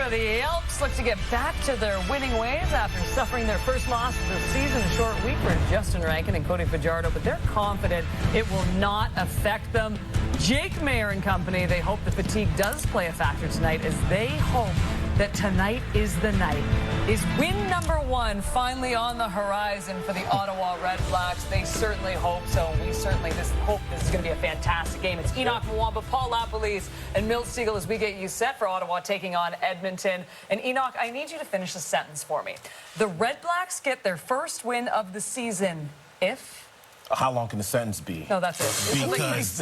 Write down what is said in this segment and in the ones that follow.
The Elks look to get back to their winning ways after suffering their first loss of the season. A short week for Justin Rankin and Cody Fajardo, but they're confident it will not affect them. Jake Mayer and company, they hope the fatigue does play a factor tonight, as they hope that tonight is the night. Is win number 1 finally on the horizon for the Ottawa REDBLACKS? They certainly hope so. We certainly hope this is going to be a fantastic game. It's Enoch Mwamba, Paul LaPolice, and Milt Siegel as we get you set for Ottawa taking on Edmonton. And Enoch, I need you to finish the sentence for me. The REDBLACKS get their first win of the season if... How long can the sentence be? No, that's it. Because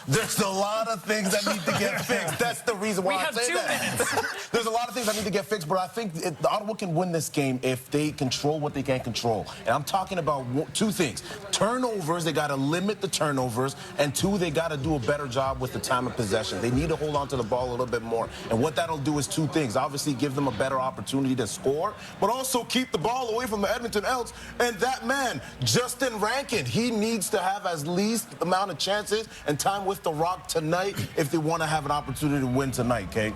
there's a lot of things that need to get fixed. That's the reason why I say that. We have 2 minutes. There's a lot of things that need to get fixed, but I think the Ottawa can win this game if they control what they can control. And I'm talking about 2 things. Turnovers, they got to limit the turnovers. And 2, they got to do a better job with the time of possession. They need to hold on to the ball a little bit more. And what that'll do is 2 things. Obviously, give them a better opportunity to score, but also keep the ball away from the Edmonton Elks. And that man, Justin Rankin, he needs to have as least amount of chances and time with the rock tonight if they want to have an opportunity to win tonight, Kate.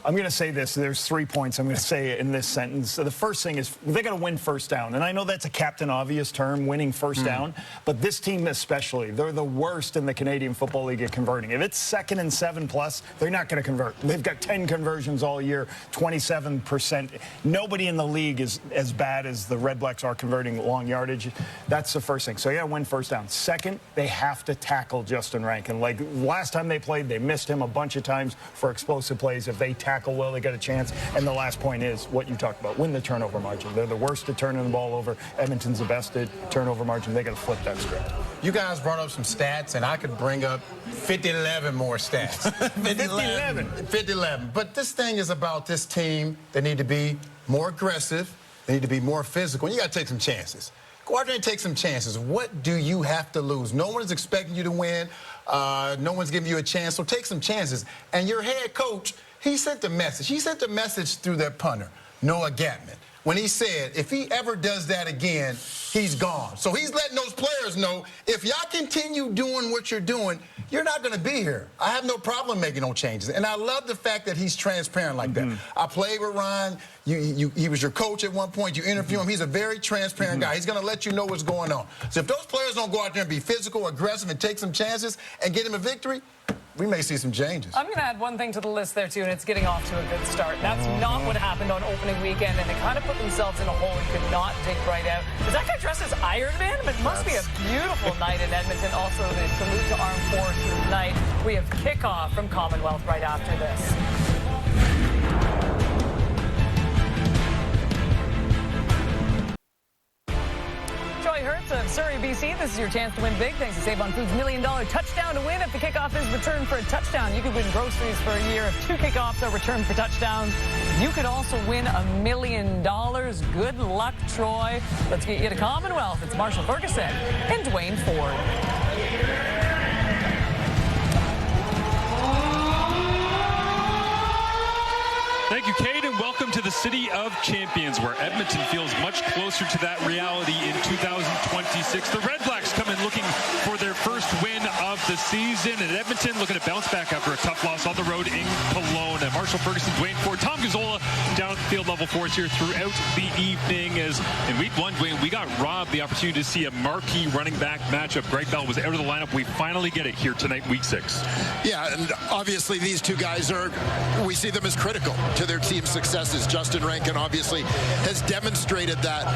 I'm going to say this. There's 3 points I'm going to say in this sentence. So the first thing is they got to win first down. And I know that's a Captain Obvious term, winning first down. But this team especially, they're the worst in the Canadian Football League at converting. If it's 2nd and 7+, they're not going to convert. They've got 10 conversions all year, 27%. Nobody in the league is as bad as the REDBLACKS are converting long yardage. That's the first thing. So, yeah, win first down. Second, they have to tackle Justin Rankin. Like last time they played, they missed him a bunch of times for explosive plays. If they tackle well, they got a chance. And the last point is what you talked about, win the turnover margin. They're the worst at turning the ball over. Edmonton's the best at turnover margin. They got to flip that script. You guys brought up some stats, and I could bring up 50-11 more stats. 50-11. But this thing is about this team. They need to be more aggressive. They need to be more physical. And you got to take some chances. Go out there and take some chances. What do you have to lose? No one is expecting you to win. No one's giving you a chance. So take some chances. And your head coach, he sent the message. He sent the message through their punter, Noah Gatman, when he said if he ever does that again, he's gone. So he's letting those players know, if y'all continue doing what you're doing, you're not going to be here. I have no problem making no changes. And I love the fact that he's transparent like that. I played with Ryan. He was your coach at one point. You interview him. He's a very transparent guy. He's going to let you know what's going on. So if those players don't go out there and be physical, aggressive, and take some chances and get him a victory, we may see some changes. I'm going to add one thing to the list there, too, and it's getting off to a good start. That's not what happened on opening weekend, and they kind of put themselves in a hole and could not dig right out. Is that guy dressed as Iron Man? But it must be a beautiful night in Edmonton. Also, the salute to armed forces tonight. We have kickoff from Commonwealth right after this. Of Surrey, BC. This is your chance to win big thanks to Save on Foods' $1 million touchdown to win. If the kickoff is returned for a touchdown, you could win groceries for a year. If 2 kickoffs are returned for touchdowns, you could also win $1 million. Good luck, Troy. Let's get you to Commonwealth. It's Marshall Ferguson and Dwayne Ford. Thank you, Kate, and welcome to the City of Champions, where Edmonton feels much closer to that reality in 2026. The REDBLACKS come in looking for their first win of the season, and Edmonton looking to bounce back after a tough loss on the road in Cologne. And Marshall Ferguson, Dwayne Ford, Tom Gazzola down at the field level for us here throughout the evening. As in week 1, Dwayne, we got robbed the opportunity to see a marquee running back matchup. Greg Bell was out of the lineup. We finally get it here tonight, week 6. Yeah, and obviously these 2 guys we see them as critical to their team's successes. Justin Rankin obviously has demonstrated that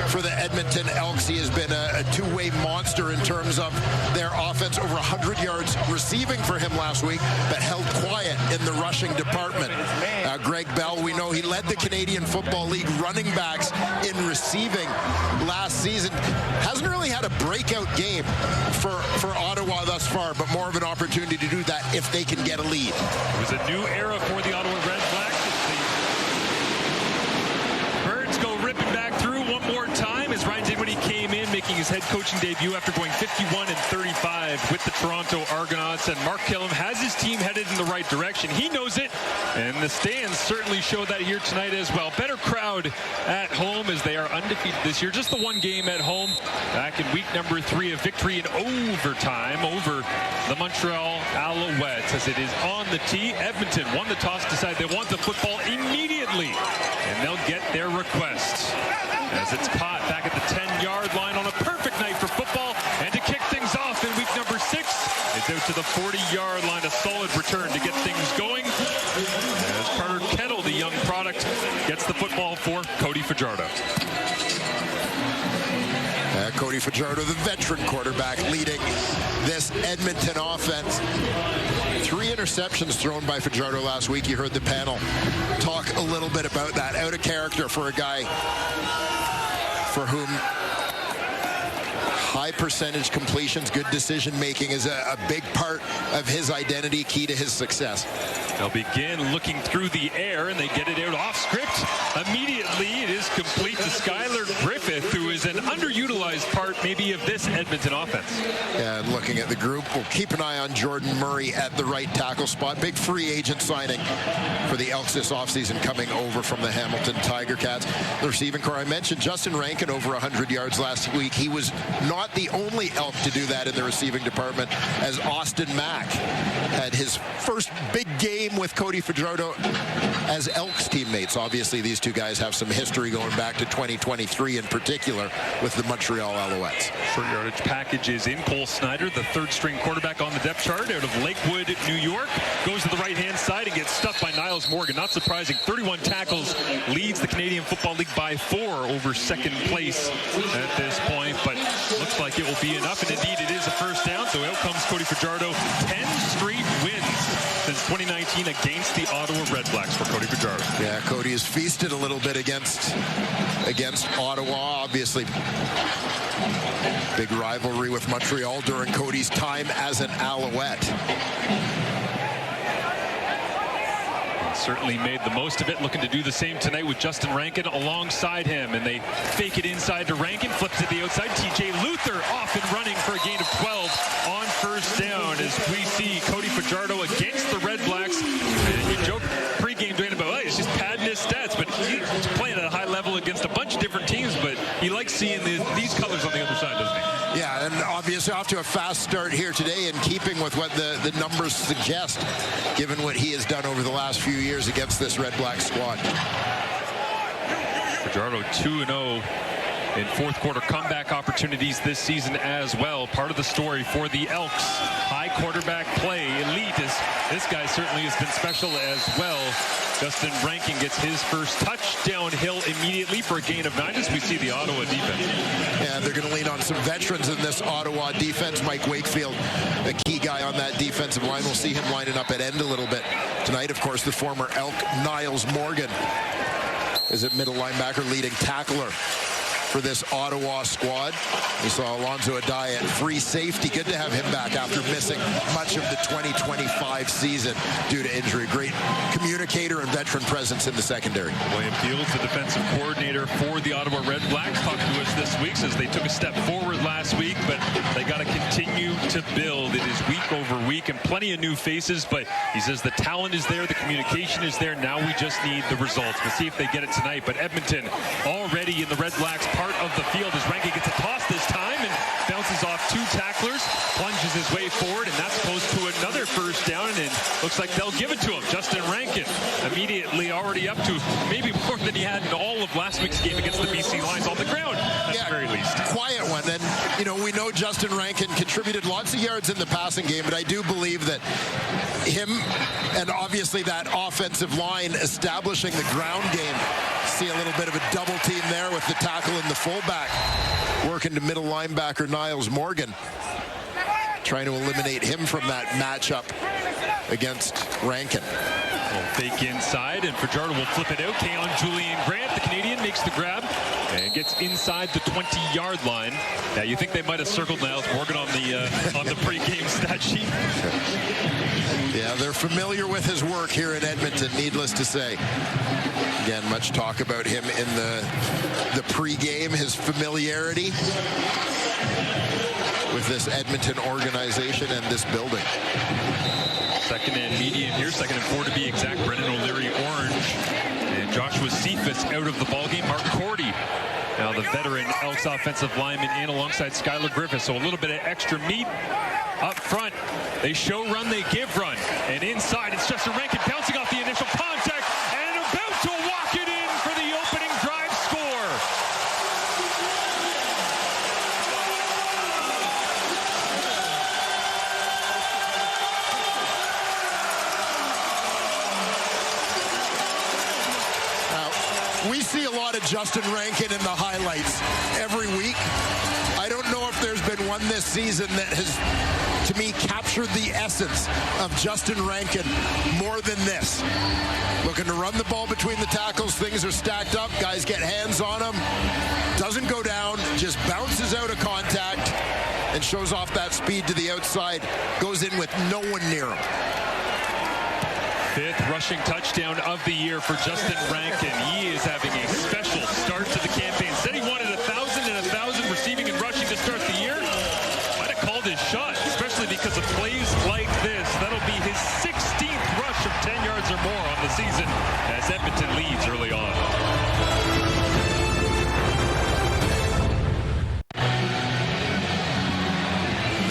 for the Edmonton Elks. He has been a 2-way monster in terms of their offense. Over 100 yards receiving for him last week, but held quiet in the rushing department. Greg Bell, we know he led the Canadian Football League running backs in receiving last season. Hasn't really had a breakout game for Ottawa thus far, but more of an opportunity to do that if they can get a lead. It was a new era for the Ottawa REDBLACKS. Birds go ripping back through one more time as Ryan Dinwiddie came in, making his head coaching debut after going 51-35 with the Toronto Argonauts. And Mark Killam has his team headed in the right direction. He knows it, and the stands certainly show that here tonight as well. Better crowd at home as they are undefeated this year. Just the 1 game at home back in week number 3, a victory in overtime over the Montreal Alouettes. As it is on the tee, Edmonton won the toss, decided they want the football immediately. they'll get their request. As it's caught back at the 10-yard line on a perfect night for football. And to kick things off in week number 6, it's out to the 40-yard line. A solid return to get things going. As Carter Kettle, the young product, gets the football for Cody Fajardo. Cody Fajardo, the veteran quarterback, leading this Edmonton offense. 3 interceptions thrown by Fajardo last week. You heard the panel talk a little bit about that. Out of character for a guy for whom high percentage completions, good decision making is a big part of his identity, key to his success. They'll begin looking through the air, and they get it out off script. Immediately, it is complete to Skylar Griffith, who is an underutilized part maybe of this Edmonton offense. And looking at the group, we'll keep an eye on Jordan Murray at the right tackle spot. Big free agent signing for the Elks this offseason coming over from the Hamilton Tiger Cats. The receiving core, I mentioned Justin Rankin over 100 yards last week. He was not the only Elk to do that in the receiving department, as Austin Mack had his first big game with Cody Fajardo as Elks teammates. Obviously, these two guys have some history going back to 2023 in particular with the Montreal Alouettes. Short yardage package is in. Cole Snyder, the third-string quarterback on the depth chart out of Lakewood, New York, goes to the right-hand side and gets stuffed by Niles Morgan. Not surprising, 31 tackles, leads the Canadian Football League by 4 over second place at this point, but looks like it will be enough, and indeed it is a first down. So out comes Cody Fajardo. 10 straight wins since 2019 against the Ottawa REDBLACKS for Cody Fajardo. Yeah, Cody has feasted a little bit against Ottawa. Obviously, big rivalry with Montreal during Cody's time as an Alouette. Certainly made the most of it, looking to do the same tonight with Justin Rankin alongside him, and they fake it inside to Rankin, flips it to the outside. TJ Luther off and running for a gain of 12 on first down, as we see Cody Fajardo against the REDBLACKS. And you joked pregame, Dwayne, about, hey, it's just padding his stats, but he's playing at a high level against a bunch of different teams, but he likes seeing these colors on the other side, doesn't he? Yeah, and obviously off to a fast start here today, in keeping with what the numbers suggest, given what he has done over the last few years against this REDBLACKS squad. Fajardo 2-0 in fourth quarter comeback opportunities this season as well. Part of the story for the Elks. High quarterback play, elite. This guy certainly has been special as well. Justin Rankin gets his first touchdown hill immediately for a gain of 9 as we see the Ottawa defense. Yeah, they're going to lean on some veterans in this Ottawa defense. Mike Wakefield, the key guy on that defensive line. We'll see him lining up at end a little bit tonight. Of course, the former Elk Niles Morgan is at middle linebacker, leading tackler for this Ottawa squad. We saw Alonzo Adai at free safety. Good to have him back after missing much of the 2025 season due to injury. Great communicator and veteran presence in the secondary. William Fields, the defensive coordinator for the Ottawa REDBLACKS, talked to us this week, says they took a step forward last week, but they got to continue to build. It is week over week and plenty of new faces, but he says the talent is there, the communication is there. Now we just need the results. We'll see if they get it tonight, but Edmonton already in the REDBLACKS part of the field as Rankin gets a toss this time and bounces off 2 tacklers, plunges his way forward, and that's close to another first down, and looks like they'll give it to him. Justin Rankin immediately already up to maybe more than he had in all of last week's game against the BC Lions on the ground, at the very least. Quiet one, and we know Justin Rankin contributed lots of yards in the passing game, but I do believe that him and obviously that offensive line establishing the ground game. See a little bit of a double team there with the tackle and the fullback working to middle linebacker Niles Morgan, trying to eliminate him from that matchup against Rankin. Fake inside, and Fajardo will flip it out. Keon Julian Grant, the Canadian, makes the grab and gets inside the 20-yard line. Yeah, you think they might have circled Niles Morgan on the pregame stat sheet? Yeah, they're familiar with his work here in Edmonton, needless to say. Again, much talk about him in the pregame, his familiarity with this Edmonton organization and this building. Second and medium here, 2nd and 4 to be exact. Brendan O'Leary orange. And Joshua Cephas out of the ballgame. Mark Cordy, now the veteran Elks offensive lineman, in alongside Skylar Griffith. So a little bit of extra meat up front. They show run, they give run. And inside, it's Justin Rankin bouncing off the initial contact and about to walk it in for the we see a lot of Justin Rankin in the highlights every week. I don't know if there's been one this season that has, to me, captured the essence of Justin Rankin more than this. Looking to run the ball between the tackles. Things are stacked up. Guys get hands on him. Doesn't go down. Just bounces out of contact and shows off that speed to the outside. Goes in with no one near him. 5th rushing touchdown of the year for Justin Rankin. He is having a special start to the campaign. Said he wanted 1,000 and 1,000 receiving and rushing to start the year. Might have called his shot, especially because of plays like this. That'll be his 16th rush of 10 yards or more on the season as Edmonton leads early on.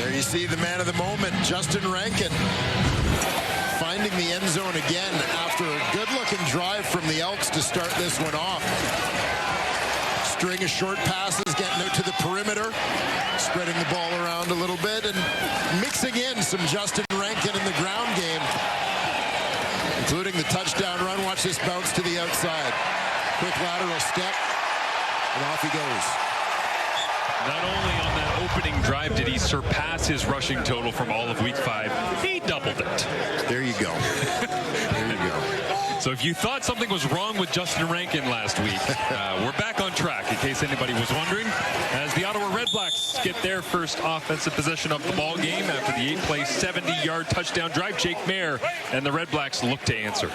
There you see the man of the moment, Justin Rankin, finding the end zone again after a good-looking drive from the Elks to start this one off. String of short passes, getting out to the perimeter, spreading the ball around a little bit, and mixing in some Justin Rankin in the ground game, including the touchdown run. Watch this bounce to the outside. Quick lateral step, and off he goes. Not only on that opening drive did he surpass his rushing total from all of week 5, he doubled it. There you go. There you go. So if you thought something was wrong with Justin Rankin last week, we're back on track, in case anybody was wondering, as the Ottawa REDBLACKS get their first offensive possession of the ball game after the 8-play, 70-yard touchdown drive. Jake Mayer and the REDBLACKS look to answer.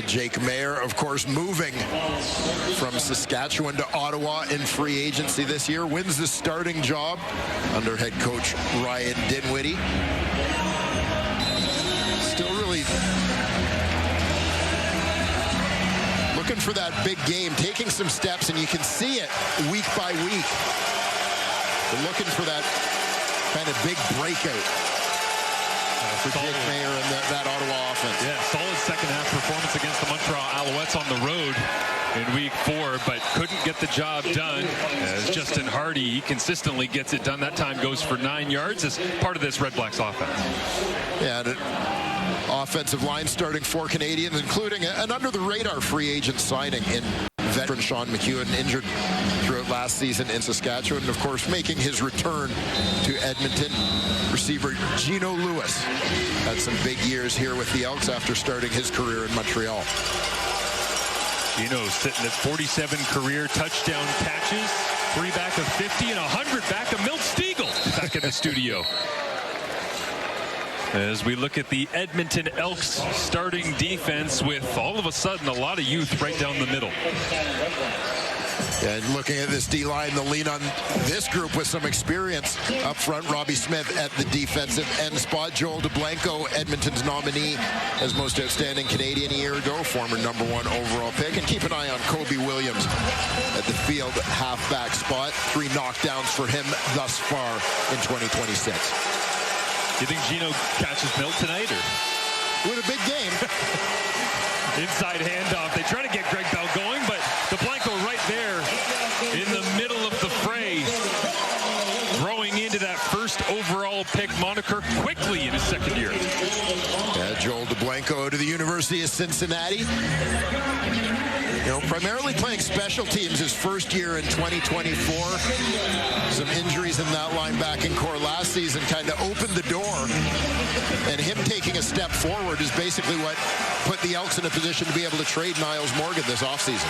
Jake Mayer, of course, moving from Saskatchewan to Ottawa in free agency this year, wins the starting job under head coach Ryan Dinwiddie. Still really looking for that big game, taking some steps, and you can see it week by week. They're looking for that kind of big breakout for Jake Mayer and that Ottawa offense. Yeah, solid second-half performance against the Montreal Alouettes on the road in week 4, but couldn't get the job done as Justin Hardy, he consistently gets it done. That time goes for 9 yards as part of this REDBLACKS offense. Yeah, and offensive line starting 4 Canadians, including an under-the-radar free agent signing in veteran Sean McEwen, injured throughout last season in Saskatchewan, and of course making his return to Edmonton. Receiver Gino Lewis had some big years here with the Elks after starting his career in Montreal. Gino's sitting at 47 career touchdown catches, 3 back of 50 and 100 back of Milt Stiegel back in the studio. As we look at the Edmonton Elks starting defense with all of a sudden a lot of youth right down the middle. And looking at this D-line, the lean on this group with some experience. Up front, Robbie Smith at the defensive end spot. Joel DeBlanco, Edmonton's nominee as most outstanding Canadian a year ago, former #1 overall pick. And keep an eye on Kobe Williams at the field halfback spot. 3 knockdowns for him thus far in 2026. You think Gino catches Milt tonight, or? With a big game. Inside handoff. They try to get Greg Bell going, but DeBlanco right there in the middle of the fray, growing into that first overall pick moniker quickly in his second year. Yeah, Joel DeBlanco to the University of Cincinnati. You know, primarily playing special teams his first year in 2024. Some injuries in that linebacking core last season kind of opened the door. And him taking a step forward is basically what put the Elks in a position to be able to trade Niles Morgan this offseason.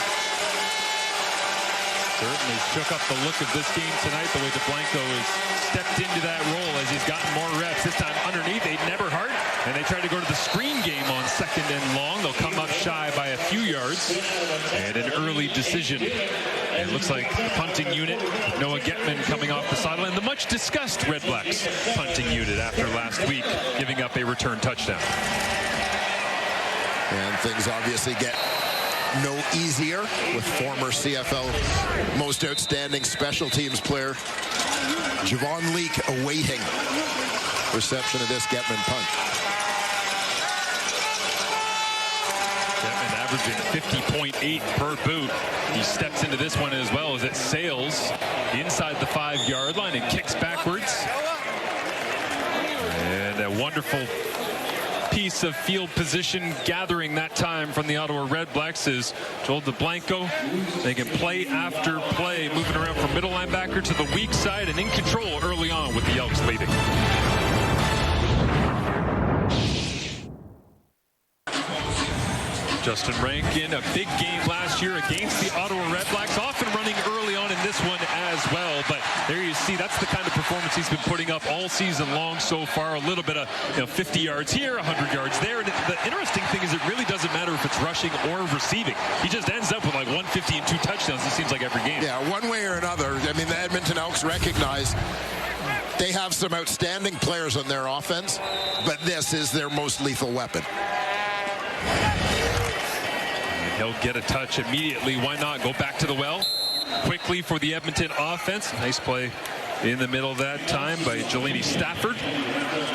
Certainly shook up the look of this game tonight, the way DeBlanco has stepped into that role as he's gotten more reps. This time underneath Aiden Eberhardt, and they try to go to the screen game on 2nd and long. They'll come up shy by a few yards, and an early decision. It looks like the punting unit, Noah Getman coming off the sideline. The much-discussed REDBLACKS punting unit after last week, giving up a return touchdown. And things obviously get no easier with former CFL most outstanding special teams player Javon Leake awaiting reception of this Getman punt. Getman averaging 50.8 per boot. He steps into this one as well as it sails inside the 5-yard line and kicks backwards. And a wonderful piece of field position gathering that time from the Ottawa REDBLACKS is Joel DeBlanco. They can play after play, moving around from middle linebacker to the weak side and in control early on with the Elks leading. Justin Rankin, a big game last year against the Ottawa REDBLACKS, often running early on in this one as well. But there you see, that's the kind of performance he's been putting up all season long so far. A little bit of 50 yards here, 100 yards there. And the interesting thing is it really doesn't matter if it's rushing or receiving. He just ends up with like 150 and 2 touchdowns, it seems like, every game. Yeah, one way or another. I mean, the Edmonton Elks recognize they have some outstanding players on their offense, but this is their most lethal weapon. He'll get a touch immediately. Why not go back to the well quickly for the Edmonton offense? Nice play in the middle that time by Jelani Stafford,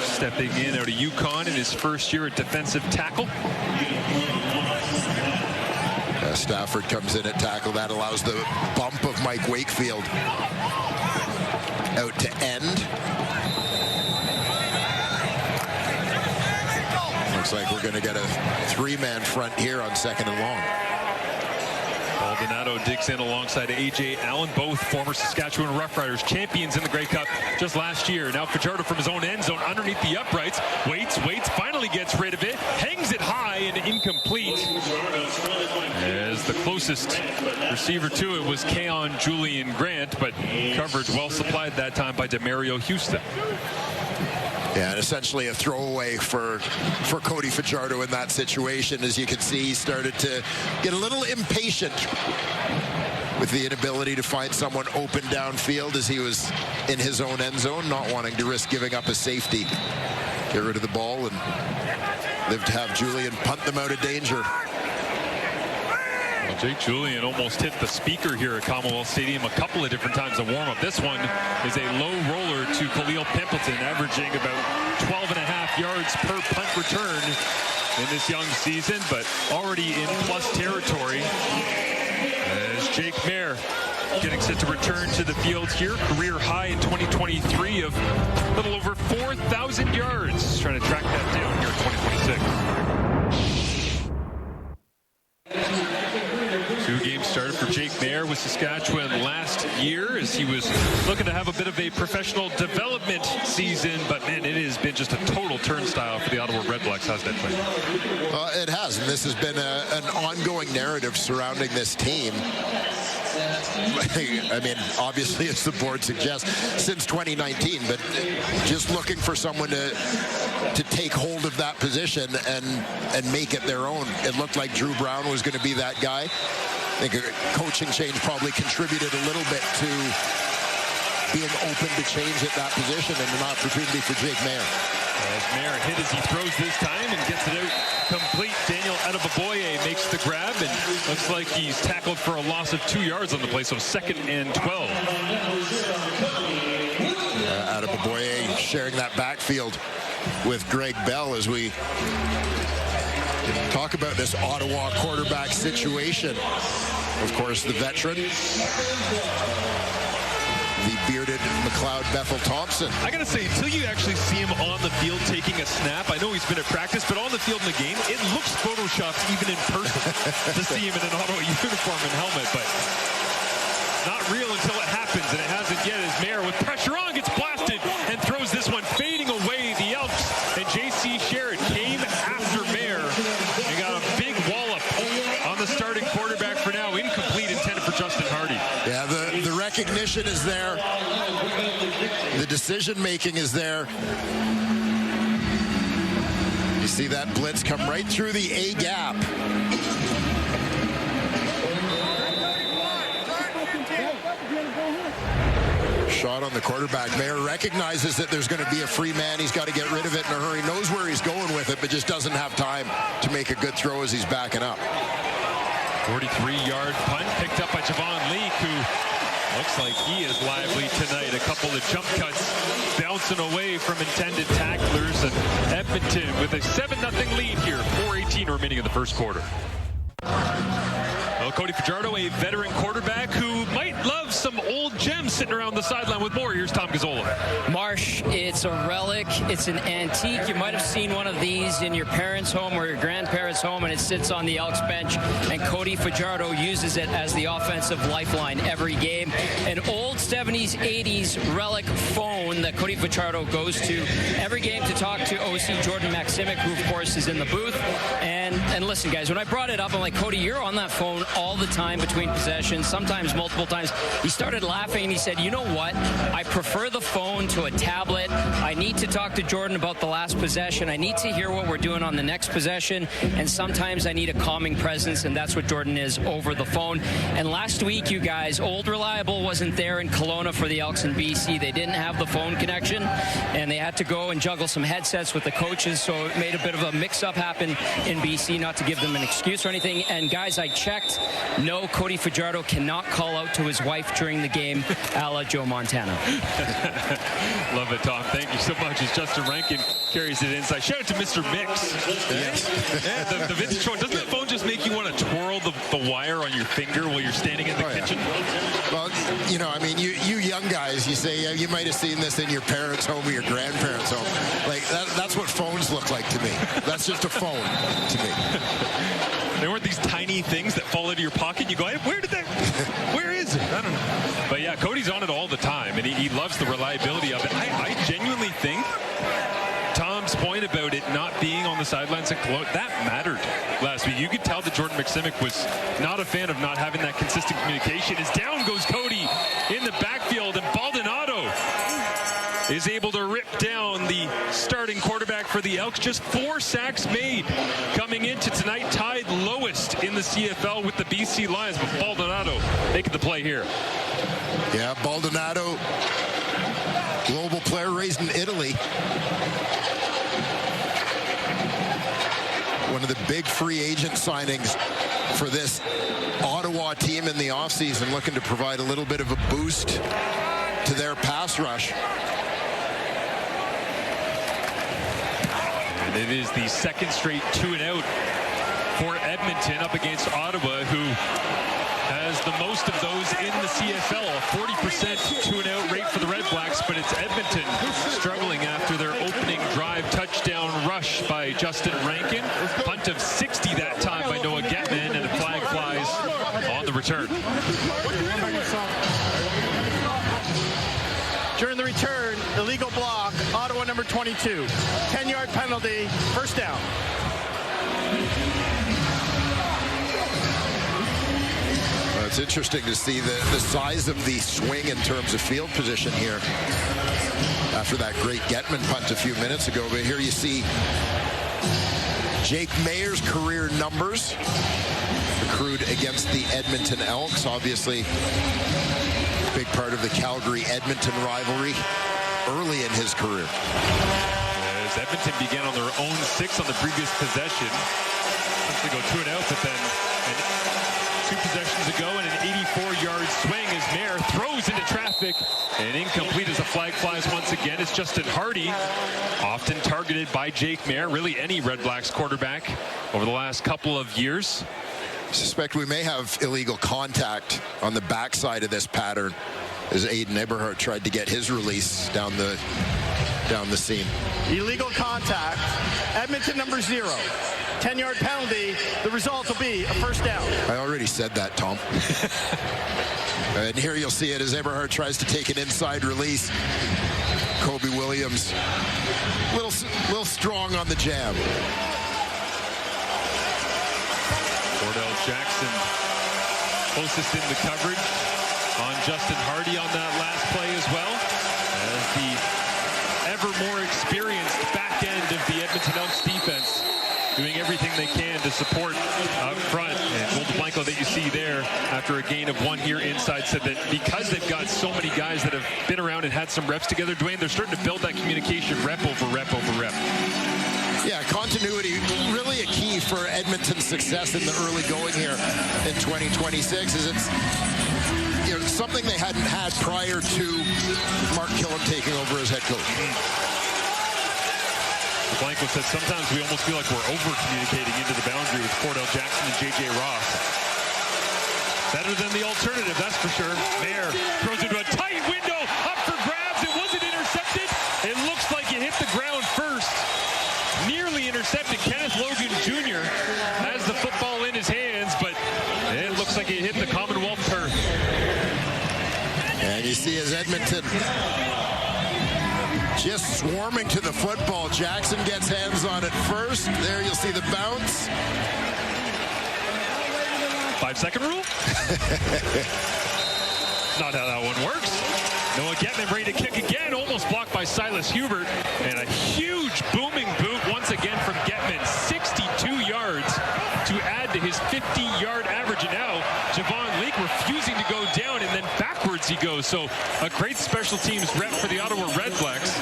stepping in out of Yukon in his first year at defensive tackle. Stafford comes in at tackle. That allows the bump of Mike Wakefield out to end. Looks like we're going to get a 3-man front here on 2nd and long. Baldonado digs in alongside A.J. Allen, both former Saskatchewan Roughriders, champions in the Grey Cup just last year. Now Fajardo from his own end zone underneath the uprights. Waits, finally gets rid of it. Hangs it high and incomplete. As the closest receiver to it was Keon Julian Grant, but coverage well supplied that time by Demario Houston. Yeah, and essentially a throwaway for Cody Fajardo in that situation. As you can see, he started to get a little impatient with the inability to find someone open downfield as he was in his own end zone, not wanting to risk giving up a safety. Get rid of the ball and live to have Julian punt them out of danger. Well, Jake Julian almost hit the speaker here at Commonwealth Stadium a couple of different times in warm-up. This one is a low roller to Khalil Pimpleton, averaging about 12.5 yards per punt return in this young season, but already in plus territory as Jake Mayer getting set to return to the field here. Career high in 2023 of a little over 4,000 yards. Trying to track that down here in 2026. 2 games started for Jake Mayer with Saskatchewan last year as he was looking to have a bit of a professional development season, but man, it has been just a total turnstile for the Ottawa REDBLACKS, hasn't it, Clay? It has, and this has been an ongoing narrative surrounding this team. I mean, obviously, as the board suggests, since 2019, but just looking for someone to take hold of that position and make it their own. It looked like Drew Brown was going to be that guy. I think a coaching change probably contributed a little bit to being open to change at that position and an opportunity for Jake Mayer. As Mayer hit as he throws this time and gets it out complete. Daniel Adebaboye makes the grab and looks like he's tackled for a loss of 2 yards on the play, so 2nd and 12. Adebaboye sharing that backfield with Greg Bell as we talk about this Ottawa quarterback situation. Of course, the veteran, the bearded McLeod Bethel Thompson. I gotta say, until you actually see him on the field taking a snap, I know he's been at practice, but on the field in the game, it looks photoshopped even in person to see him in an Ottawa uniform and helmet, but not real until it happens, and it hasn't yet as Mayer with pressure on gets blasted and throws this one fading away. The Elks and J.C. Sherritt came after Mayer and got a big wallop on the starting quarterback for now. Incomplete, intended for Justin Hardy. Yeah, the recognition is there. The decision-making is there. You see that blitz come right through the A gap. Shot on the quarterback. Mayer recognizes that there's going to be a free man. He's got to get rid of it in a hurry. Knows where he's going with it, but just doesn't have time to make a good throw as he's backing up. 43-yard punt picked up by Javon Leake, who looks like he is lively tonight. A couple of jump cuts bouncing away from intended tacklers. And Edmonton with a 7-0 lead here. 4:18 remaining in the first quarter. Well, Cody Fajardo, a veteran quarterback who might love some old gems sitting around the sideline with more. Here's Tom Gazzola. Marsh, it's a relic. It's an antique. You might have seen one of these in your parents' home or your grandparents' home, and it sits on the Elks bench, and Cody Fajardo uses it as the offensive lifeline every game. An old 70s, 80s relic phone that Cody Fajardo goes to every game to talk to OC Jordan Maximic, who, of course, is in the booth. And listen, guys, when I brought it up, I'm like, Cody, you're on that phone all the time between possessions, sometimes multiple times. He started laughing, and he said, you know what? I prefer the phone to a tablet. I need to talk to Jordan about the last possession. I need to hear what we're doing on the next possession, and sometimes I need a calming presence, and that's what Jordan is over the phone. And last week, you guys, Old Reliable wasn't there in Kelowna for the Elks in BC. They didn't have the phone connection, and they had to go and juggle some headsets with the coaches, so it made a bit of a mix-up happen in BC, not to give them an excuse or anything. And guys, I checked. No, Cody Fajardo cannot call out to his wife during the game, a la Joe Montana. Love it, Tom. Thank you so much. As Justin Rankin carries it inside. Shout out to Mr. Mix. Yes. Yeah, the vintage phone. Doesn't that phone just make you want to twirl the wire on your finger while you're standing in the kitchen? Well, you know, I mean, you young guys, you say, yeah, you might have seen this in your parents' home or your grandparents' home. Like, that's what phones look like to me. That's just a phone to me. There weren't these tiny things that fall into your pocket. You go, hey, where is it? I don't know. But yeah, Cody's on it all the time, and he loves the reliability of it. I genuinely think Tom's point about it not being on the sidelines at Kelowna, that mattered last week. You could tell that Jordan Maximic was not a fan of not having that consistent communication. As down goes Cody in the backfield, and Baldonado is able to rip down the starting quarterback for the Elks. Just 4 sacks made coming into tonight, tied lowest in the CFL with the BC Lions, but Baldonado making the play here. Yeah, Baldonado, global player raised in Italy. One of the big free agent signings for this Ottawa team in the offseason, looking to provide a little bit of a boost to their pass rush. And it is the second straight 2-and-out for Edmonton up against Ottawa, who has the most of those in the CFL. A 40% 2-and-out rate for the REDBLACKS, but it's Edmonton struggling after their opening drive touchdown rush by Justin Rankin. Punt of 60 that time by Noah Getman, and a flag flies on the return. During the return, illegal block, Ottawa number 22. 10-yard penalty, first down. Well, it's interesting to see the size of the swing in terms of field position here after that great Getman punt a few minutes ago. But here you see Jake Mayer's career numbers accrued against the Edmonton Elks. Obviously, big part of the Calgary-Edmonton rivalry early in his career. As Edmonton began on their own 6 on the previous possession. They go 2-and-out, but then 2 possessions ago, and an 84-yard swing as Mayer throws into traffic, and incomplete as the flag flies once again. It's Justin Hardy, often targeted by Jake Mayer, really any REDBLACKS quarterback over the last couple of years. I suspect we may have illegal contact on the backside of this pattern as Aiden Eberhardt tried to get his release down the seam. Illegal contact, Edmonton number 0. 10-yard penalty, the result will be a first down. I already said that, Tom. And here you'll see it as Eberhardt tries to take an inside release. Kobe Williams, little strong on the jab. Cordell Jackson closest in the coverage on Justin Hardy on that last play as well, as the ever more experienced back end of the Edmonton Elks defense doing everything they can to support up front. And Golden Blanco that you see there after a gain of 1 here inside said that because they've got so many guys that have been around and had some reps together, Dwayne, they're starting to build that communication rep over rep over rep. Yeah, continuity, really a key for Edmonton's success in the early going here in 2026, is it's something they hadn't had prior to Mark Killam taking over as head coach. Blanco said sometimes we almost feel like we're over-communicating into the boundary with Cordell Jackson and J.J. Ross. Better than the alternative, that's for sure. Mayer throws into a tight window, up for grabs. It wasn't intercepted. It looks like it hit the ground first. Nearly intercepted. Kenneth Logan Jr. has the football in his hands, but it looks like it hit the Commonwealth turf. And you see as Edmonton just swarming to the football. Jackson gets hands on it first. There you'll see the bounce. 5-second rule? Not how that one works. Noah Getman ready to kick again. Almost blocked by Silas Hubert. And a huge booming boot once again from Getman. 62 yards to add to his 50-yard average. And now Javon Leake refusing to go down, and then backwards he goes. So a great special teams rep for the Ottawa REDBLACKS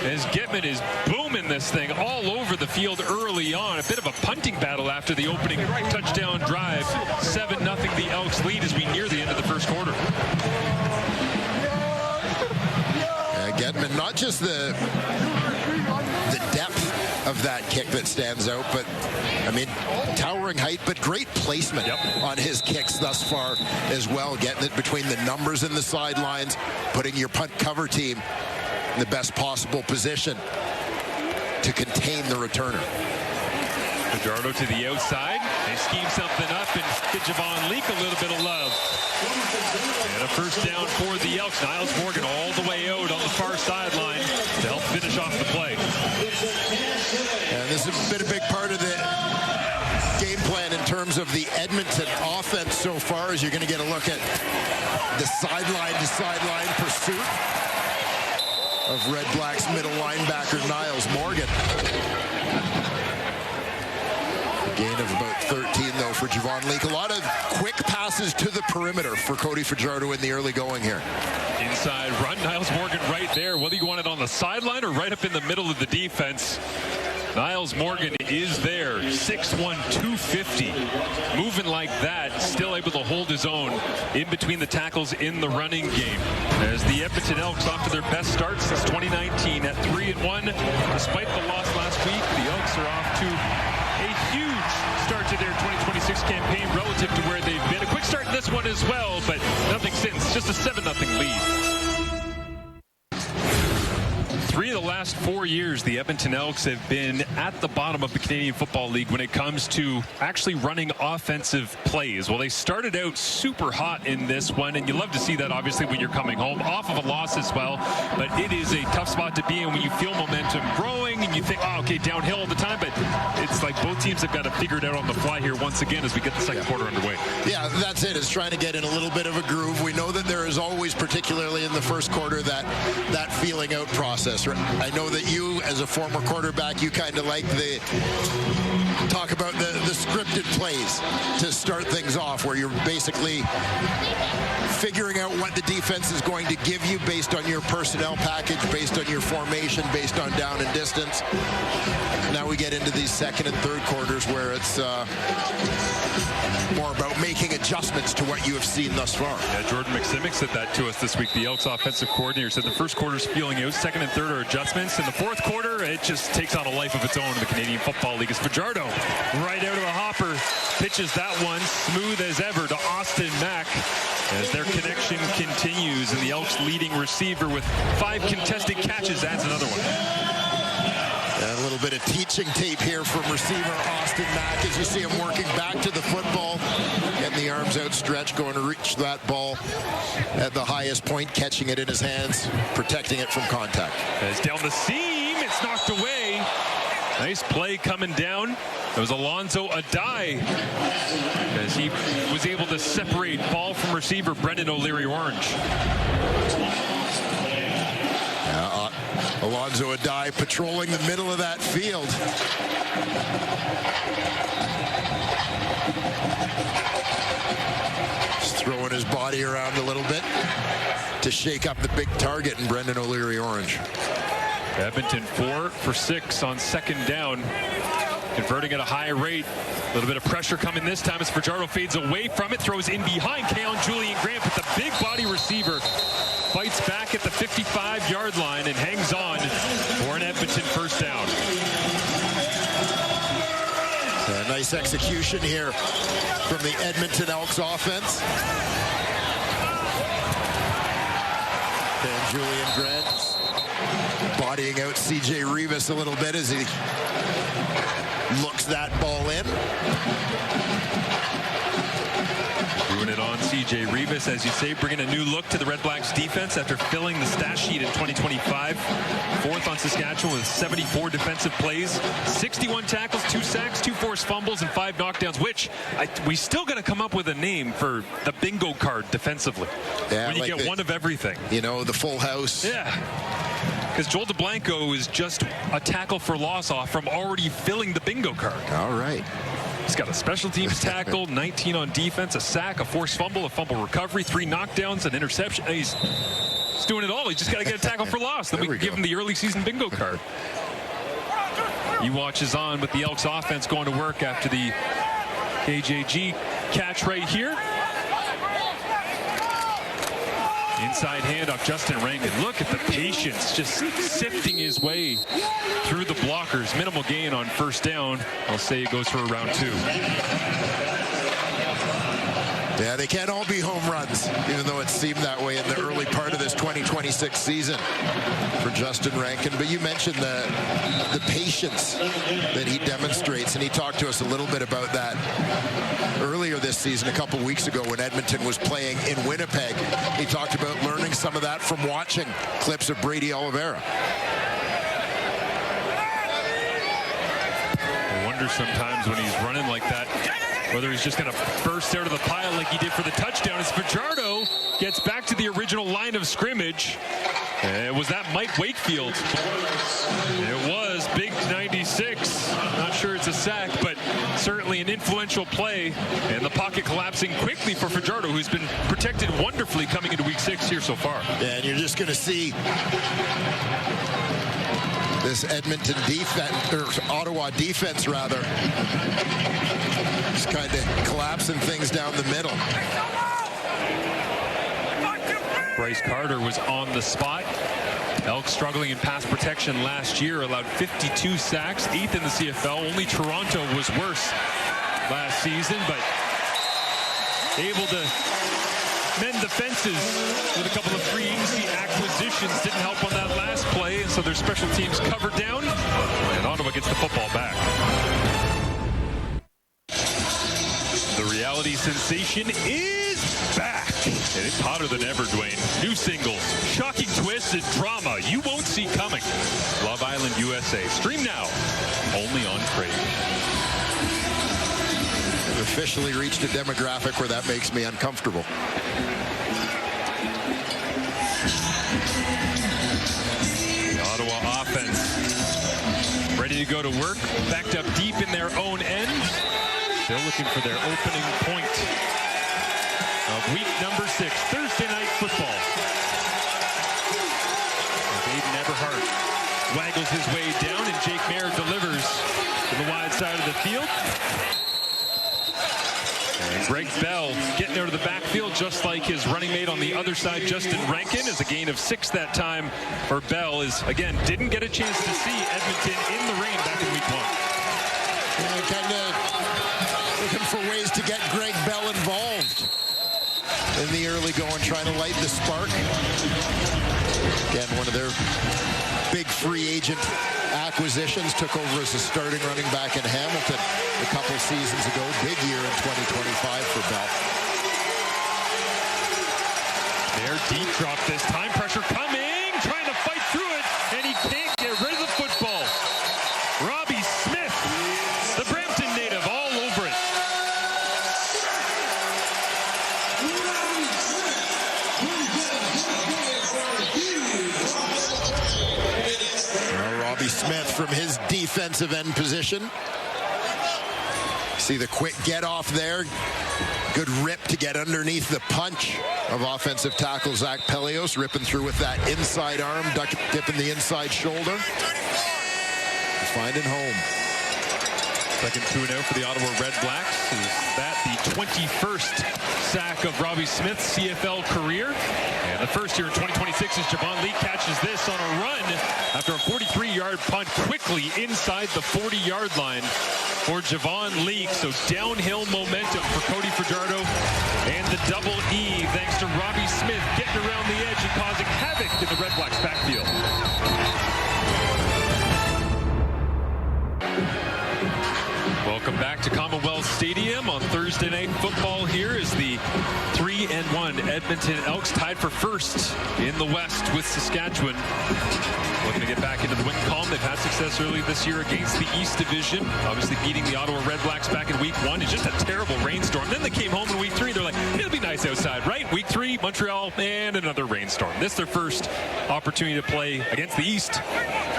as Getman is booming this thing all over the field early on. A bit of a punting battle after the opening touchdown drive. 7-0 the Elks lead as we near the end of the first quarter. Getman, not just the depth of that kick that stands out, but I mean, towering height, but great placement on his kicks thus far as well, getting it between the numbers and the sidelines, putting your punt cover team in the best possible position to contain the returner. Fajardo to the outside. They scheme something up and get Javon Leake a little bit of love. And a first down for the Elks. Niles Morgan all the way out on the far sideline to help finish off the play. And this has been a big part of the game plan in terms of the Edmonton offense so far, as you're going to get a look at the sideline-to-sideline pursuit of REDBLACKS middle linebacker Niles Morgan. Gain of about 13, though, for Javon Leake. A lot of quick passes to the perimeter for Cody Fajardo in the early going here. Inside run, Niles Morgan right there. Whether you want it on the sideline or right up in the middle of the defense, Niles Morgan is there. 6'1", 250. Moving like that, still able to hold his own in between the tackles in the running game. As the Edmonton Elks off to their best start since 2019 at 3-1. Despite the loss last week, the Elks are off to a huge start to their 2026 campaign relative to where they've been. A quick start in this one as well, but nothing since. Just a 7-0 lead. 3 of the last 4 years, the Edmonton Elks have been at the bottom of the Canadian Football League when it comes to actually running offensive plays. Well, they started out super hot in this one, and you love to see that, obviously, when you're coming home off of a loss as well. But it is a tough spot to be in when you feel momentum growing and you think, oh, okay, downhill all the time. But it's like both teams have got to figure it out on the fly here once again as we get the second quarter underway. Yeah, that's it. It's trying to get in a little bit of a groove. We know that there is always, particularly in the first quarter, that feeling out process. I know that you, as a former quarterback, you kind of like the talk about the scripted plays to start things off, where you're basically figuring out what the defense is going to give you based on your personnel package, based on your formation, based on down and distance. Now we get into these second and third quarters where it's more about making adjustments to what you have seen thus far. Yeah, Jordan McSimic said that to us this week. The Elks offensive coordinator said the first quarter's feeling out, second and third are adjustments. In the fourth quarter, it just takes on a life of its own in the Canadian Football League. As Fajardo right out of the hopper pitches that one smooth as ever to Austin Mack as their connection continues, and the Elks leading receiver with 5 contested catches adds another one. And a little bit of teaching tape here from receiver Austin Mack as you see him working back to the football, getting the arms outstretched, going to reach that ball at the highest point, catching it in his hands, protecting it from contact. As down the seam, it's knocked away. Nice play coming down. It was Alonzo Adai as he was able to separate ball from receiver Brendan O'Leary-Orange. Alonzo Adai patrolling the middle of that field. Just throwing his body around a little bit to shake up the big target in Brendan O'Leary-Orange. Edmonton 4 for 6 on second down, converting at a high rate. A little bit of pressure coming this time as Fajardo fades away from it, throws in behind Keon Julian Grant, but the big body receiver fights back at the 55-yard line and hangs on for an Edmonton first down. A nice Nice execution here from the Edmonton Elks offense. And Julian Grant bodying out C.J. Rivas a little bit as he looks that ball in. Doing it on C.J. Rivas, as you say, bringing a new look to the Red Blacks defense after filling the stat sheet in 2025. Fourth on Saskatchewan with 74 defensive plays, 61 tackles, 2 sacks, 2 forced fumbles, and 5 knockdowns, which we still got to come up with a name for the bingo card defensively. Yeah, when you like get one of everything. You know, the full house. Yeah. Because Joel DeBlanco is just a tackle for loss off from already filling the bingo card. All right. He's got a special teams tackle, 19 on defense, a sack, a forced fumble, a fumble recovery, 3 knockdowns, an interception. He's doing it all. He's just got to get a tackle for loss. Then we can give him the early season bingo card. He watches on with the Elks offense going to work after the KJG catch right here. Inside handoff, Justin Rankin. Look at the patience, just sifting his way through the blockers. Minimal gain on first down. I'll say it goes for a round 2. Yeah, they can't all be home runs, even though it seemed that way in the early part of this 2026 season for Justin Rankin. But you mentioned the patience that he demonstrates, and he talked to us a little bit about that earlier this season, a couple weeks ago when Edmonton was playing in Winnipeg. He talked about learning some of that from watching clips of Brady Oliveira. I wonder sometimes when he's running like that, whether he's just going to burst out of the pile like he did for the touchdown, as Fajardo gets back to the original line of scrimmage. Was that Mike Wakefield? It was. Big 96. Not sure it's a sack, but certainly an influential play. And the pocket collapsing quickly for Fajardo, who's been protected wonderfully coming into week 6 here so far. Yeah, and you're just going to see this Edmonton defense, or Ottawa defense rather, just kind of collapsing things down the middle. Bryce Carter was on the spot. Elks struggling in pass protection last year, allowed 52 sacks, 8th in the CFL. Only Toronto was worse last season, but able to mend the fences with a couple of free agency acquisitions. Didn't help on that last play, and so their special teams covered down, and Ottawa gets the football back. The reality sensation is back, and it's hotter than ever, Dwayne. New singles, shocking twists, and drama you won't see coming. Love Island USA. Stream now, only on Crave. I've officially reached a demographic where that makes me uncomfortable. The Ottawa offense ready to go to work, backed up deep in their own end. Still looking for their opening point of week number 6, Thursday night football. Aiden Eberhardt waggles his way down, and Jake Mayer delivers to the wide side of the field. And Greg Bell getting out of the backfield just like his running mate on the other side, Justin Rankin, as a gain of 6 that time for Bell, is, again, didn't get a chance to see Edmonton in the rain back in week 1. Yeah, kind of looking for ways to get Greg Bell involved in the early going, trying to light the spark. Again, one of their big free agent acquisitions, took over as a starting running back in Hamilton a couple seasons ago. Big year in 2025 for Bell. Their deep drop this time. Pressure coming, trying to fight through it, and he can't get rid of the football. Robbie Smith, the Brampton native, all over it. Robbie Smith from his defensive end position. See the quick get off there. Good rip to get underneath the punch of offensive tackle Zach Pelios, ripping through with that inside arm, dipping the inside shoulder. Finding home. Second 2-0 for the Ottawa REDBLACKS. Is that the 21st sack of Robbie Smith's CFL career? And The first here in 2026 as Javon Leake catches this on a run after a 43-yard punt quickly inside the 40-yard line for Javon Leake. So downhill momentum for Cody Fajardo and the double E thanks to Robbie Smith getting around the edge and causing havoc in the Red Blacks backfield. Welcome back to Commonwealth Stadium on Thursday Night Football. Here is the 3-1 Edmonton Elks tied for first in the West with Saskatchewan. Looking to get back into the win column. They've had success early this year against the East Division. Obviously beating the Ottawa REDBLACKS back in week 1. It's just a terrible rainstorm. Then they came home in week 3. They're like, it'll be nice outside, right? Week 3, Montreal, and another rainstorm. This is their first opportunity to play against the East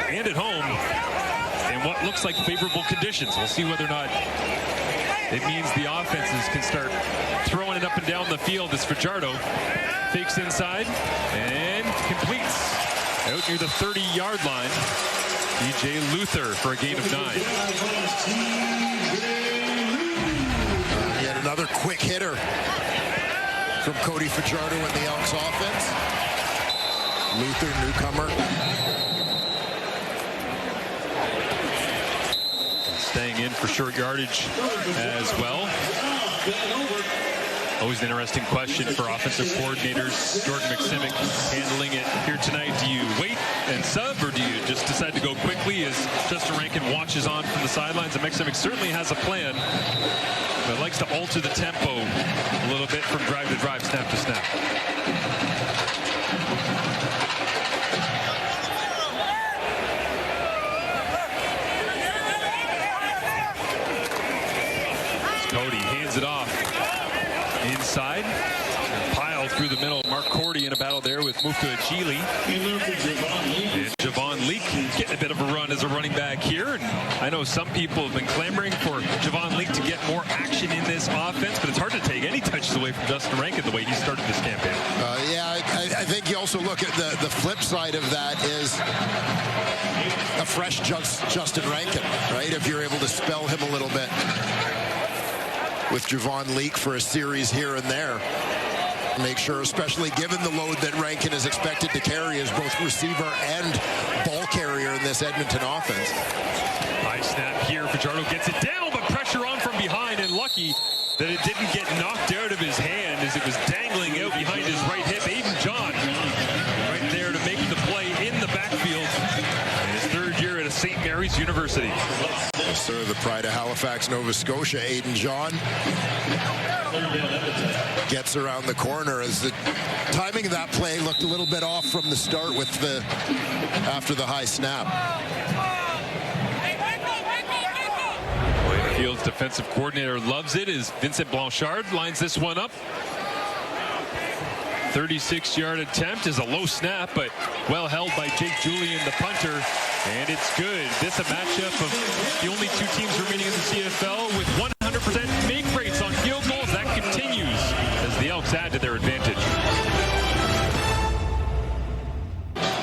and at home in what looks like favorable conditions. We'll see whether or not it means the offenses can start throwing it up and down the field as Fajardo fakes inside and completes out near the 30-yard line. DJ Luther for a gain of 9. Yet another quick hitter from Cody Fajardo in the Elks offense. Luther, newcomer. Staying in for short yardage as well. Always an interesting question for offensive coordinators. Jordan McSimic handling it here tonight. Do you wait and sub, or do you just decide to go quickly as Justin Rankin watches on from the sidelines? And McSimic certainly has a plan, but likes to alter the tempo a little bit from drive to drive, snap to snap. Cody hands it off inside. Pile through the middle. Mark Cordy in a battle there with Mufta Achili. And Javon Leake getting a bit of a run as a running back here. And I know some people have been clamoring for Javon Leake to get more action in this offense, but it's hard to take any touches away from Justin Rankin the way he started this campaign. I think you also look at the flip side of that is a fresh Justin Rankin, right? If you're able to spell him a little bit with Javon Leake for a series here and there. Make sure, especially given the load that Rankin is expected to carry as both receiver and ball carrier in this Edmonton offense. High snap here. Fajardo gets it down, but pressure on from behind, and lucky that it didn't get knocked out of his hand as it was dangling out behind his right hip. Aiden John right there to make the play in the backfield. In his third year at St. Mary's University. Yes, sir, the pride of Halifax, Nova Scotia, Aiden John gets around the corner as the timing of that play looked a little bit off from the start with after the high snap. Field's defensive coordinator loves it as Vincent Blanchard lines this one up. 36-yard attempt is a low snap, but well held by Jake Julian, the punter, and it's good. This a matchup of the only two teams remaining in the CFL with 100% make rates on field goals. That continues as the Elks add to their advantage.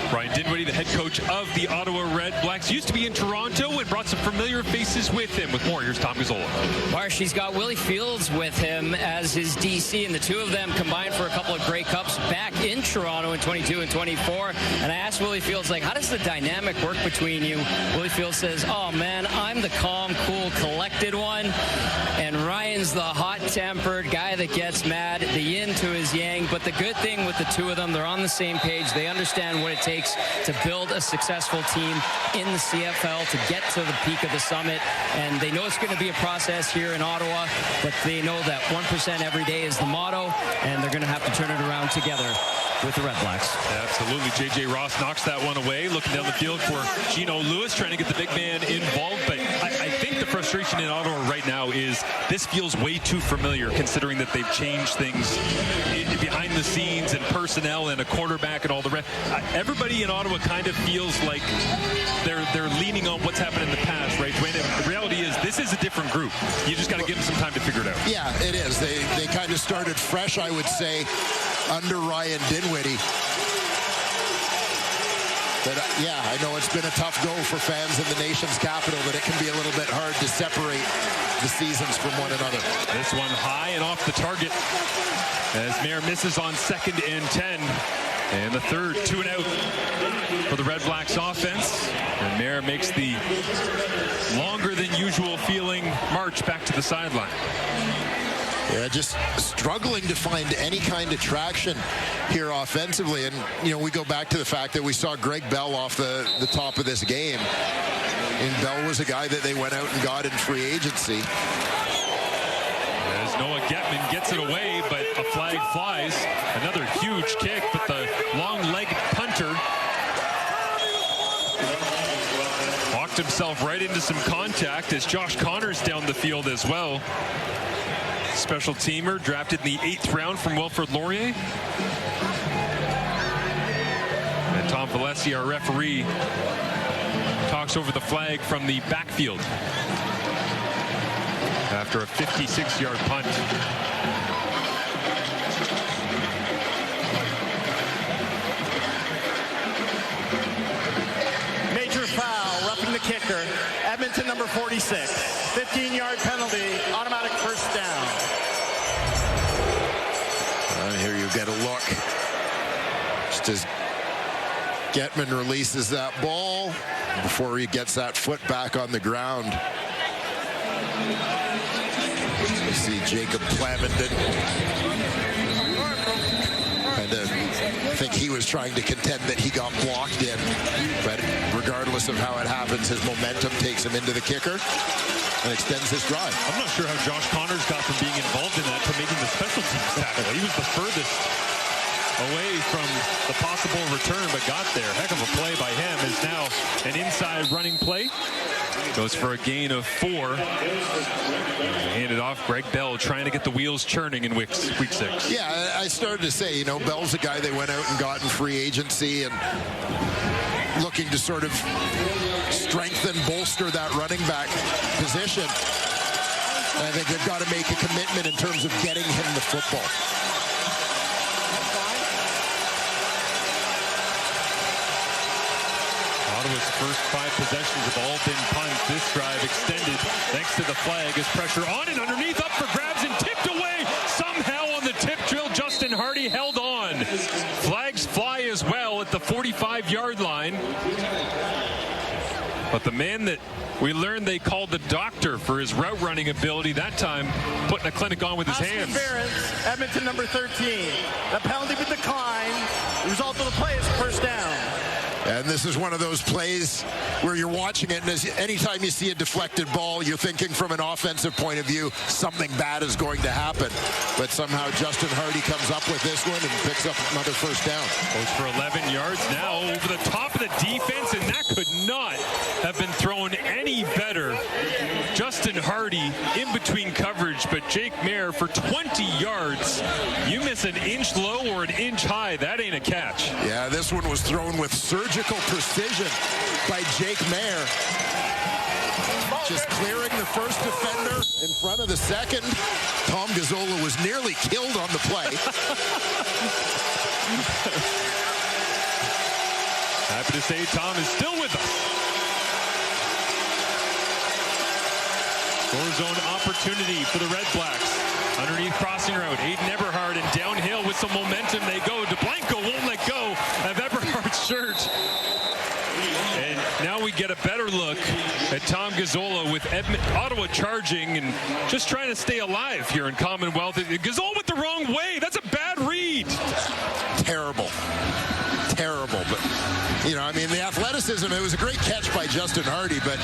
Brian Dinwiddie, the head coach of the Ottawa REDBLACKS, used to be in Toronto and brought some familiar faces with him. With more, here's Tom Gazzola. Marsh, he's got Willie Fields with him as his DC, and the two of them combined for a couple of Grey Cups back in Toronto in 22 and 24. And I asked Willie Fields, like, how does the dynamic work between you? Willie Fields says, oh, man, I'm the calm, cool, collected one, and Ryan's the hot-tempered guy that gets mad, the yin to his yang. But the good thing with the two of them, they're on the same page. They understand what it takes to build a successful team in the CFL, to get to the peak of the summit. And they know it's going to be a process here in Ottawa, but they know that 1% every day is the motto, and they're going to have to turn it around together with the REDBLACKS. Absolutely. J.J. Ross knocks that one away, looking down the field for Gino Lewis, trying to get the big man involved. But I think the frustration in Ottawa right now is this feels way too familiar, considering that they've changed things behind the scenes and personnel and a quarterback and all the rest. Everybody in Ottawa kind of feels like they're leaning on what's happened in the past, right? When the reality is this is a different group. You just got to give them some time to figure it out. Yeah, it is. They kind of started fresh, I would say, under Ryan Dinwiddie. But yeah, I know it's been a tough go for fans in the nation's capital, that it can be a little bit hard to separate the seasons from one another. This one high and off the target as Mayer misses on 2nd and 10. And the third, 2 and out for the Red Blacks offense. And Mayer makes the longer than usual feeling march back to the sideline. Yeah, just struggling to find any kind of traction here offensively. And, you know, we go back to the fact that we saw Greg Bell off the top of this game. And Bell was a guy that they went out and got in free agency. As Noah Getman gets it away, but a flag flies. Another huge kick, but the long-legged punter walked himself right into some contact as Josh Connors down the field as well. Special teamer drafted in the 8th round from Wilfrid Laurier. And Tom Valesi, our referee, talks over the flag from the backfield after a 56-yard punt. Major foul, roughing the kicker. Edmonton number 46. 15-yard penalty, automatic first down. Here you get a look. Just as Getman releases that ball before he gets that foot back on the ground. You see Jacob Plamondon. I think he was trying to contend that he got blocked in, but regardless of how it happens, his momentum takes him into the kicker and extends his drive. I'm not sure how Josh Connors got from being involved in that to making the special teams tackle. He was the furthest away from the possible return, but got there. Heck of a play by him. Is now an inside running play. Goes for a gain of 4. Handed off. Greg Bell trying to get the wheels churning in week 6. Yeah, I started to say, you know, Bell's a guy they went out and got in free agency and looking to sort of strengthen, bolster that running back position. And I think they've got to make a commitment in terms of getting him the football. Ottawa's first 5 possessions have all been punts. This drive extended thanks to the flag as pressure on and underneath, up for grabs and tipped away. Somehow on the tip drill, Justin Hardy held on. Flags fly as well at the 45-yard line. But the man that we learned they called the doctor for his route running ability, that time putting a clinic on with his hands. Edmonton number 13. The penalty with decline. The result of the play is first down. And this is one of those plays where you're watching it, and anytime you see a deflected ball, you're thinking from an offensive point of view, something bad is going to happen. But somehow Justin Hardy comes up with this one and picks up another first down. Goes for 11 yards now over the top of the defense, and that could not have been thrown any better. Justin Hardy in between coverage, but Jake Mayer for 20 yards. You miss an inch low or an inch high, that ain't a catch. Yeah, this one was thrown with surgical precision by Jake Mayer. Just clearing the first defender in front of the second. Tom Gazzola was nearly killed on the play. Happy to say Tom is still with us. Score zone opportunity for the Red Blacks. Underneath crossing route, Aiden Eberhard, and downhill with some momentum they go. DeBlanco won't let go of Eberhard's shirt. And now we get a better look at Tom Gazzola with Ottawa charging and just trying to stay alive here in Commonwealth. Gazzola went the wrong way. That's a bad read. Terrible. Terrible. But, you know, I mean, the athleticism, it was a great catch by Justin Hardy, but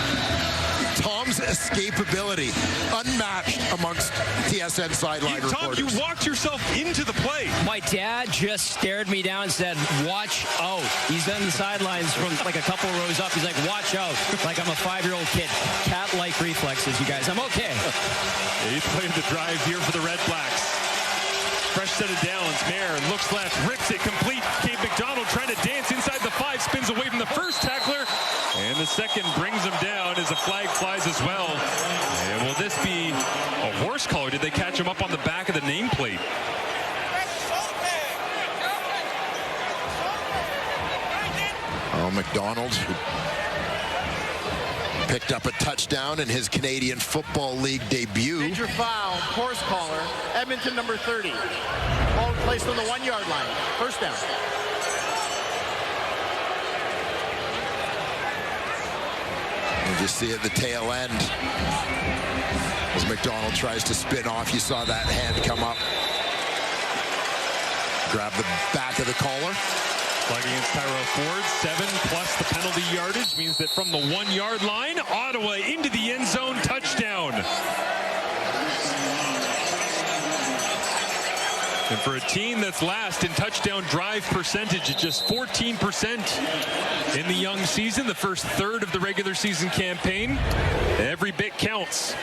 Tom's escapability unmatched amongst TSN sideline reporters. Tom, you walked yourself into the play. My dad just stared me down and said, watch out. He's on the sidelines from like a couple rows up. He's like, watch out. Like I'm a 5-year-old kid. Cat-like reflexes, you guys. I'm okay. 8th play of the drive here for the Red Blacks. Fresh set of downs. Mayer looks left, rips it complete. Gabe McDonald trying to dance inside the 5, spins away from the first tackler. And the second brings him down as a flag flies as well. And will this be a horse collar? Did they catch him up on the back of the nameplate? Oh, McDonald picked up a touchdown in his Canadian Football League debut. Major foul, horse collar, Edmonton number 30. Ball placed on the 1-yard line. First down. You just see at the tail end as McDonald tries to spin off. You saw that hand come up. Grab the back of the collar. Flag against Tyrell Ford, 7 plus the penalty yardage means that from the 1 yard line, Ottawa into the end zone, touchdown. And for a team that's last in touchdown drive percentage at just 14% in the young season, the first third of the regular season campaign, every bit counts.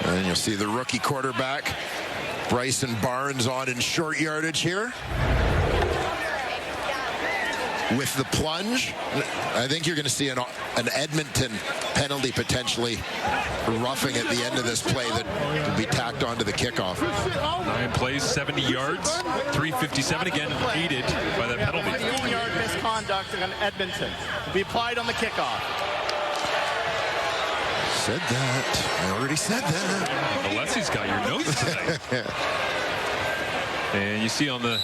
And you'll see the rookie quarterback, Bryson Barnes, on in short yardage here. With the plunge, I think you're going to see an Edmonton penalty potentially, roughing at the end of this play that will be tacked onto the kickoff. 9 plays, 70 yards, 357 again, aided by that penalty. 15-yard misconduct on Edmonton will be applied on the kickoff. Said that. I already said that. Alessi's got your notes tonight. And you see on the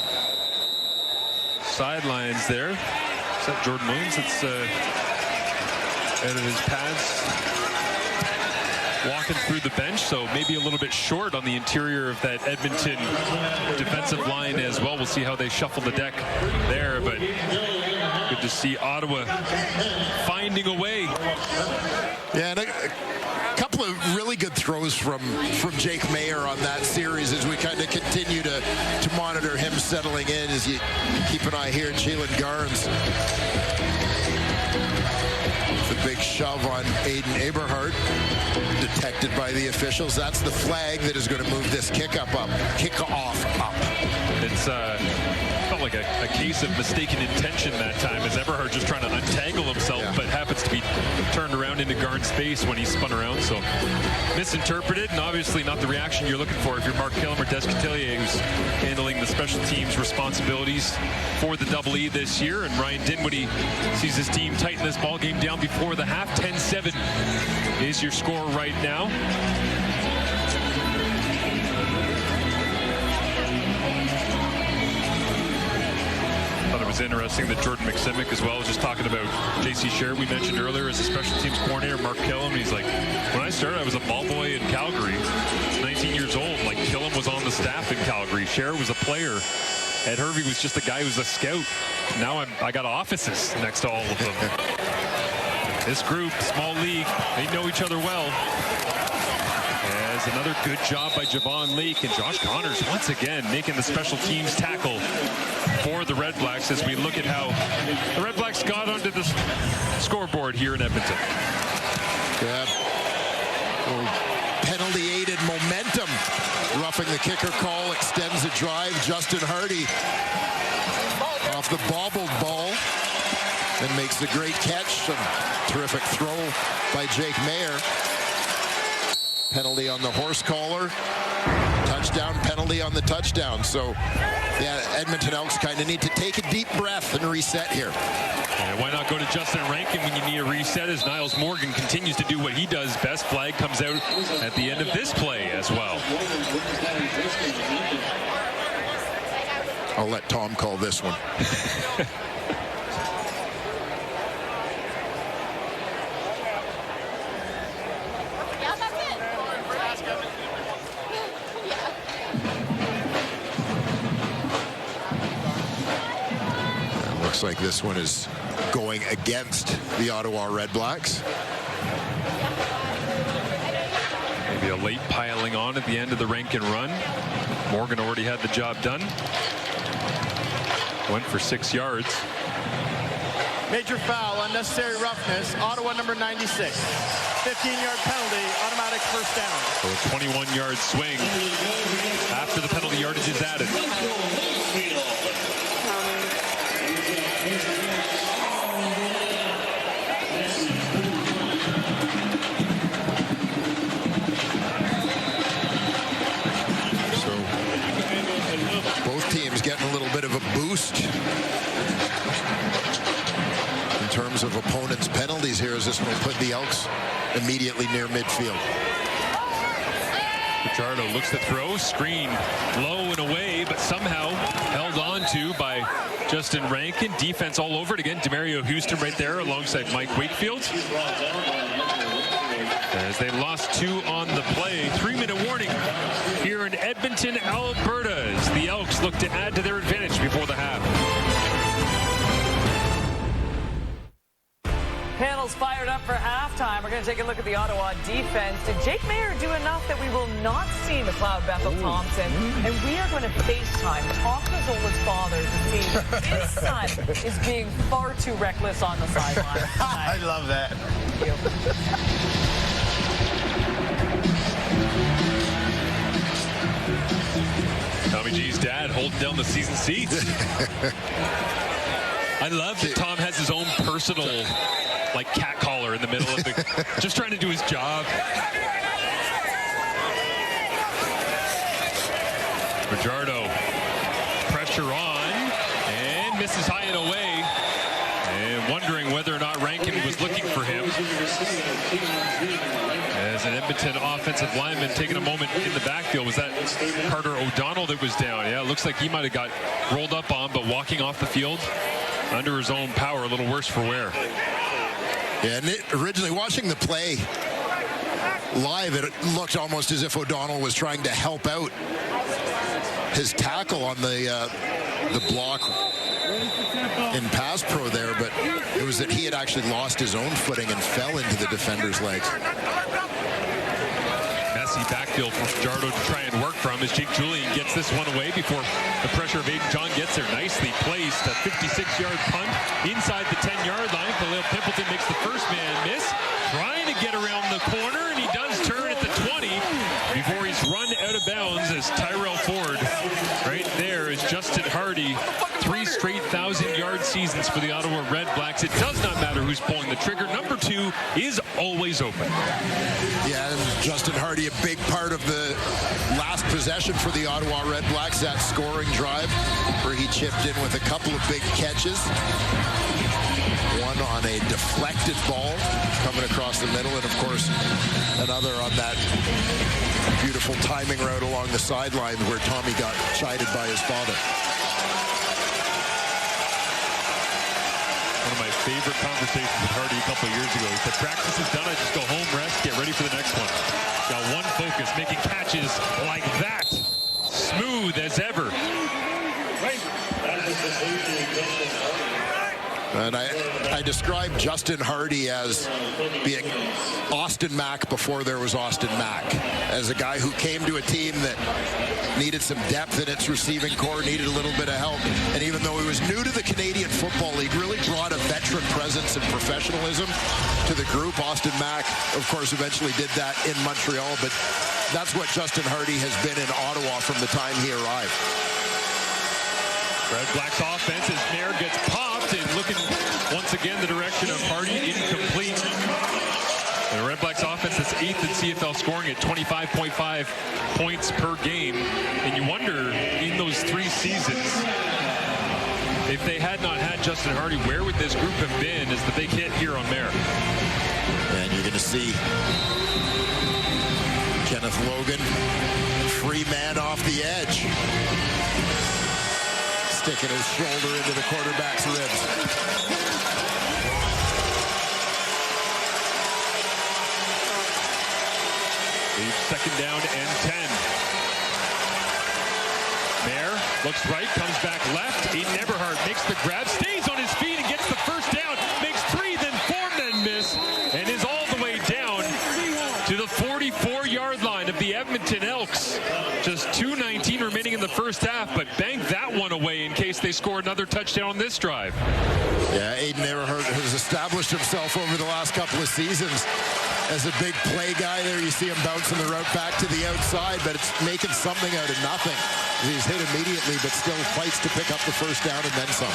sidelines there, is that Jordan Williams that's out of his pads, walking through the bench, so maybe a little bit short on the interior of that Edmonton defensive line as well. We'll see how they shuffle the deck there, but good to see Ottawa finding a way. Yeah, and a couple of really good throws from Jake Mayer on that series as we kind of continue to monitor him settling in, as you keep an eye here. Jalen Garnes, the big shove on Aiden Eberhardt, detected by the officials. That's the flag that is going to move this kickoff up. It's felt like a case of mistaken intention that time, as Eberhardt just trying to untangle himself, but happens to be turned around into Garn's face when he spun around. So misinterpreted, and obviously not the reaction you're looking for if you're Mark Killam or Des Cotillier, who's handling the special teams responsibilities for the Double E this year. And Ryan Dinwiddie sees his team tighten this ball game down before the half. 10-7 is your score right now. Thought it was interesting that Jordan McSimic as well was just talking about J.C. Sherritt, we mentioned earlier, as a special teams coordinator, Mark Killam. He's like, when I started, I was a ball boy in Calgary. 19 years old. Like, Killam was on the staff in Calgary. Sherritt was a player. Ed Hervey was just a guy who was a scout. Now I got offices next to all of them. This group, small league, they know each other well. As another good job by Javon Leake, and Josh Connors once again making the special teams tackle for the Red Blacks as we look at how the Red Blacks got onto the scoreboard here in Edmonton. Yeah. Penalty-aided momentum. Roughing the kicker call, extends the drive. Justin Hardy off the bobbled ball and makes the great catch. A terrific throw by Jake Mayer. Penalty on the horse collar. Touchdown, penalty on the touchdown. So, yeah, Edmonton Elks kind of need to take a deep breath and reset here. Yeah, why not go to Justin Rankin when you need a reset, as Niles Morgan continues to do what he does best. Flag comes out at the end of this play as well. I'll let Tom call this one. Looks like this one is going against the Ottawa Redblacks. Maybe a late piling on at the end of the Rankin run. Morgan already had the job done. Went for 6 yards. Major foul, unnecessary roughness. Ottawa number 96. 15-yard penalty, automatic first down. So a 21-yard swing after the penalty yardage is added. Getting a little bit of a boost in terms of opponents' penalties here, as this one will put the Elks immediately near midfield. The Fajardo looks to throw, screen low and away, but somehow held on to by Justin Rankin. Defense all over it again. Demario Houston right there alongside Mike Wakefield. As they lost 2 on the play. 3-minute warning here in Edmonton, Alberta, as the Elks look to add to their advantage before the half. Panel's fired up for halftime. We're going to take a look at the Ottawa defense. Did Jake Maier do enough that we will not see McLeod Bethel-Thompson? And we are going to FaceTime Tom Mazzola's father to see his son is being far too reckless on the sideline. I love that. Thank you. Tommy G's dad holding down the season seats. I love that Tom has his own personal, like, cat collar in the middle of the, just trying to do his job. Fajardo, pressure on, and misses high and away, and wondering whether or not Rankin was looking for him. As an Edmonton offensive lineman taking a moment in the backfield. Was that Carter O'Donnell that was down? Yeah, it looks like he might have got rolled up on, but walking off the field under his own power, a little worse for wear. Yeah, and originally watching the play live, it looked almost as if O'Donnell was trying to help out his tackle on the block in pass pro there, but it was that he had actually lost his own footing and fell into the defender's legs. Messy backfield for Fajardo to try and work from as Jake Julian gets this one away before the pressure of Aiden John gets there. Nicely placed, a 56-yard punt inside the 10-yard line. Khalil Pimpleton makes the first man miss, trying to get around the corner, and he does turn at the 20 before he's run out of bounds as Tyrell Ford right there is Justin Hardy. 3 straight 1,000-yard seasons for the Ottawa REDBLACKS. It does not matter who's pulling the trigger. Number 2 is always open. Yeah, and Justin Hardy, a big part of the last possession for the Ottawa REDBLACKS, that scoring drive where he chipped in with a couple of big catches. One on a deflected ball coming across the middle, and of course another on that beautiful timing route along the sideline where Tommy got chided by his father. One of my favorite conversations with Hardy a couple of years ago. He said, practice is done, I just go home, rest, get ready for the next one. Got one focus, making catches like that. Smooth as ever. And I described Justin Hardy as being Austin Mack before there was Austin Mack, as a guy who came to a team that needed some depth in its receiving core, needed a little bit of help. And even though he was new to the Canadian Football League, really brought a veteran presence and professionalism to the group. Austin Mack, of course, eventually did that in Montreal, but that's what Justin Hardy has been in Ottawa from the time he arrived. REDBLACKS offense as Maier gets popped and looking once again the direction of Hardy, incomplete. The REDBLACKS offense that's 8th in CFL scoring at 25.5 points per game. And you wonder, in those 3 seasons, if they had not had Justin Hardy, where would this group have been as the big hit here on Maier? And you're going to see Kenneth Logan, free man off the edge, sticking his shoulder into the quarterback's ribs. Second down and 10. Maier looks right, comes back left. Aiden Eberhard makes the grab, stays on his feet and gets the first down. Makes 3, then 4, then miss, and is all the way down to the 44-yard line of the Edmonton Elks. Just 2:19 remaining in the first half, but banked that one away in case they score another touchdown on this drive. Yeah, Aiden Eberhard has established himself over the last couple of seasons as a big play guy there. You see him bouncing the route back to the outside, but it's making something out of nothing. He's hit immediately, but still fights to pick up the first down and then some.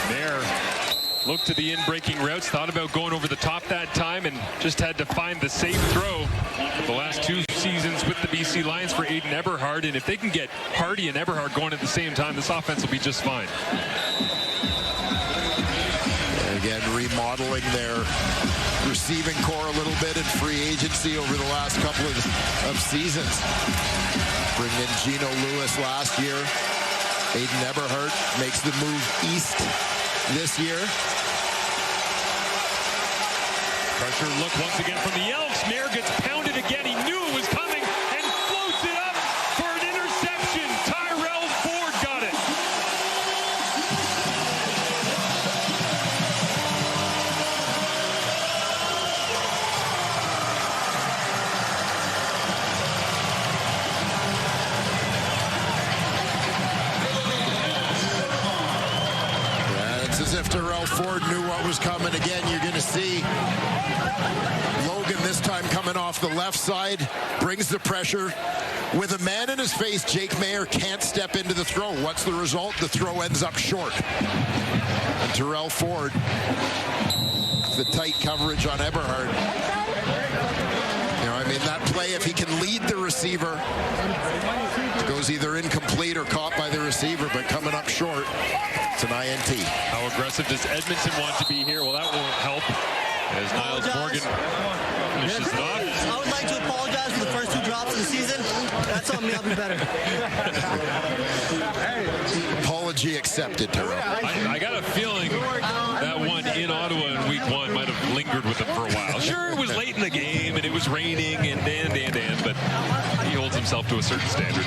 Maier looked to the in-breaking routes, thought about going over the top that time, and just had to find the safe throw. The last 2 seasons with the BC Lions for Aiden Eberhard, and if they can get Hardy and Eberhard going at the same time, this offense will be just fine. Again, remodeling their receiving core a little bit in free agency over the last couple of seasons. Bring in Geno Lewis last year. Aiden Eberhardt makes the move east this year. Pressure look once again from the Elks. Mayer gets pounded again. He knew it was coming and floats it up for an interception. Tyrell Ford got it. It's as if Tyrell Ford knew what was coming. Again, you're going to see Logan this time coming off the left side, brings the pressure. With a man in his face, Jake Mayer can't step into the throw. What's the result? The throw ends up short. And Tyrell Ford, the tight coverage on Eberhardt. You know, I mean, that play, if he can lead the receiver, it goes either incomplete or caught by the receiver, but coming up short, it's an INT. How aggressive does Edmonton want to be here? Well, that won't help as Niles Morgan finishes it off. I would like to apologize for the first 2 drops of the season. That's on me. I'll be better. Apology accepted, Tyrell. I got a feeling that one in Ottawa in week 1 might have lingered with him for a while. Sure, it was late in the game and it was raining and but he holds himself to a certain standard.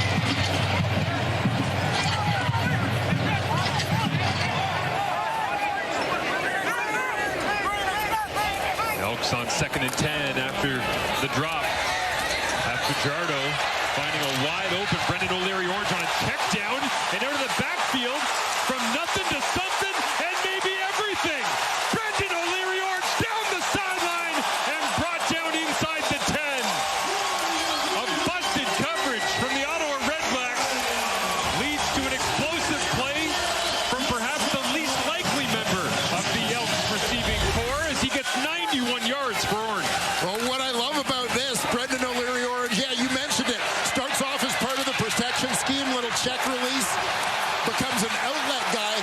Elks on 2nd and 10 after the drop. Fajardo finding a wide open Brendan O'Leary Orange on a check down and out of the backfield from nothing to something and maybe everything. Brendan O'Leary Orange down the sideline and brought down inside the 10. A busted coverage from the Ottawa REDBLACKS leads to an explosive play from perhaps the least likely member of the Elks receiving corps as he gets 91 yards for Orange. Well, what I love about this, Brendan O'Leary Orange, yeah, you mentioned it, starts off as part of the protection scheme, little check release, becomes an outlet guy,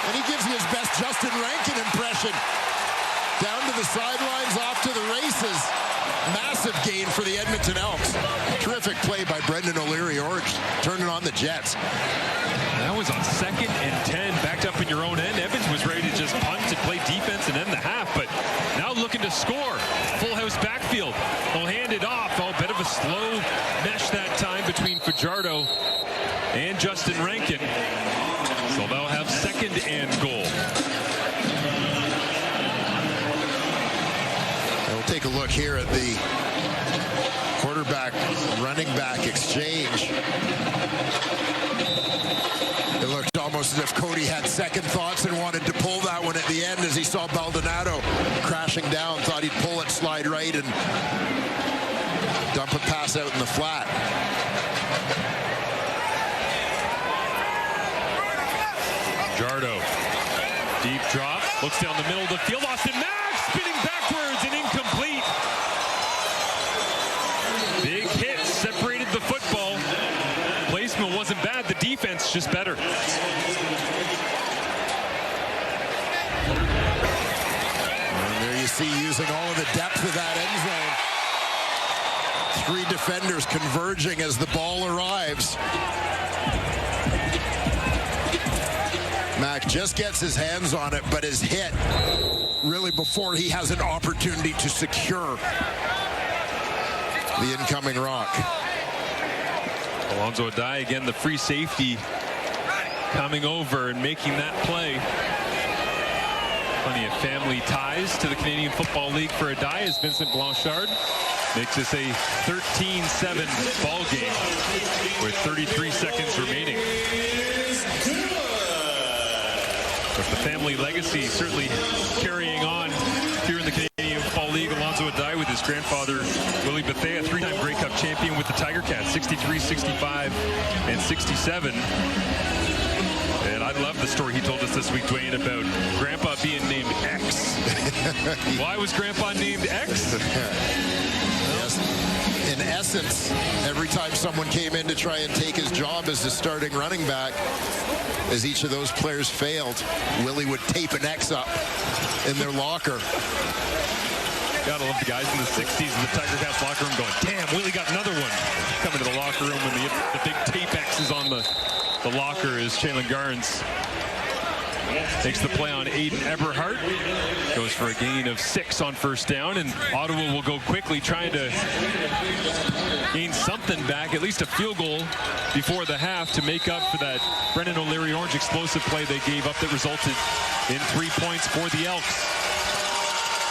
and he gives you his best Justin Rankin impression. Down to the sidelines, off to the races. Massive gain for the Edmonton Elks. Terrific play by Brendan O'Leary Orange, turning on the Jets. That was on 2nd and 10, backed up in your own end. Evans was ready to just punt and play defense and end the half, but now looking to score. Full house backfield. They'll hand it off. Oh, bit of a slow mesh that time between Fajardo and Justin Rankin. So they'll have 2nd and goal. We'll take a look here at the quarterback running back exchange. It looked almost as if Cody had second thoughts and wanted to pull that one at the end as he saw Baldonado crashing down, thought he'd pull it, slide right, and dump a pass out in the flat. Jardo, deep drop, looks down the middle of the field. Austin Mack spinning backwards and incomplete. Big hit, separated the football. Placement wasn't bad, the defense just better. And there you see, using all of the depth of that end zone. 3 defenders converging as the ball arrives. Mack just gets his hands on it, but is hit really before he has an opportunity to secure the incoming rock. Alonzo Adai, again, the free safety coming over and making that play. Plenty of family ties to the Canadian Football League for Adai as Vincent Blanchard makes this a 13-7 ball game with 33 seconds remaining. But the family legacy certainly carrying on here in the Canadian Football League. Alonzo Adai with his grandfather, Willie Bethea, 3-time Grey Cup champion with the Tiger Cats, 63, 65, and 67. And I love the story he told us this week, Dwayne, about Grandpa being named X. Why was Grandpa named X? Yes. In essence, every time someone came in to try and take his job as the starting running back, as each of those players failed, Willie would tape an X up in their locker. Gotta love the guys in the 60s in the Tiger Cats locker room going, damn, Willie got another one. Coming to the locker room when the big tape X is on the locker is Shaylin Garnes. Takes the play on Aiden Eberhardt. Goes for a gain of 6 on first down, and Ottawa will go quickly trying to gain something back, at least a field goal before the half to make up for that Brendan O'Leary Orange explosive play they gave up that resulted in 3 points for the Elks.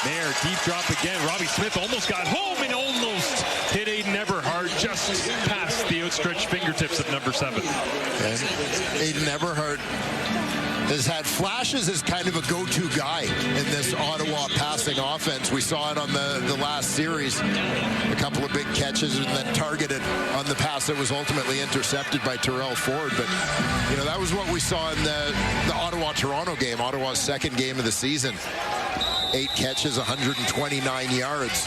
Mayer, deep drop again. Robbie Smith almost got home and almost hit Aiden Eberhardt just past the outstretched fingertips of number 7. And Aiden Eberhardt has had flashes as kind of a go-to guy in this Ottawa passing offense. We saw it on the last series. A couple of big catches and then targeted on the pass that was ultimately intercepted by Terrell Ford. But, you know, that was what we saw in the Ottawa-Toronto game, Ottawa's second game of the season. 8 catches, 129 yards.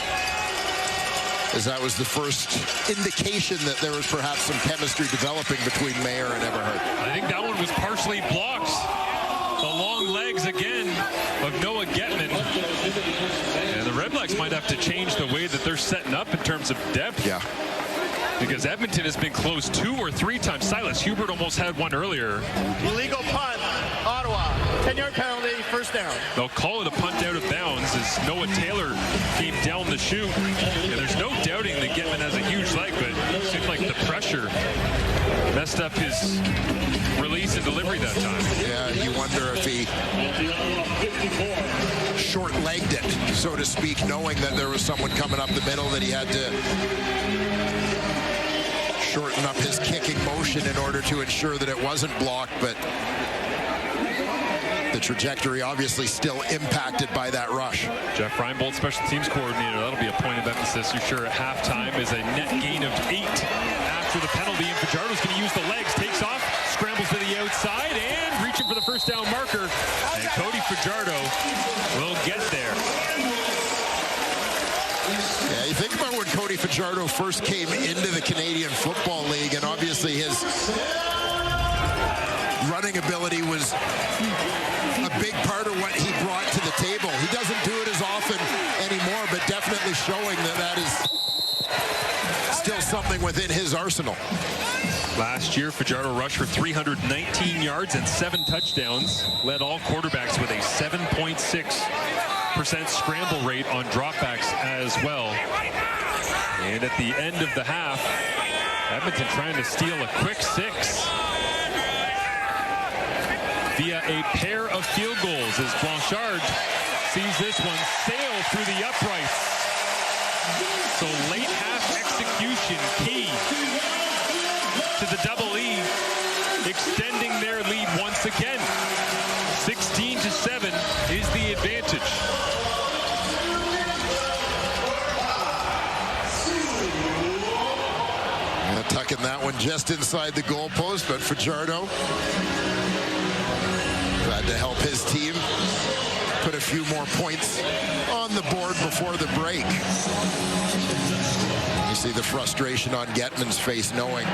As that was the first indication that there was perhaps some chemistry developing between Mayer and Eberhardt. I think that one was partially blocked. The long legs again of Noah Getman. And the REDBLACKS might have to change the way that they're setting up in terms of depth. Yeah. Because Edmonton has been close 2 or 3 times. Silas Hubert almost had one earlier. Illegal punt, Ottawa. 10-yard penalty, first down. They'll call it a punt out of bounds as Noah Taylor came down the chute. And there's no doubting that Getman has a huge leg, but it seemed like the pressure messed up his release and delivery that time. Yeah, you wonder if he short-legged it, so to speak, knowing that there was someone coming up the middle that he had to shorten up his kicking motion in order to ensure that it wasn't blocked, but the trajectory obviously still impacted by that rush. Jeff Reinbold, special teams coordinator, that'll be a point of emphasis, you're sure, at halftime, is a net gain of 8 after the penalty, and Fajardo's going to use the legs, takes off, scrambles to the outside, and reaching for the first down marker, and Cody Fajardo will get there. Yeah, you think about when Cody Fajardo first came into the Canadian Football League, and obviously his running ability was a big part of what he brought to the table. He doesn't do it as often anymore, but definitely showing that that is still something within his arsenal. Last year, Fajardo rushed for 319 yards and 7 touchdowns, led all quarterbacks with a 7.6% scramble rate on dropbacks as well. And at the end of the half, Edmonton trying to steal a quick 6 via a pair of field goals as Blanchard sees this one sail through the uprights. So late half execution key to the Double E, extending their lead once again. 16-7 is the advantage. Tucking that one just inside the goalpost, but Fajardo glad to help his team put a few more points on the board before the break. You see the frustration on Getman's face, knowing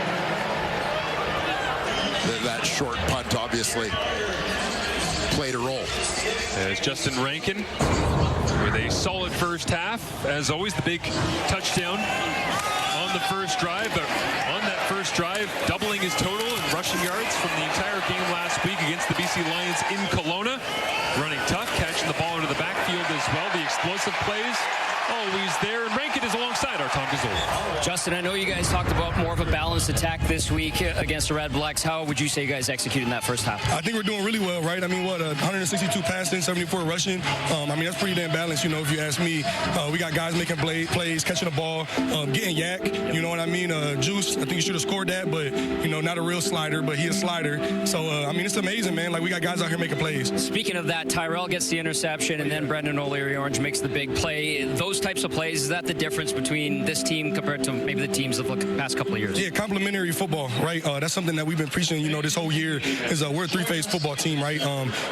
that short punt obviously played a role. As Justin Rankin with a solid first half. As always, the big touchdown on the first drive, but on that first drive, doubling his total in rushing yards from the entire game last week against the BC Lions in Kelowna. Running tough, catching the ball into the backfield as well. The explosive plays always there, and Rankin is alongside our Tom Gazzola. Justin, I know you guys talked about more of a balanced attack this week against the REDBLACKS. How would you say you guys executed in that first half? I think we're doing really well, right? I mean, 162 passing, 74 rushing. I mean, that's pretty damn balanced, you know, if you ask me. We got guys making plays, catching the ball, getting yak, you know what I mean? Juice, I think he should have scored that, but, you know, not a real slider, but he a slider. So, I mean, it's amazing, man. Like, we got guys out here making plays. Speaking of that, Tyrell gets the interception, and then Brendan O'Leary Orange makes the big play. Those types of plays, is that the difference between this team team compared to maybe the teams of the past couple of years? Yeah, complementary football, right? That's something that we've been preaching, this whole year is we're a three-phase football team, right?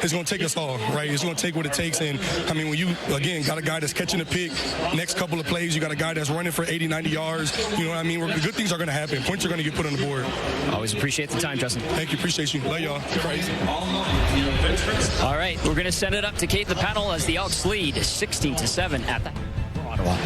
It's going to take us all, right? It's going to take what it takes. And, I mean, when you, again, got a guy that's catching a pick, next couple of plays, you got a guy that's running for 80, 90 yards. You know what I mean? Good things are going to happen. Points are going to get put on the board. Always appreciate the time, Justin. Thank you. Appreciate you. Love y'all. Crazy. All right, we're going to send it up to Kate the panel as the Elks lead 16-7 at the Ottawa.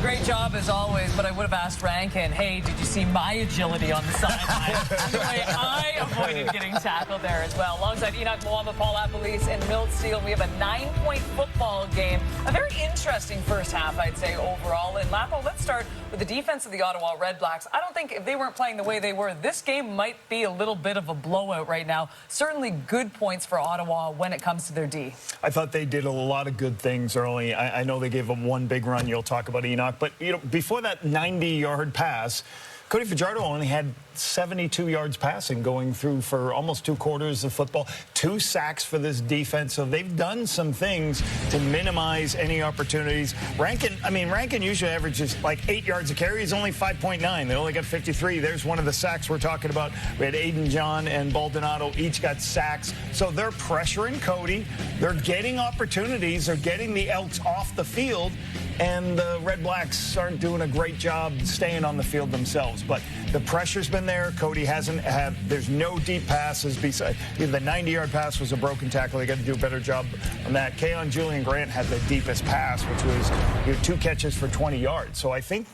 Great job as always, but I would have asked Rankin, hey, did you see my agility on the sideline? The way I avoided getting tackled there as well. Alongside Enoch Mwamba, Paul Appolise, and Milt Steele, we have a 9-point football game. A very interesting first half, I'd say, overall. And Lapo, let's start with the defense of the Ottawa REDBLACKS. I don't think if they weren't playing the way they were, this game might be a little bit of a blowout right now. Certainly good points for Ottawa when it comes to their D. I thought they did a lot of good things early. I know they gave them one big run. You'll talk about Enoch. But, before that 90-yard pass, Cody Fajardo only had 72 yards passing going through for almost 2 quarters of football. 2 sacks for this defense. So they've done some things to minimize any opportunities. Rankin usually averages like 8 yards a carry. He's only 5.9. They only got 53. There's one of the sacks we're talking about. We had Aiden John and Baldonado each got sacks. So they're pressuring Cody. They're getting opportunities. They're getting the Elks off the field. And the REDBLACKS aren't doing a great job staying on the field themselves. But the pressure's been there. Cody hasn't had, there's no deep passes. Besides, the 90-yard pass was a broken tackle. They got to do a better job on that. Keon Julian Grant had the deepest pass, which was 2 catches for 20 yards. So I think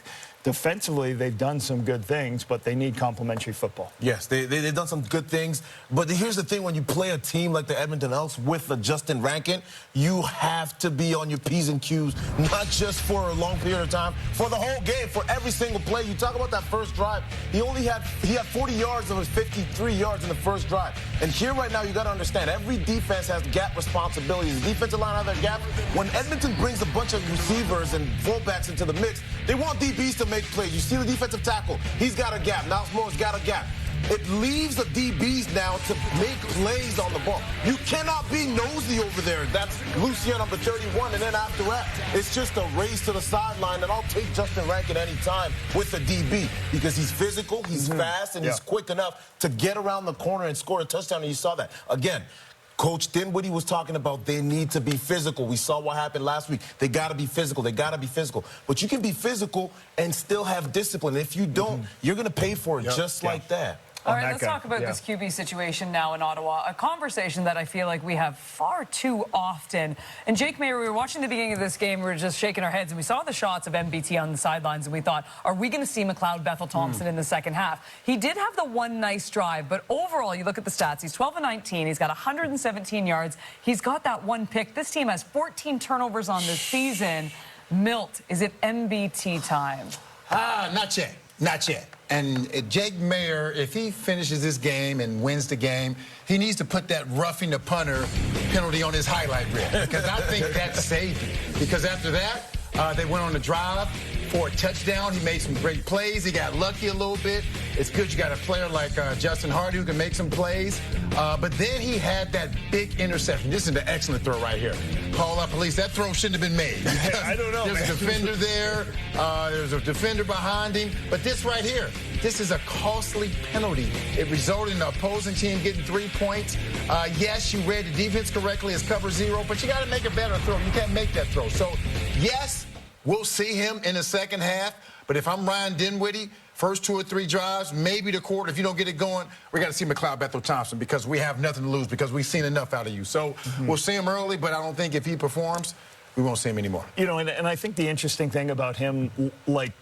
defensively, they've done some good things, but they need complementary football. Yes, they've done some good things. But here's the thing. When you play a team like the Edmonton Elks with Justin Rankin, you have to be on your P's and Q's, not just for a long period of time, for the whole game, for every single play. You talk about that first drive. He had 40 yards of his 53 yards in the first drive. And here right now, you got to understand, every defense has gap responsibilities. The defensive line have their gap. When Edmonton brings a bunch of receivers and fullbacks into the mix, they want DBs to make plays. You see the defensive tackle. He's got a gap. Niles Moore's got a gap. It leaves the DBs now to make plays on the ball. You cannot be nosy over there. That's Lucien number 31, and then after that, it's just a race to the sideline, and I'll take Justin Rankin anytime with the DB because he's physical, he's fast, and he's quick enough to get around the corner and score a touchdown, and you saw that. Again, Coach Dinwiddie was talking about they need to be physical. We saw what happened last week. They got to be physical. They got to be physical. But you can be physical and still have discipline. If you don't, you're going to pay for it just like that. All right, let's talk about this QB situation now in Ottawa, a conversation that I feel like we have far too often. And Jake Mayer, we were watching the beginning of this game, we were just shaking our heads, and we saw the shots of MBT on the sidelines, and we thought, are we going to see McLeod Bethel-Thompson in the second half? He did have the one nice drive, but overall, you look at the stats, he's 12-19, he's got 117 yards, he's got that one pick. This team has 14 turnovers on this season. Milt, is it MBT time? Not yet. Not yet. And Jake Mayer, if he finishes this game and wins the game, he needs to put that roughing the punter penalty on his highlight reel because I think that saved him. Because after that, they went on the drive for a touchdown. He made some great plays. He got lucky a little bit. It's good you got a player like Justin Hardy who can make some plays. But then he had that big interception. This is an excellent throw right here. Call up police. That throw shouldn't have been made. I don't know, There's a defender there. There's a defender behind him. But this right here, this is a costly penalty. It resulted in the opposing team getting 3 points. Yes, you read the defense correctly as cover 0, but you got to make a better throw. You can't make that throw. So, yes, we'll see him in the second half. But if I'm Ryan Dinwiddie, first 2 or 3 drives, maybe the quarter, if you don't get it going, we got to see McLeod Bethel-Thompson because we have nothing to lose because we've seen enough out of you. So we'll see him early, but I don't think if he performs, we won't see him anymore. And I think the interesting thing about him, like,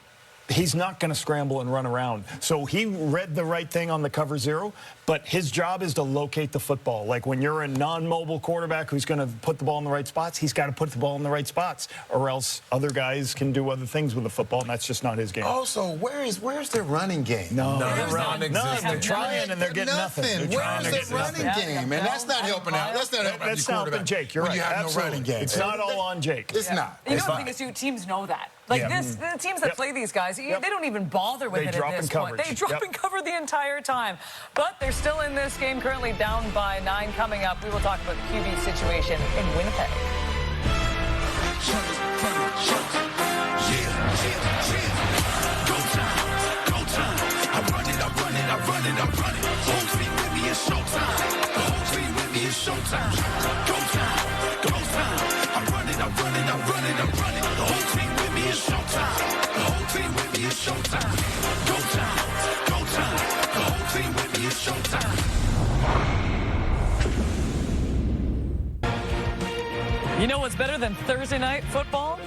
he's not going to scramble and run around. So he read the right thing on the cover 0, but his job is to locate the football. Like when you're a non-mobile quarterback who's going to put the ball in the right spots, he's got to put the ball in the right spots, or else other guys can do other things with the football, and that's just not his game. Also, where's their running game? No, they're trying and they're getting nothing. Where's their running game? And that's not helping out. That's not helping That's not helping Jake. You're right. You have no running game. It's not all on Jake. It's not. You know the thing is, teams know that. Like the teams that play these guys, they don't even bother with it at this point. They drop and cover the entire time. But they're still in this game, currently down by 9. Coming up, we will talk about the QB situation in Winnipeg. Go time, go time. I run it, I run it, I run it, I run it. Whole team with me is showtime. The whole team with me is showtime. Go time, go time. I run it, I run it, I run it, I run it. The whole team with me is showtime. The whole team with me is showtime. Go time, go time. The whole team with me is showtime. You know what's better than Thursday night football?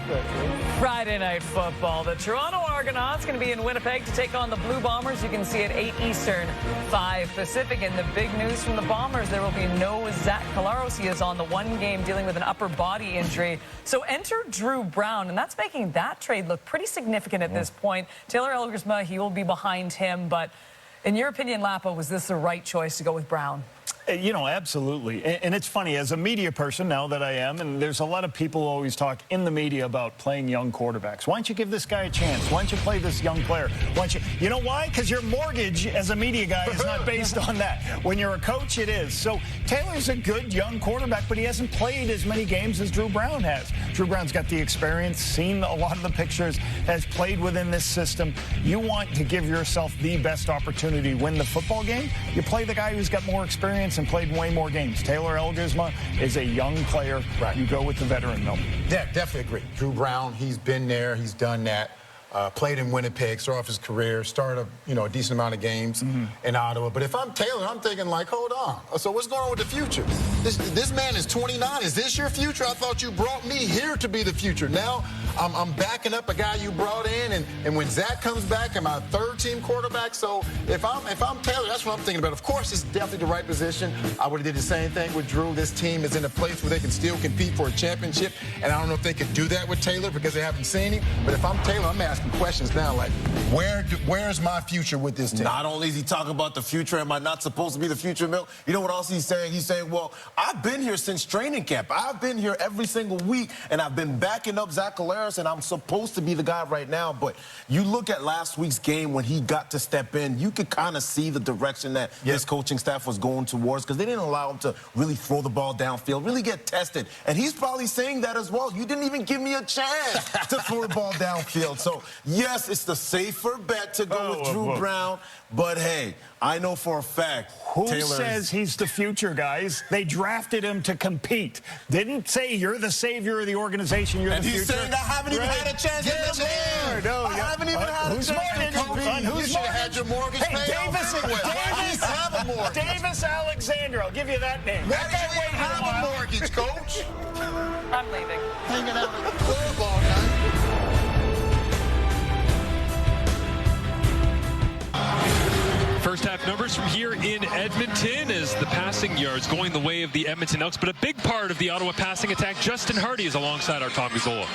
Friday night football. The Toronto Argonauts going to be in Winnipeg to take on the Blue Bombers. You can see it 8 Eastern, 5 Pacific. And the big news from the Bombers, there will be no Zach Collaros. He is on the one game dealing with an upper body injury. So enter Drew Brown, and that's making that trade look pretty significant at this point. Taylor Elgersma, he will be behind him. But in your opinion, Lapo, was this the right choice to go with Brown? You know, absolutely. And it's funny, as a media person now that I am, and there's a lot of people who always talk in the media about playing young quarterbacks. Why don't you give this guy a chance? Why don't you play this young player? Why don't you know why? Because your mortgage as a media guy is not based on that. When you're a coach, it is. So Taylor's a good young quarterback, but he hasn't played as many games as Drew Brown has. Drew Brown's got the experience, seen a lot of the pictures, has played within this system. You want to give yourself the best opportunity to win the football game, you play the guy who's got more experience and played way more games. Taylor Elgersma is a young player. Right. You go with the veteran, though. Yeah, definitely agree. Drew Brown, he's been there. He's done that. Played in Winnipeg, started off his career, started a decent amount of games in Ottawa. But if I'm Taylor, I'm thinking like, hold on. So what's going on with the future? This man is 29. Is this your future? I thought you brought me here to be the future. Now I'm backing up a guy you brought in, and when Zach comes back, am I a third-team quarterback? So if I'm Taylor, that's what I'm thinking about. Of course, it's definitely the right position. I would have did the same thing with Drew. This team is in a place where they can still compete for a championship, and I don't know if they could do that with Taylor because they haven't seen him. But if I'm Taylor, I'm asking questions now like, where's my future with this team? Not only is he talking about the future, am I not supposed to be the future, Mill? You know what else he's saying? He's saying, well, I've been here since training camp. I've been here every single week, and I've been backing up Zach Collaros, and I'm supposed to be the guy right now. But you look at last week's game when he got to step in, you could kind of see the direction that this coaching staff was going towards because they didn't allow him to really throw the ball downfield, really get tested. And he's probably saying that as well. You didn't even give me a chance to throw the ball downfield. So, yes, it's the safer bet to go with Drew Brown, but hey, I know for a fact Who says he's the future, guys? They drafted him to compete. Didn't say you're the savior of the organization, you're the future. And he's saying I haven't even had a chance to there. No, I haven't even had a chance to compete. You should have had your mortgage paid off. Davis Alexander, I'll give you that name. Why did you even have a mortgage, Coach? I'm leaving. Hanging out at the club all night. First half numbers from here in Edmonton as the passing yards going the way of the Edmonton Elks, but a big part of the Ottawa passing attack, Justin Hardy, is alongside our Tom Gazzola.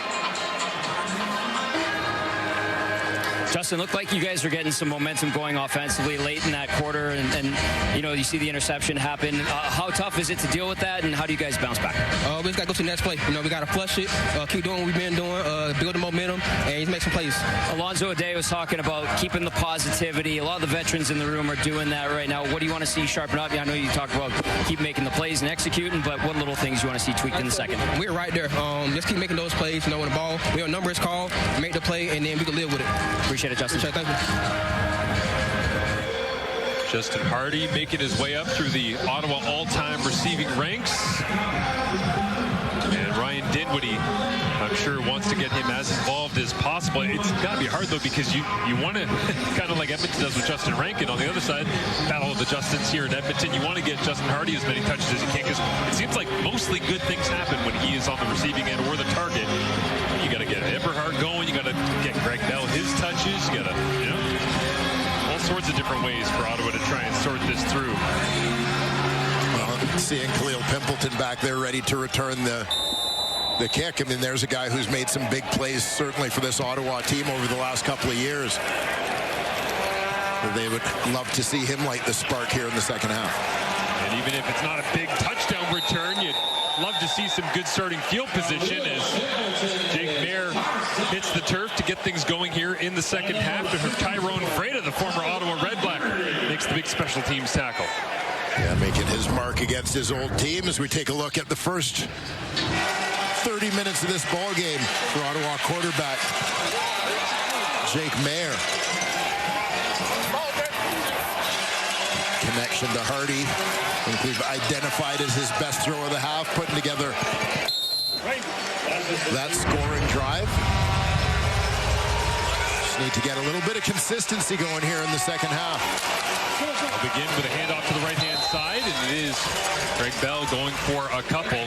Justin, looked like you guys were getting some momentum going offensively late in that quarter, and you see the interception happen. How tough is it to deal with that, and how do you guys bounce back? We just got to go to the next play. We got to flush it, keep doing what we've been doing, build the momentum, and just make some plays. Alonzo O'Day was talking about keeping the positivity. A lot of the veterans in the room are doing that right now. What do you want to see sharpen up? I know you talked about keep making the plays and executing, but what little things do you want to see tweaked in the second? We're right there. Just keep making those plays. When the ball, when a number is called, make the play, and then we can live with it. Appreciate it, Justin. Thank you. Justin Hardy making his way up through the Ottawa all-time receiving ranks. And Ryan Dinwiddie, I'm sure, wants to get him as involved as possible. It's got to be hard, though, because you want to, kind of like Edmonton does with Justin Rankin on the other side, battle of the Justins here in Edmonton. You want to get Justin Hardy as many touches as you can, because it seems like mostly good things happen when he is on the receiving end or the target. You got to get Eberhard going. You got to get Greg Bell his touches. You got to, all sorts of different ways for Ottawa to try and sort this through. Seeing Khalil Pimpleton back there ready to return the kick. I mean, there's a guy who's made some big plays, certainly for this Ottawa team over the last couple of years. They would love to see him light the spark here in the second half. And even if it's not a big touchdown return, you'd love to see some good starting field position as Jake Mayer hits the turf to get things going here in the second half. Tyrone Freda, the former Ottawa REDBLACK, makes the big special teams tackle. Yeah, making his mark against his old team as we take a look at the first 30 minutes of this ball game for Ottawa quarterback Jake Maier. Connection to Hardy, I think we've identified as his best throw of the half, putting together that scoring drive. Just need to get a little bit of consistency going here in the second half. We'll begin with a handoff to the right-hand side, and it is Greg Bell going for a couple.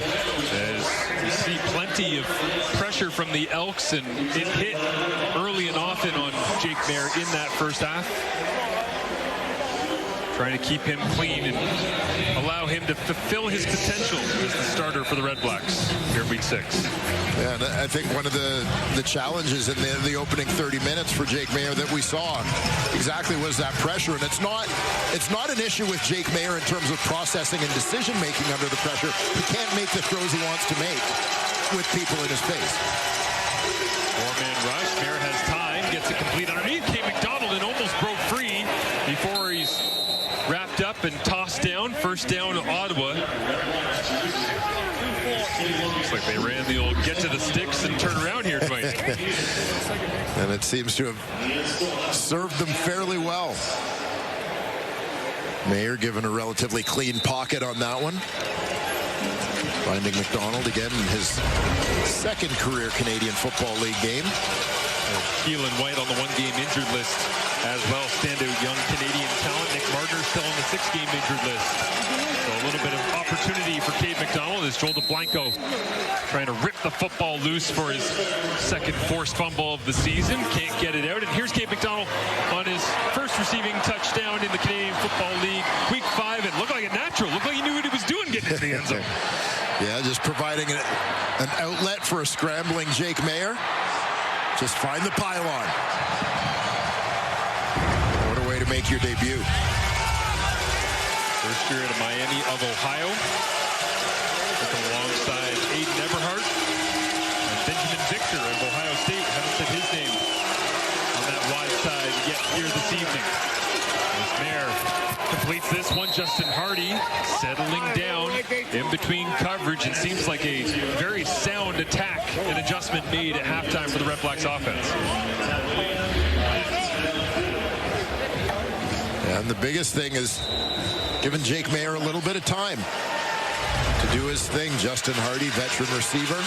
As you see plenty of pressure from the Elks, and it hit early and often on Jake Maier in that first half. Trying to keep him clean and allow him to fulfill his potential as the starter for the Red Blacks here in Week 6. Yeah, and I think one of the challenges in the opening 30 minutes for Jake Maier that we saw exactly was that pressure. And it's not an issue with Jake Maier in terms of processing and decision-making under the pressure. He can't make the throws he wants to make with people in his face. Four-man rush. Maier has time, gets it complete underneath. Kate McDonald and almost broke free before he's wrapped up and tossed down. First down to Ottawa. Looks like they ran the old get to the sticks and turn around here, Dwayne. And it seems to have served them fairly well. Maier given a relatively clean pocket on that one. Finding McDonald again in his second career Canadian Football League game. Keelan White on the one-game injured list as well. Standout young Canadian talent. Nick Martin still on the 6-game injured list. So a little bit of opportunity for Cade McDonald as Joel DeBlanco trying to rip the football loose for his second forced fumble of the season. Can't get it out. And here's Cade McDonald on his first receiving touchdown in the Canadian Football League. Week 5, and looked like a natural. Looked like he knew what he was doing getting into the end zone. Yeah, just providing an outlet for a scrambling Jake Maier. Just find the pylon. What a way to make your debut. First year at Miami of Ohio. Working alongside Aiden Eberhardt and Benjamin Victor of Ohio State. Haven't said his name on that wide side yet here this evening. As Maier completes this one, Justin Hardy settling down in between coverage, and seems like a very sound attack and adjustment made at halftime for the Red Blacks offense. And the biggest thing is giving Jake Maier a little bit of time to do his thing. Justin Hardy, veteran receiver.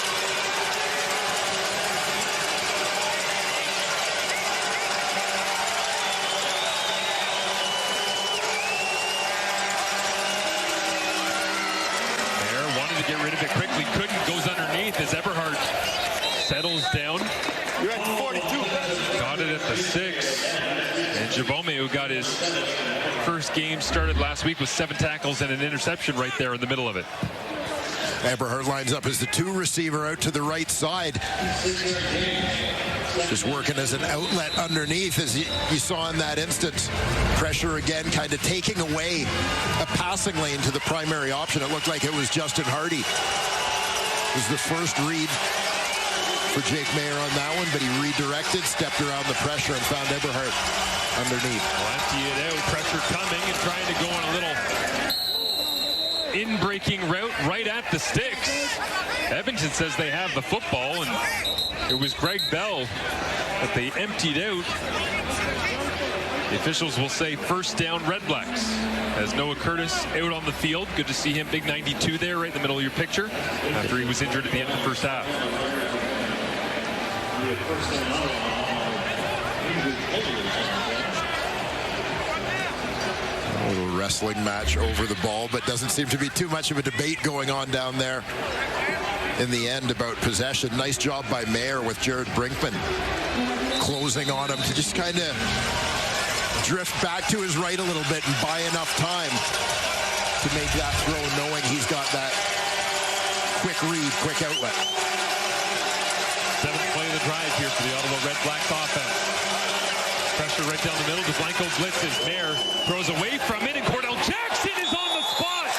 Get rid of it quickly, couldn't, goes underneath as Eberhardt settles down. You're at 42. Got it at the 6. And Javome, who got his first game started last week with 7 tackles and an interception right there in the middle of it. Eberhardt lines up as the 2 receiver out to the right side. Just working as an outlet underneath, as you saw in that instance. Pressure again, kind of taking away a passing lane to the primary option. It looked like it was Justin Hardy. It was the first read for Jake Maier on that one, but he redirected, stepped around the pressure, and found Eberhardt underneath. Well, empty it out, pressure coming, and trying to go on a little in-breaking route right at the sticks. Edmonton says they have the football, and it was Greg Bell that they emptied out. The officials will say first down Red Blacks. As Noah Curtis out on the field. Good to see him, big 92 there, right in the middle of your picture, after he was injured at the end of the first half. A little wrestling match over the ball, but doesn't seem to be too much of a debate going on down there in the end about possession. Nice job by Maier with Jared Brinkman closing on him to just kind of drift back to his right a little bit and buy enough time to make that throw, knowing he's got that quick read, quick outlet. 7th play of the drive here for the Ottawa Red Blacks offense. Pressure right down the middle. DeBlanco blitzes. Maier throws away from it, and Cordell Jackson is on the spot.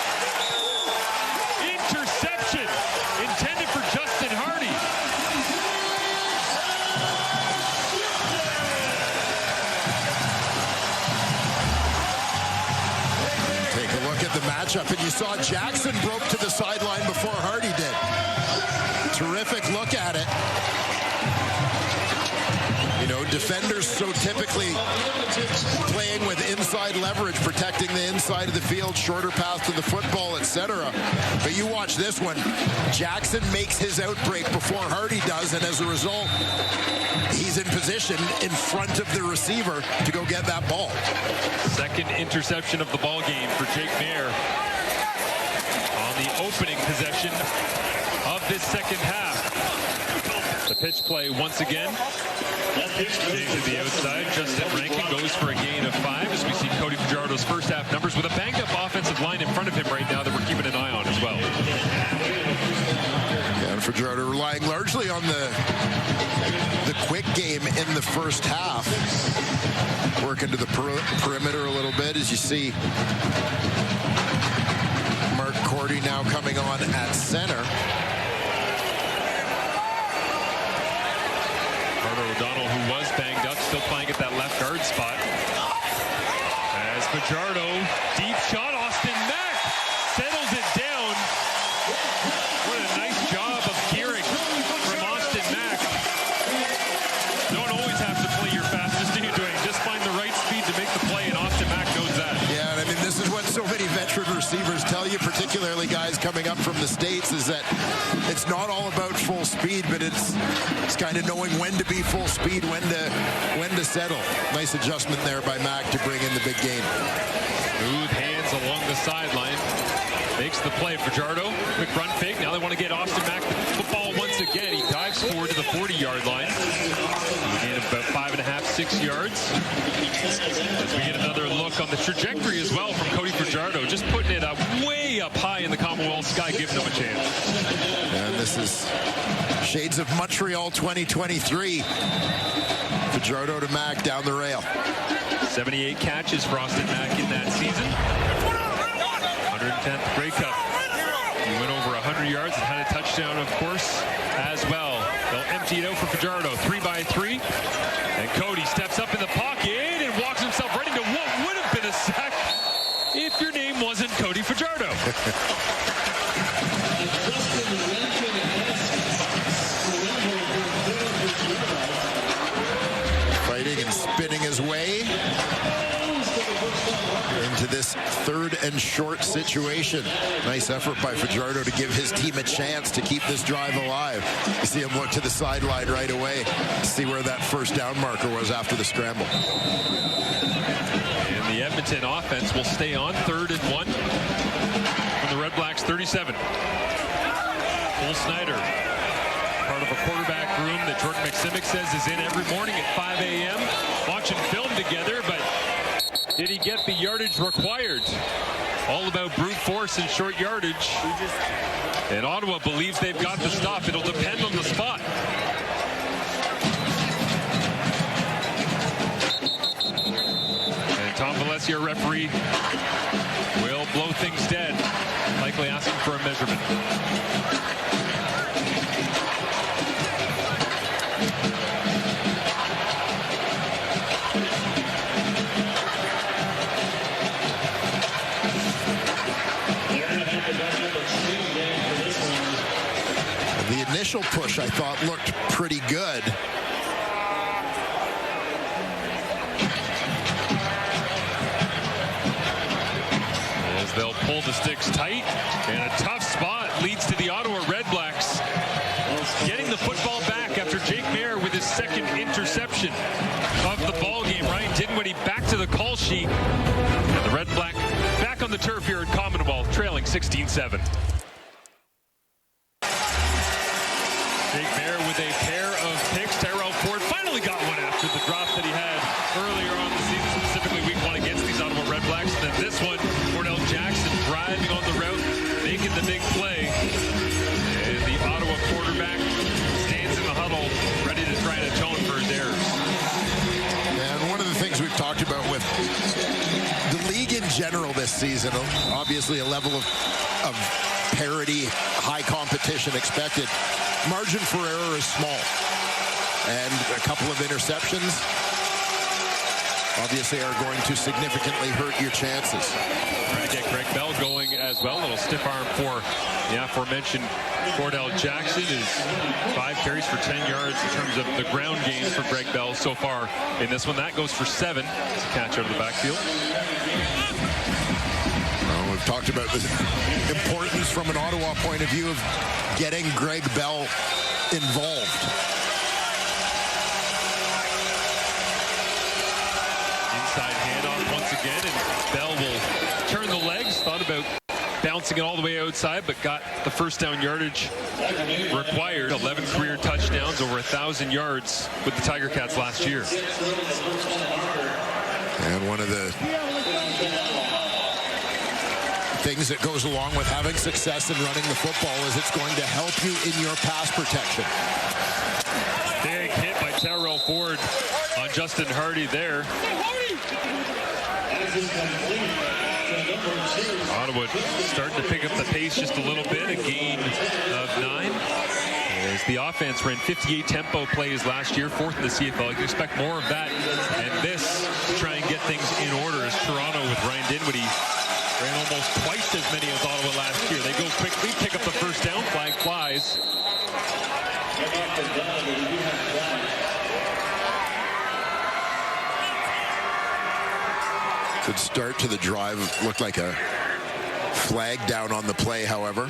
Interception intended for Justin Hardy. Take a look at the matchup, and you saw Jackson broke to the sideline before Hardy did. Terrific defenders so typically playing with inside leverage, protecting the inside of the field, shorter path to the football, etc. But you watch this one. Jackson makes his outbreak before Hardy does, and as a result, he's in position in front of the receiver to go get that ball. Second interception of the ball game for Jake Maier on the opening possession of this second half. The pitch play once again. To the outside, Justin Rankin goes for a gain of 5 as we see Cody Fajardo's first half numbers with a banged up offensive line in front of him right now that we're keeping an eye on as well. Yeah, and Fajardo relying largely on the quick game in the first half. Working to the perimeter a little bit as you see Mark Cordy now coming on at center. O'Donnell, who was banged up, still playing at that left guard spot. As Fajardo, deep shot, Austin Mack settles it down. What a nice job of gearing from Austin Mack. You don't always have to play your fastest, do you, Dwayne? Just find the right speed to make the play, and Austin Mack knows that. Yeah, and I mean, this is what so many veteran receivers tell you, particularly guys coming up from the States, is that it's not all about full speed, but it's kind of knowing when to be full speed, when to settle. Nice adjustment there by Mack to bring in the big gain. Smooth hands along the sideline. Makes the play. Fajardo, quick run fake. Now they want to get Austin Mack the football once again. He dives forward to the 40-yard line. A gain of about 5.5, 6 yards. As we get another look on the trajectory as well from Cody Fajardo, just putting it up way up high in the Commonwealth sky, giving them a chance. And this is shades of Montreal 2023. Fajardo to Mack down the rail. 78 catches for Austin Mack in that season. 110th Grey Cup. He went over 100 yards and had a touchdown, of course, as well. They'll empty it out for Fajardo, 3-by-3. And Cody steps up in the pocket and walks himself right into what would have been a sack if your name wasn't Cody Fajardo. Fighting and spinning his way into this third and short situation. Nice effort by Fajardo to give his team a chance to keep this drive alive. You see him look to the sideline right away, see where that first down marker was after the scramble. And the Edmonton offense will stay on 3rd and 1 from the Red Blacks 37. Cole Snyder, part of a quarterback room that Jordan McSimic says is in every morning at 5 a.m. watching film together, but did he get the yardage required? All about brute force and short yardage. And Ottawa believes they've got the stuff. It'll depend on the spot. And Tom Valencia, referee, will blow things dead, likely asking for a measurement. The initial push, I thought, looked pretty good. As they'll pull the sticks tight, and a tough spot leads to the Ottawa Redblacks getting the football back after Jake Maier with his second interception of the ball game. Ryan Dinwiddie back to the call sheet, and the Red Black back on the turf here at Commonwealth, trailing 16-7. Jake Maier with a pair of picks. Tyrell Ford finally got one after the drop that he had earlier on the season, specifically week 1 against these Ottawa Redblacks. And then this one, Cordell Jackson driving on the route, making the big play. And the Ottawa quarterback stands in the huddle, ready to try and atone for his errors. And one of the things we've talked about with the league in general this season, obviously a level of parity, high competition expected. Margin for error is small. And a couple of interceptions. obviously are going to significantly hurt your chances. Trying to get Greg Bell going as well. A little stiff arm for the aforementioned Cordell Jackson. Is 5 carries for 10 yards in terms of the ground game for Greg Bell so far in this one. That goes for 7. It's a catch out of the backfield. Well, we've talked about the importance from an Ottawa point of view of getting Greg Bell involved. Inside handoff once again, and Bell will turn the legs. Thought about bouncing it all the way outside, but got the first down yardage required. 11 career touchdowns, over 1,000 yards with the Tiger Cats last year. And one of the things that goes along with having success in running the football is it's going to help you in your pass protection. Big hit by Tyrell Ford on Justin Hardy there. Ottawa starting to pick up the pace just a little bit, a gain of 9. As the offense ran 58 tempo plays last year, 4th in the CFL. You can expect more of that. And this to try and get things in order as Toronto with Ryan Dinwiddie ran almost twice as many as Ottawa last year. They go quickly, pick up the first down, flag flies. Good start to the drive. Looked like a flag down on the play, however.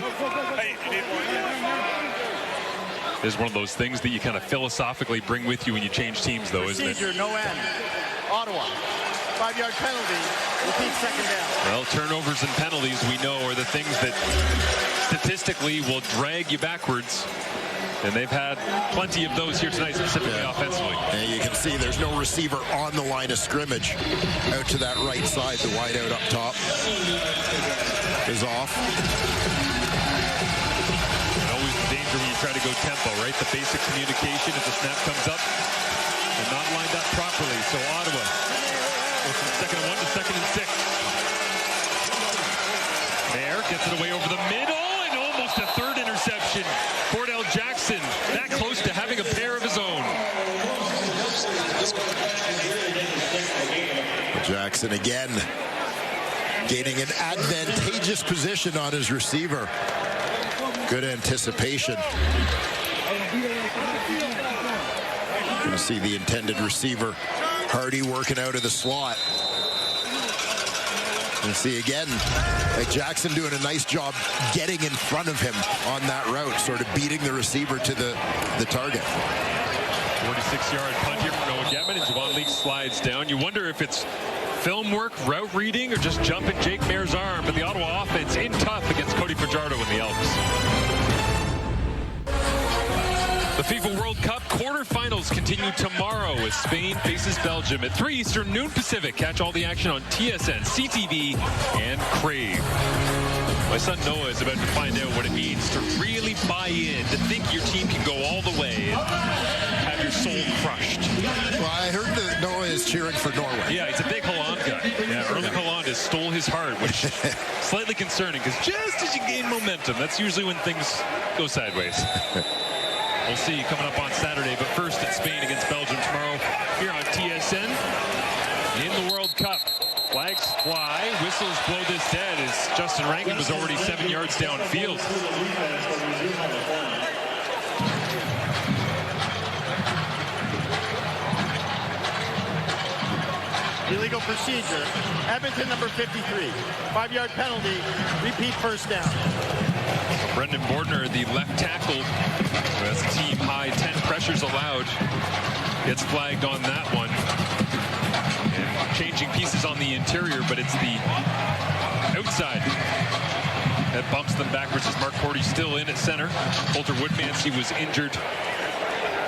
Is one of those things that you kind of philosophically bring with you when you change teams, though, isn't it? Procedure, no end. Ottawa, 5-yard penalty, repeat second down. Well, turnovers and penalties, we know, are the things that statistically will drag you backwards. And they've had plenty of those here tonight, specifically offensively. And you can see there's no receiver on the line of scrimmage. Out to that right side, the wide out up top is off. Always the danger when you try to go tempo, right? The basic communication as the snap comes up and not lined up properly. So Ottawa goes from 2nd and 1 to 2nd and 6. Mayer gets it away over the middle and almost a 3rd interception. Cordell Jackson that close to having a pair of his own. Jackson again gaining an advantageous position on his receiver. Good anticipation. Going to see the intended receiver, Hardy, working out of the slot. And see again, Jackson doing a nice job getting in front of him on that route, sort of beating the receiver to the target. 46-yard punt here from Noah Getman, and Javon Leake slides down. You wonder if it's film work, route reading, or just jumping Jake Mayer's arm. But the Ottawa offense in tough against Cody Fajardo and the Elks. The FIFA World Cup quarterfinals continue tomorrow as Spain faces Belgium at 3 Eastern, noon Pacific. Catch all the action on TSN, CTV, and Crave. My son Noah is about to find out what it means to really buy in, to think your team can go all the way and have your soul crushed. Well, I heard that Noah is cheering for Norway. Yeah, he's a big Holland guy. Yeah, Erling Haaland has stole his heart, which is slightly concerning because just as you gain momentum, that's usually when things go sideways. We'll see coming up on Saturday, but first it's Spain against Belgium tomorrow here on TSN. In the World Cup, flags fly, whistles blow this dead as Justin Rankin was already 7 yards downfield. Illegal procedure. Edmonton number 53. 5-yard penalty. Repeat first down. Brendan Bordner, the left tackle, who has team high 10 pressures allowed, gets flagged on that one. And changing pieces on the interior, but it's the outside that bumps them backwards as Mark Cordy still in at center. Coulter Woodmansey was injured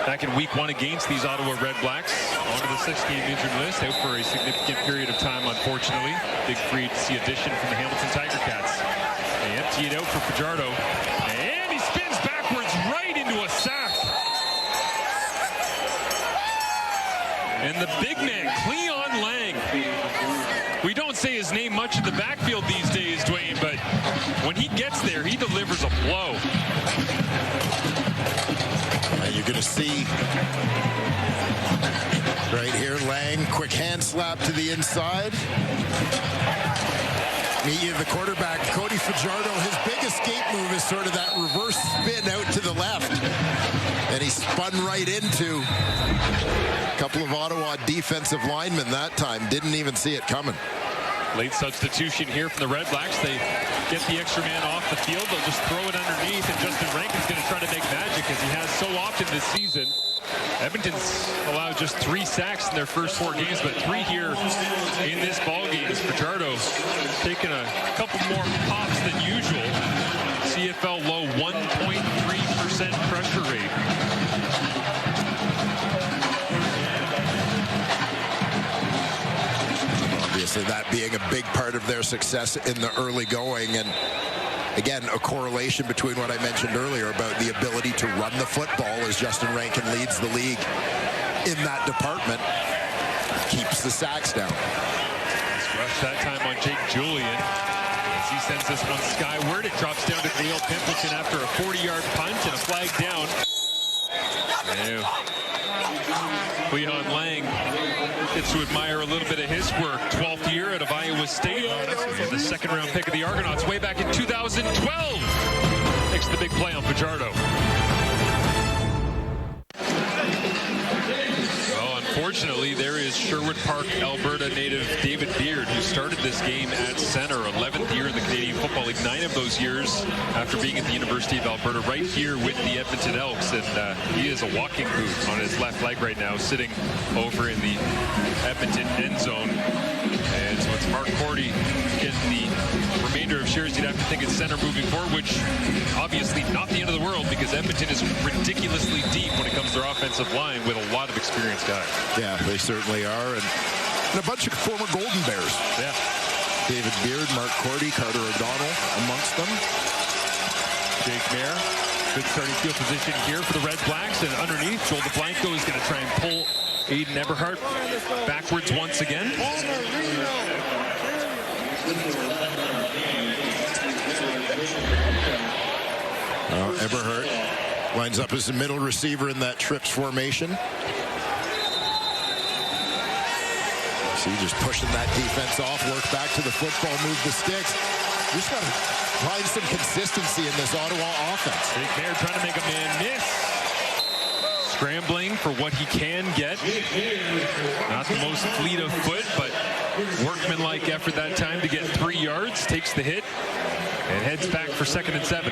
back in week 1 against these Ottawa REDBLACKS. Onto the 6-game injured list, out for a significant period of time, unfortunately. Big free agency addition from the Hamilton Tiger Cats. They empty it out for Fajardo, and he spins backwards right into a sack. And the big man, Cleon Lang. We don't say his name much in the backfield these days, Dwayne, but when he gets there, he delivers a blow. And you're going to see Right here, Lang, quick hand slap to the inside. Meet you, the quarterback, Cody Fajardo. His big escape move is sort of that reverse spin out to the left. And he spun right into a couple of Ottawa defensive linemen that time. Didn't even see it coming. Late substitution here from the REDBLACKS. They get the extra man off the field. They'll just throw it underneath, and Justin Rankin's going to try to make magic, as he has so often this season. Edmonton's allowed just 3 sacks in their first 4 games, but 3 here in this ball game. As Fajardo taking a couple more pops than usual. CFL low 1.3% pressure rate. Obviously, that being a big part of their success in the early going, and again, a correlation between what I mentioned earlier about the ability to run the football, as Justin Rankin leads the league in that department, keeps the sacks down. Nice rush that time on Jake Julian. As he sends this one skyward, it drops down to Neil Pimpleton after a 40-yard punt and a flag down. Leon Lang gets to admire a little bit of his work. 12th year out of Iowa State. The second-round pick of the Argonauts way back in 2012. Makes the big play on Fajardo. Well, unfortunately, there is Sherwood Park, Alberta native David Beard, who started this game at center. 11th year in the Canadian Football League. 9 of those years after being at the University of Alberta, right here with the Edmonton Elks. And he is a walking boot on his left leg right now, sitting over in the Edmonton end zone. And so it's Mark Cordy getting the remainder of shares. You'd have to think it's center moving forward, which obviously not the end of the world, because Edmonton is ridiculously deep when it comes to their offensive line with a lot of experienced guys. Yeah, they certainly are. And a bunch of former Golden Bears. Yeah. David Beard, Mark Cordy, Carter O'Donnell amongst them. Jake Mayer, good starting field position here for the REDBLACKS. And underneath, Joel DeBlanco is going to try and pull Aiden Eberhardt backwards once again. Eberhardt lines up as the middle receiver in that trips formation. See, just pushing that defense off, work back to the football, move the sticks. You just got to find some consistency in this Ottawa offense. Jake Mayer trying to make a man miss. Scrambling for what he can get. Not the most fleet of foot, but workmanlike effort that time to get 3 yards. Takes the hit and heads back for 2nd and 7.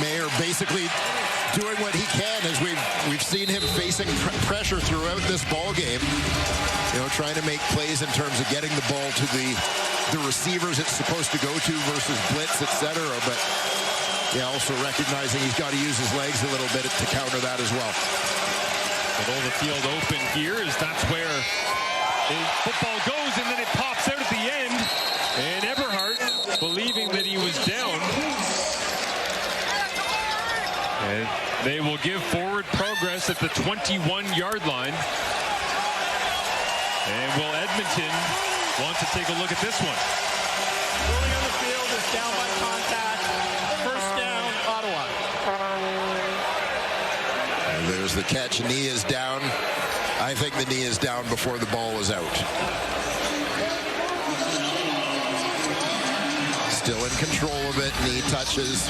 Mayer basically doing what he can, as we've seen him facing pressure throughout this ball game. You know, trying to make plays in terms of getting the ball to the receivers it's supposed to go to versus blitz, etc. But yeah, also recognizing he's got to use his legs a little bit to counter that as well. With all the field open here, as that's where the football goes, and then it pops out at the end. And Eberhardt, believing that he was down, and they will give forward progress at the 21-yard line. And will Edmonton want to take a look at this one? Rolling on the field is down by contact. First down, Ottawa. And there's the catch. Knee is down. I think the knee is down before the ball is out. Still in control of it. Knee touches.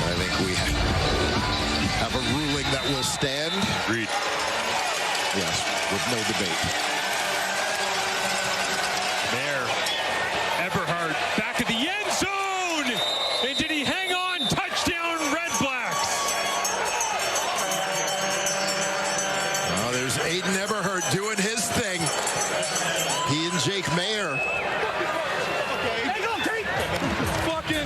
I think we have a ruling that will stand. Agreed. Yes, with no debate. There, Eberhardt back at the end zone, and did he hang on? Touchdown, REDBLACKS. Well, there's Aiden Eberhardt doing his thing. He and Jake Mayer.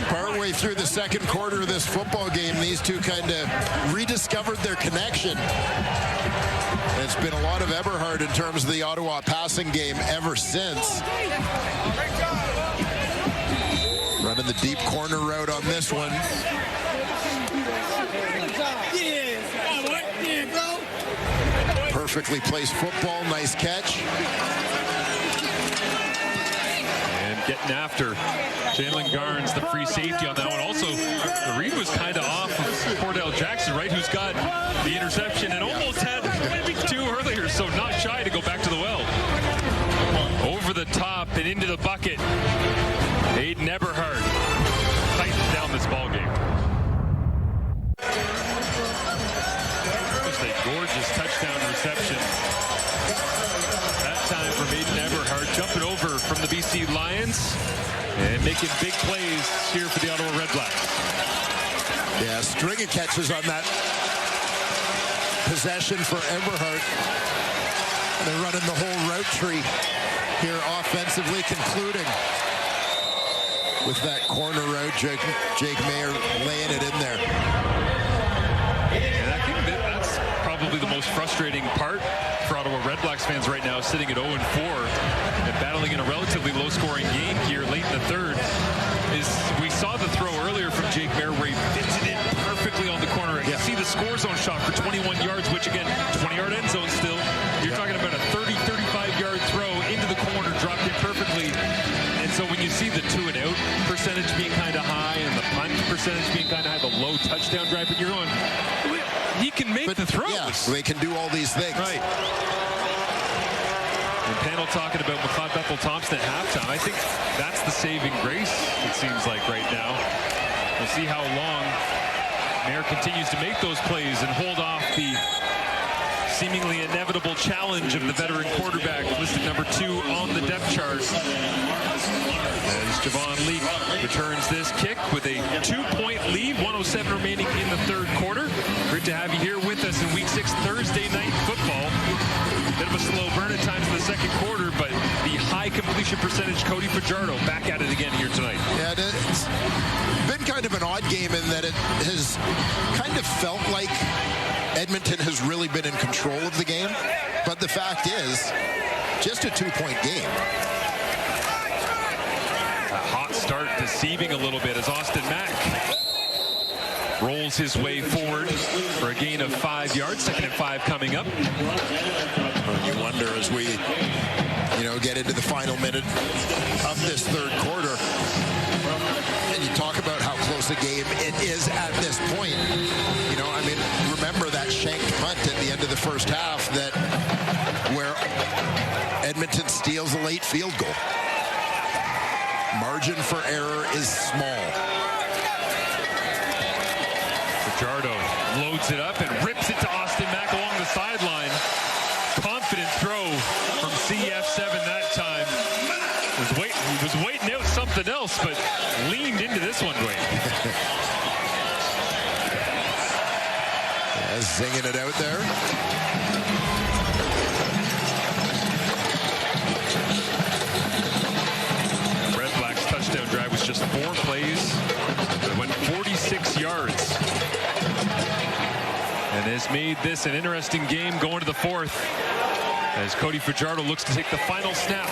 Partway through the second quarter of this football game, these two kind of rediscovered their connection. It's been a lot of Eberhardt in terms of the Ottawa passing game ever since. Running the deep corner route on this one. Perfectly placed football, nice catch. getting after Jalen Garnes, the free safety on that one. Also, the read was kind of off of Cordell Jackson, right, who's got the interception and almost had maybe 2 earlier, so not shy to go back to the well. Over the top and into the bucket. Aiden Eberhard tightens down this ball game. Just a gorgeous touchdown reception. That time from Aiden Eberhard, jumping over from the BC Lions and making big plays here for the Ottawa REDBLACKS. Yeah, string of catches on that possession for Eberhard. They're running the whole route tree here offensively, concluding with that corner route. Jake Mayer laying it in there. And I think that's probably the most frustrating part for Ottawa REDBLACKS fans right now, sitting at 0-4 and battling in a relatively low-scoring game here late in the third. Is we saw the throw earlier from Jake Mayer where he fits it in perfectly on the corner. You see the score zone shot for 21 yards, which again, 20-yard end zone still. You're talking about a 30, 35-yard throw into the corner, dropped in perfectly. And so when you see the 2-and-out percentage being kind of high and the punt percentage being kind of high, the low touchdown drive, but you're going, he can make the throws. Yeah, they can do all these things. Right. And panel talking about McLeod Bethel-Thompson at halftime. I think that's the saving grace, it seems like, right now. We'll see how long Mayer continues to make those plays and hold off the seemingly inevitable challenge of the veteran quarterback listed number 2 on the depth chart. As Javon Leak returns this kick with a 2-point lead, 1:07 remaining in the third quarter. Great to have you here with us in Week 6 Thursday night football. Bit of a slow burn at times in the second quarter, but the high completion percentage, Cody Fajardo back at it again here tonight. Yeah, it's been kind of an odd game in that it has kind of felt like Edmonton has really been in control of the game, but the fact is, just a 2-point game. A hot start deceiving a little bit as Austin Mack rolls his way forward for a gain of 5 yards. 2nd and 5 coming up. You wonder as we, get into the final minute of this third quarter, and you talk about how close a game it is at this point. Remember that shanked punt at the end of the first half where Edmonton steals a late field goal. Margin for error is small. Fajardo loads it up and rips it to Austin Mack along the sideline. Confident throw from CF7 that time. He was waiting out something else, but leaned into this one, Dwayne. Zinging it out there. REDBLACKS touchdown drive was just 4 plays. It went 46 yards. And has made this an interesting game going to the fourth. As Cody Fajardo looks to take the final snap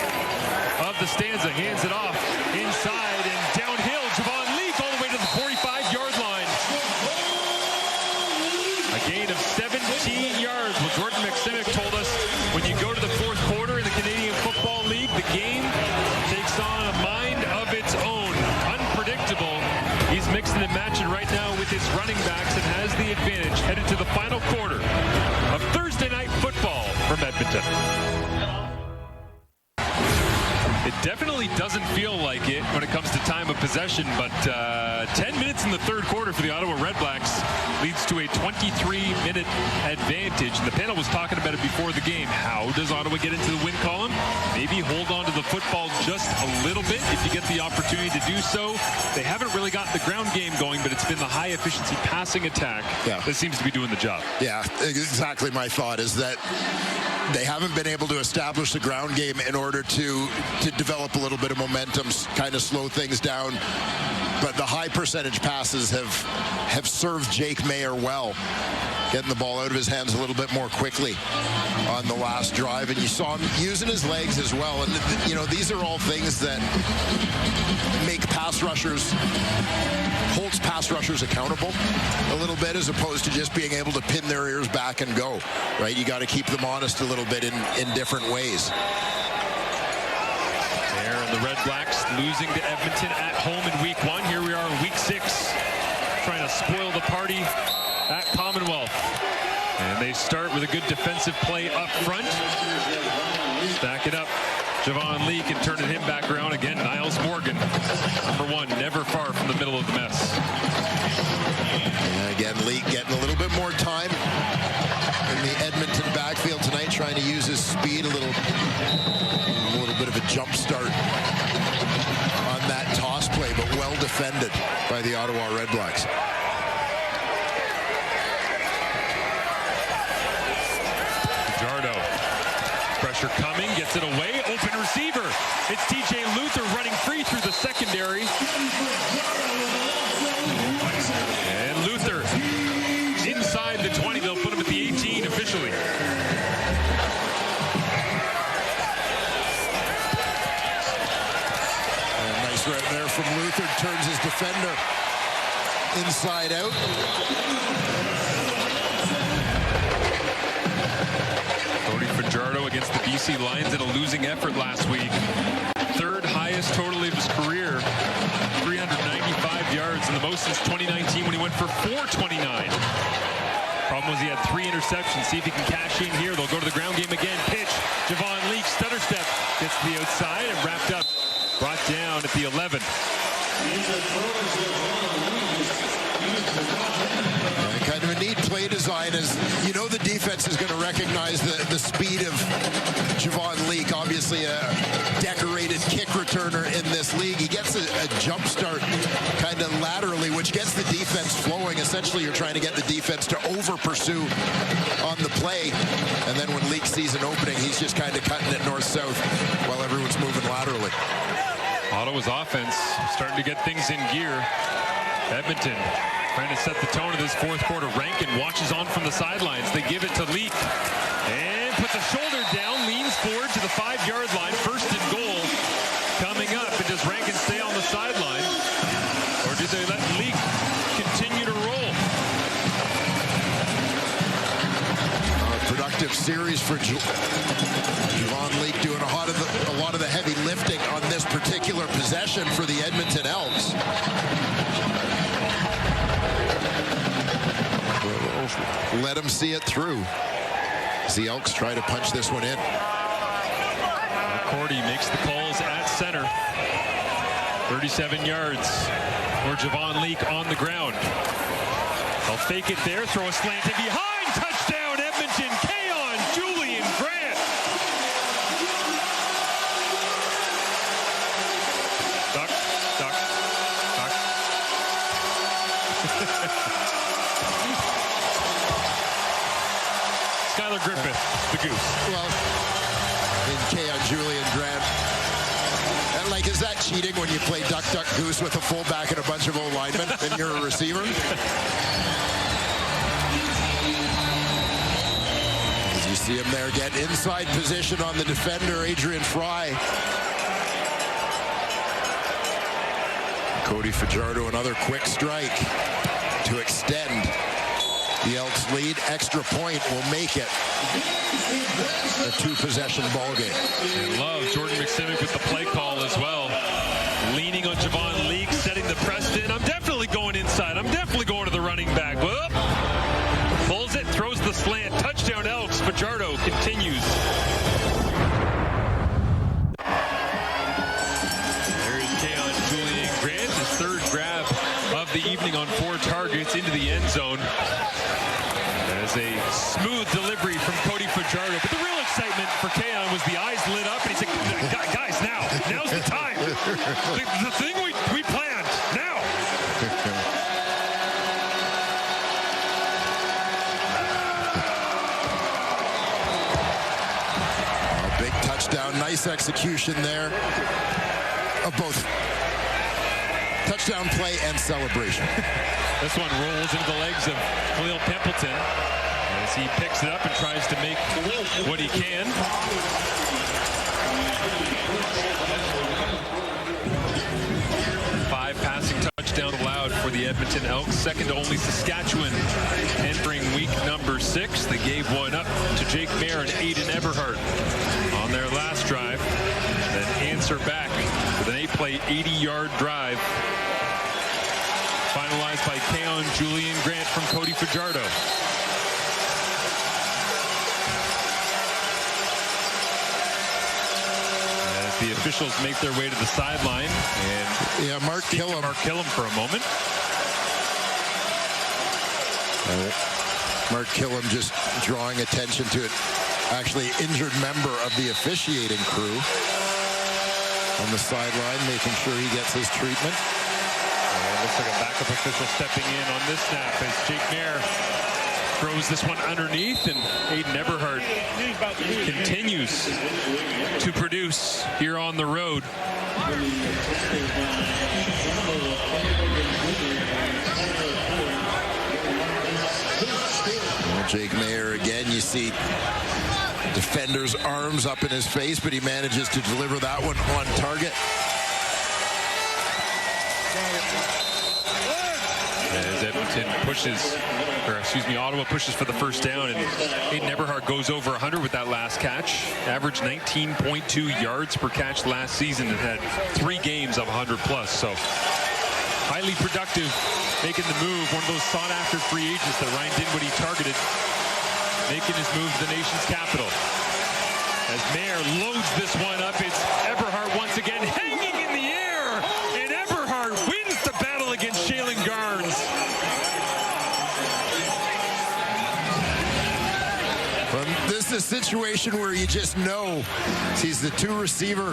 of the stanza, hands it off inside and downhill. Javon Leak all the way to the 45-yard line. A gain of 17 yards. Well, Jordan McSimic told us when you go to the fourth quarter in the Canadian Football League, the game takes on a mind of its own. Unpredictable. He's mixing and matching right now with his running backs and has the advantage headed to the final quarter of Thursday night football from Edmonton. It definitely doesn't feel like it when it comes to time of possession, but 10 minutes in the third quarter for the Ottawa REDBLACKS leads to a 23-minute advantage. And the panel was talking about it before the game. How does Ottawa get into the win column? Maybe hold on to the football just a little bit if you get the opportunity to do so. They haven't really got the ground game going, but it's been the high-efficiency passing attack that seems to be doing the job. Yeah, exactly my thought is that they haven't been able to establish the ground game in order to develop a little bit of momentum, kind of slow things down. But the high percentage passes have served Jake Mayer well, getting the ball out of his hands a little bit more quickly on the last drive. And you saw him using his legs as well. And, these are all things that make holds pass rushers accountable a little bit, as opposed to just being able to pin their ears back and go, right? You got to keep them honest a little bit in different ways. There, and the REDBLACKS losing to Edmonton at home in week 1. Here we are in week 6, trying to spoil the party at Commonwealth. And they start with a good defensive play up front. Stack it up. Javon Leake and turning him back around again. Niles Morgan, number 1, never far from the middle of the mess. And again, Leake getting a little bit more time in the Edmonton backfield tonight, trying to use his speed a little bit of a jump start on that toss play, but well defended by the Ottawa REDBLACKS. Fajardo, pressure coming, gets it away, open receiver. It's TJ Luther running free through the secondary. And Luther inside the 20. They'll put him at the 18 officially. And nice right there from Luther. Turns his defender inside out. Cody Fajardo against the BC Lions in a losing effort last week. 3rd highest total of his career. 395 yards, and the most since 2019 when he went for 429. Problem was he had 3 interceptions. See if he can cash in here. They'll go to the ground game again. Pitch. Javon Leake, stutter step. Gets to the outside and wrapped up. Brought down at the 11. Kind of a neat play design, as you know the defense is going to recognize the speed of Javon Leake, obviously a decorated kick returner in this league. He gets a jump start kind of laterally, which gets the defense flowing. Essentially, you're trying to get the defense to over-pursue on the play, and then when Leake sees an opening, he's just kind of cutting it north-south while everyone's moving laterally. Ottawa's offense starting to get things in gear. Edmonton trying to set the tone of this 4th quarter. Rankin watches on from the sidelines. They give it to Leake and puts a shoulder down, leans forward to the 5-yard line. 1st and goal coming up. And does Rankin stay on the sideline, or did they let Leake continue to roll? Productive series for Javon Leake, doing a lot of the heavy lifting on this particular possession for the Edmonton Elks. Let him see it through as the Elks try to punch this one in. McCourty makes the calls at center. 37 yards for Javon Leake on the ground. They'll fake it there, throw a slant in behind. Touchdown, Edmonton. Keon Julian Grant. Duck, duck, duck. Skylar Griffith, the goose. Well, in Keon Julian Grant. And like, is that cheating when you play duck, duck, goose with a fullback and a bunch of O-linemen and you're a receiver? As you see him there get inside position on the defender, Adrian Fry. Cody Fajardo, another quick strike to extend the Elks lead. Extra point will make it a 2-possession ball game. And love Jordan McSimic with the play call as well. Leaning on Javon Leake, setting the press in. I'm definitely going inside. I'm definitely going to the running back. Whoop. Pulls it, throws the slant. Touchdown Elks. Fajardo continues. There's Keon Julian Grant, his 3rd grab of the evening on 4 targets into the end zone. As a smooth delivery from Cody Fajardo. But the real excitement for Keon was the eyes lit up, and he said, guys, now's the time. The thing we planned, now. A big touchdown, nice execution there of both touchdown play and celebration. This one rolls into the legs of Khalil Pimpleton as he picks it up and tries to make what he can. 5 passing touchdowns allowed for the Edmonton Elks, second to only Saskatchewan entering week number 6. They gave one up to Jake Mayer and Aiden Eberhardt on their last drive, then answered her back with an 8-play, 80-yard drive. Finalized by Keon Julian Grant from Cody Fajardo. As the officials make their way to the sideline, and Mark Killam for a moment. Mark Killam just drawing attention to it. Actually, injured member of the officiating crew on the sideline, making sure he gets his treatment. Looks like a backup official stepping in on this snap as Jake Mayer throws this one underneath, and Aiden Eberhardt continues to produce here on the road. Well, Jake Mayer again, you see defender's arms up in his face, but he manages to deliver that one on target. As Edmonton Ottawa pushes for the first down, and Aiden Eberhardt goes over 100 with that last catch. Averaged 19.2 yards per catch last season and had 3 games of 100 plus. So highly productive, making the move. One of those sought-after free agents that Ryan Dinwiddie targeted, making his move to the nation's capital. As Mayer loads this one up, it's Eberhardt once again hanging in the air, and Eberhardt wins the battle against Shaylin Garnes. This is a situation where you just know he's the 2 receiver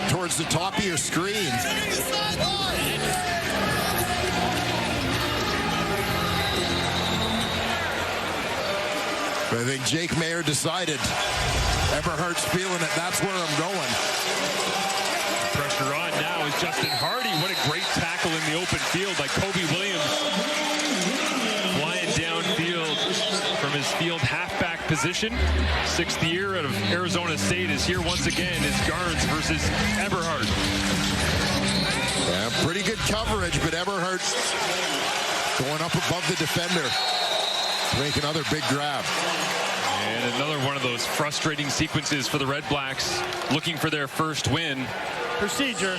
towards the top of your screen. But I think Jake Mayer decided Eberhardt's feeling it. That's where I'm going. Pressure on now is Justin Hardy. What a great tackle in the open field by Kobe Williams. Flying downfield from his field halfback position. 6th year out of Arizona State is here once again. It's Garnes versus Eberhardt. Yeah, pretty good coverage, but Eberhardt going up above the defender. Make another big grab. And another one of those frustrating sequences for the Red Blacks, looking for their first win. Procedure,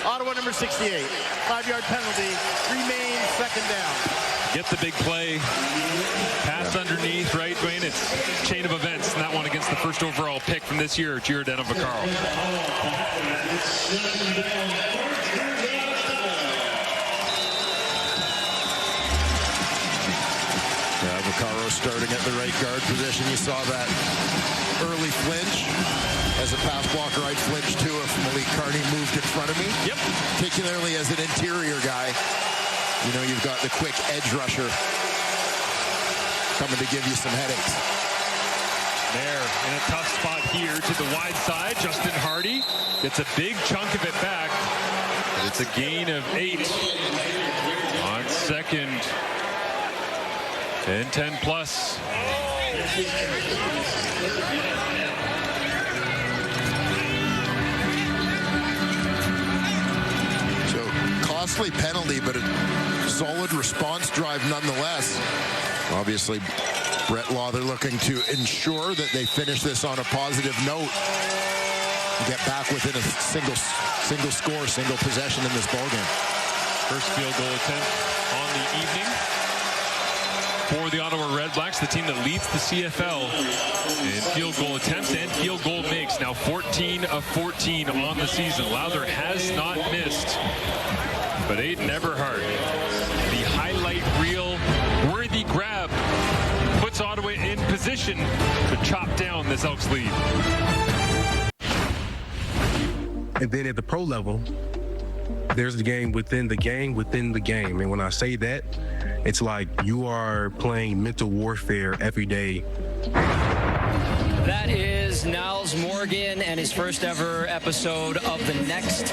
Ottawa number 68. 5-yard penalty, remain 2nd down. Get the big play, pass underneath, right, Dwayne? It's chain of events, and that one against the first overall pick from this year, Giordano Vaccaro. Vaccaro starting at the right guard position. You saw that early flinch. As a pass blocker, I'd flinch too if Malik Carney moved in front of me. Yep. Particularly as an interior guy. You know, you've got the quick edge rusher coming to give you some headaches. There, in a tough spot here to the wide side. Justin Hardy gets a big chunk of it back. But it's a gain of 8 on 2nd. 10 plus. So costly penalty, but a solid response drive nonetheless. Obviously, Brett Law, they're looking to ensure that they finish this on a positive note and get back within a single score, single possession in this ballgame. First field goal attempt on the evening for the Ottawa Redblacks, the team that leads the CFL in field goal attempts and field goal makes. Now 14 of 14 on the season. Lowther has not missed. But Aiden Eberhardt, the highlight reel worthy grab, puts Ottawa in position to chop down this Elks lead. And then at the pro level, there's the game within the game within the game. And when I say that, it's like you are playing mental warfare every day. That is Niles Morgan and his first ever episode of the Next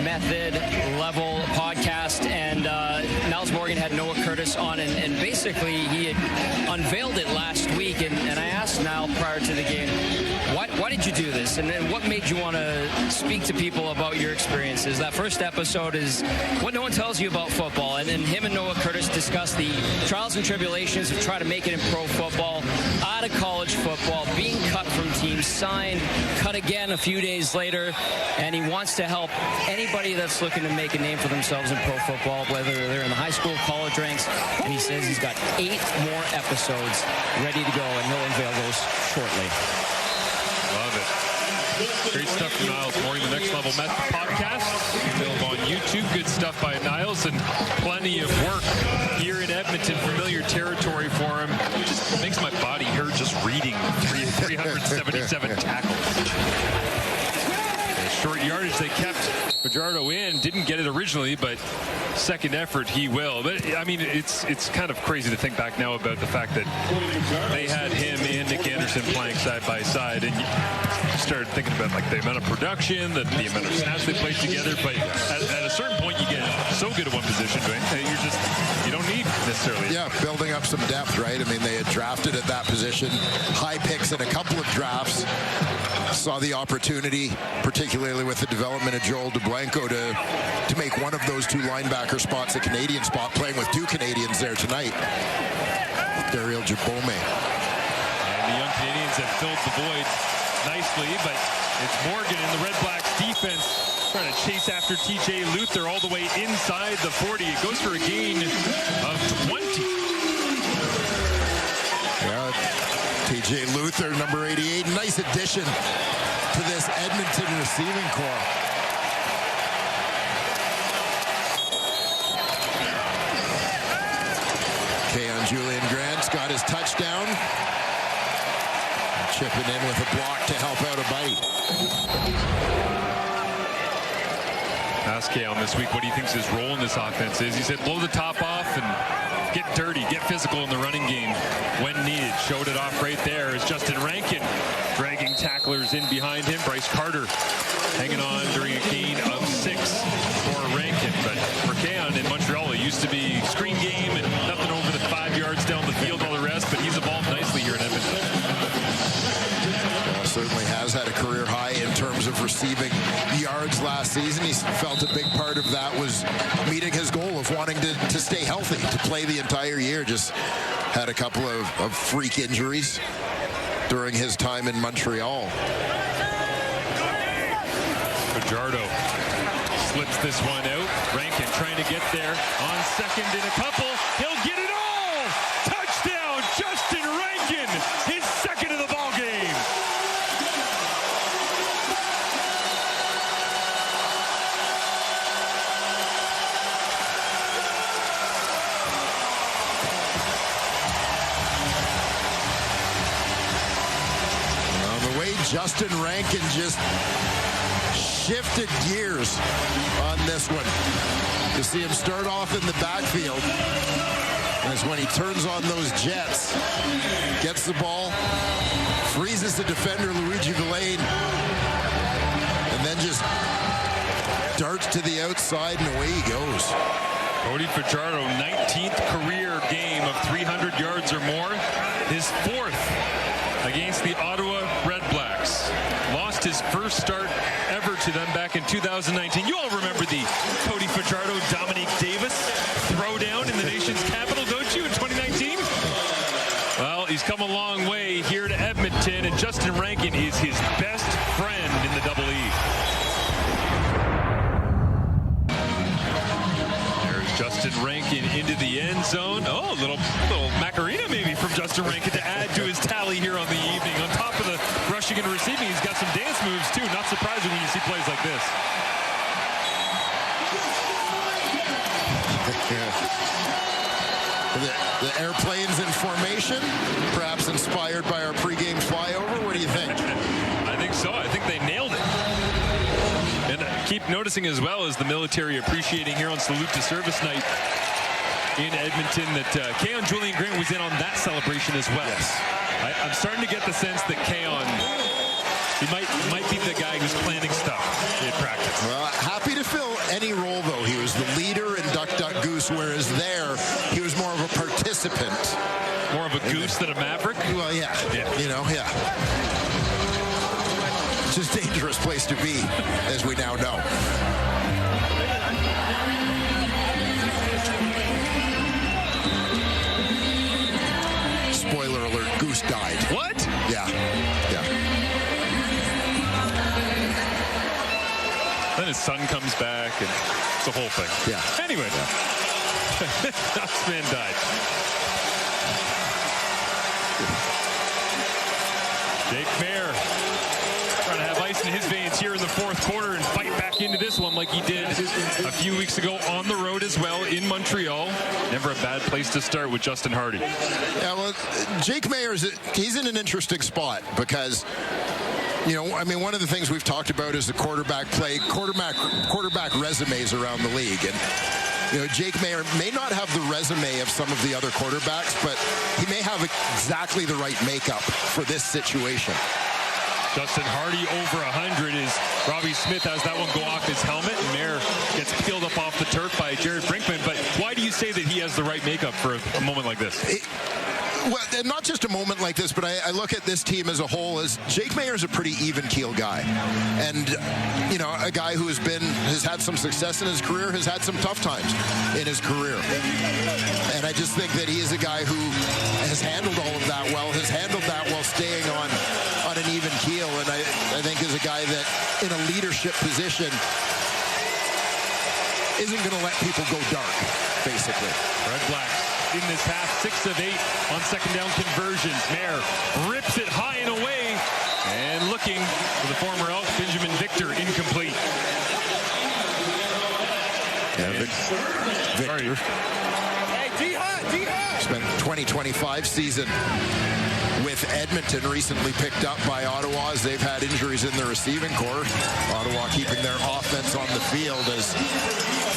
Method Level podcast. And Niles Morgan had Noah Curtis on, and basically he had unveiled it last week. And I asked Niles prior to the game, why did did you do this? And what made you want to speak to people about your experiences? That first episode is what no one tells you about football. And then him and Noah Curtis discuss the trials and tribulations of trying to make it in pro football, out of college football, being cut from teams, signed, cut again a few days later. And he wants to help anybody that's looking to make a name for themselves in pro football, whether they're in the high school, college ranks. And he says he's got 8 more episodes ready to go, and he'll unveil those shortly. Love it. Great stuff from Niles Morning, the Next Level Mets podcast. Available on YouTube. Good stuff by Niles, and plenty of work here in Edmonton. Familiar territory for him. It just makes my body hurt just reading 377 tackles. Short yardage they kept Fajardo in. Didn't get it originally, but second effort he will. But I mean, it's kind of crazy to think back now about the fact that they had him and Nick Anderson playing side by side, and you started thinking about like the amount of production, the amount of snaps they played together. But at a certain point, you get so good at one position, you don't need necessarily. Yeah, building up some depth, right? I mean, they had drafted at that position, high picks in a couple of drafts. Saw the opportunity, particularly with the development of Joel DeBlanco, to make one of those 2 linebacker spots a Canadian spot, playing with 2 Canadians there tonight. Daryl Jabome. And the young Canadians have filled the void nicely, but it's Morgan in the REDBLACKS defense trying to chase after TJ Luther all the way inside the 40. It goes for a gain of 20. Yeah, TJ Luther, number 88. Nice addition to this Edmonton receiving corps. Keon Julian Grant's got his touchdown. Chipping in with a block to help out a buddy. Ask Keon this week what he thinks his role in this offense is. He said blow the top off and get dirty, get physical in the running game when needed. Showed it off right there as Justin Rankin dragging tacklers in behind him. Bryce Carter hanging on during a gain of 6 for Rankin. But for Keon in Montreal, it used to be screen game and nothing over the 5 yards down the field, all the rest. But he's evolved nicely here in Edmonton. Certainly has had a career high in terms of receiving yards last season. He felt a big part of that was meeting his goal of wanting to stay healthy, to play the entire year. Just had a couple of freak injuries during his time in Montreal. Fajardo slips this one out. Rankin trying to get there on second and a couple. He'll get it all! Touchdown, Justin Rankin! His second of the ball game. Justin Rankin just shifted gears on this one. To see him start off in the backfield. And it's when he turns on those jets, gets the ball, freezes the defender, Luigi Villain, and then just darts to the outside, and away he goes. Cody Fajardo, 19th career game of 300 yards or more. His 4th against the Ottawa REDBLACKS. Lost his first start ever to them back in 2019. You all remember the Cody Fajardo, Dominique Davis throwdown in the nation's capital, don't you, in 2019? Well, he's come a long way here to Edmonton, and Justin Rankin is his best friend in the Double E. There's Justin Rankin into the end zone. Oh, a little Macarena maybe from Justin Rankin to add to his tally here on the evening. On top of the rushing and receiving, he's got some dance moves too. Not surprising when you see plays like this. The airplanes in formation, perhaps inspired by our pregame flyover. What do you think? I think so. I think they nailed it. And keep noticing as well as the military appreciating here on Salute to Service Night in Edmonton that Keon Julian Grant was in on that celebration as well. Yes. I'm starting to get the sense that Keon, he might be the guy who's planning stuff in practice. Well, happy to fill any role, though. He was the leader in Duck Duck Goose, whereas there he was more of a participant. More of a goose than a maverick? Well, yeah. You know, yeah. which is a dangerous place to be, as we now know. Spoiler alert, Goose died. What? Yeah. Then his son comes back, and it's the whole thing. Yeah. Anyway, Ducksman died. Jake Mayer trying to have ice in his veins here in the fourth quarter and fight back into this one like he did a few weeks ago on the road as well in Montreal. Never a bad place to start with Justin Hardy. Yeah, well, Jake Mayer, he's in an interesting spot because, you know, I mean, one of the things we've talked about is the quarterback resumes around the league. And, you know, Jake Mayer may not have the resume of some of the other quarterbacks, but he may have exactly the right makeup for this situation. Justin Hardy over 100 as Robbie Smith has that one go off his helmet, and Mayer gets peeled up off the turf by Jared Brinkman. But why do you say that he has the right makeup for a moment like this? Well, not just a moment like this, but I look at this team as a whole as Jake Mayer's a pretty even-keeled guy. And, you know, a guy who has had some success in his career, has had some tough times in his career. And I just think that he is a guy who has handled all of that well, has handled that while staying on an even keel. And I think is a guy that in a leadership position isn't going to let people go dark, basically. REDBLACKS in this half, 6 of 8 on second down conversions. Mayer rips it high and away, and looking for the former Elk, Benjamin Victor, incomplete. Yeah, Victor. Hey, D-Hut! Spent 2025 season with Edmonton, recently picked up by Ottawa as they've had injuries in the receiving corps. Ottawa keeping their offense on the field as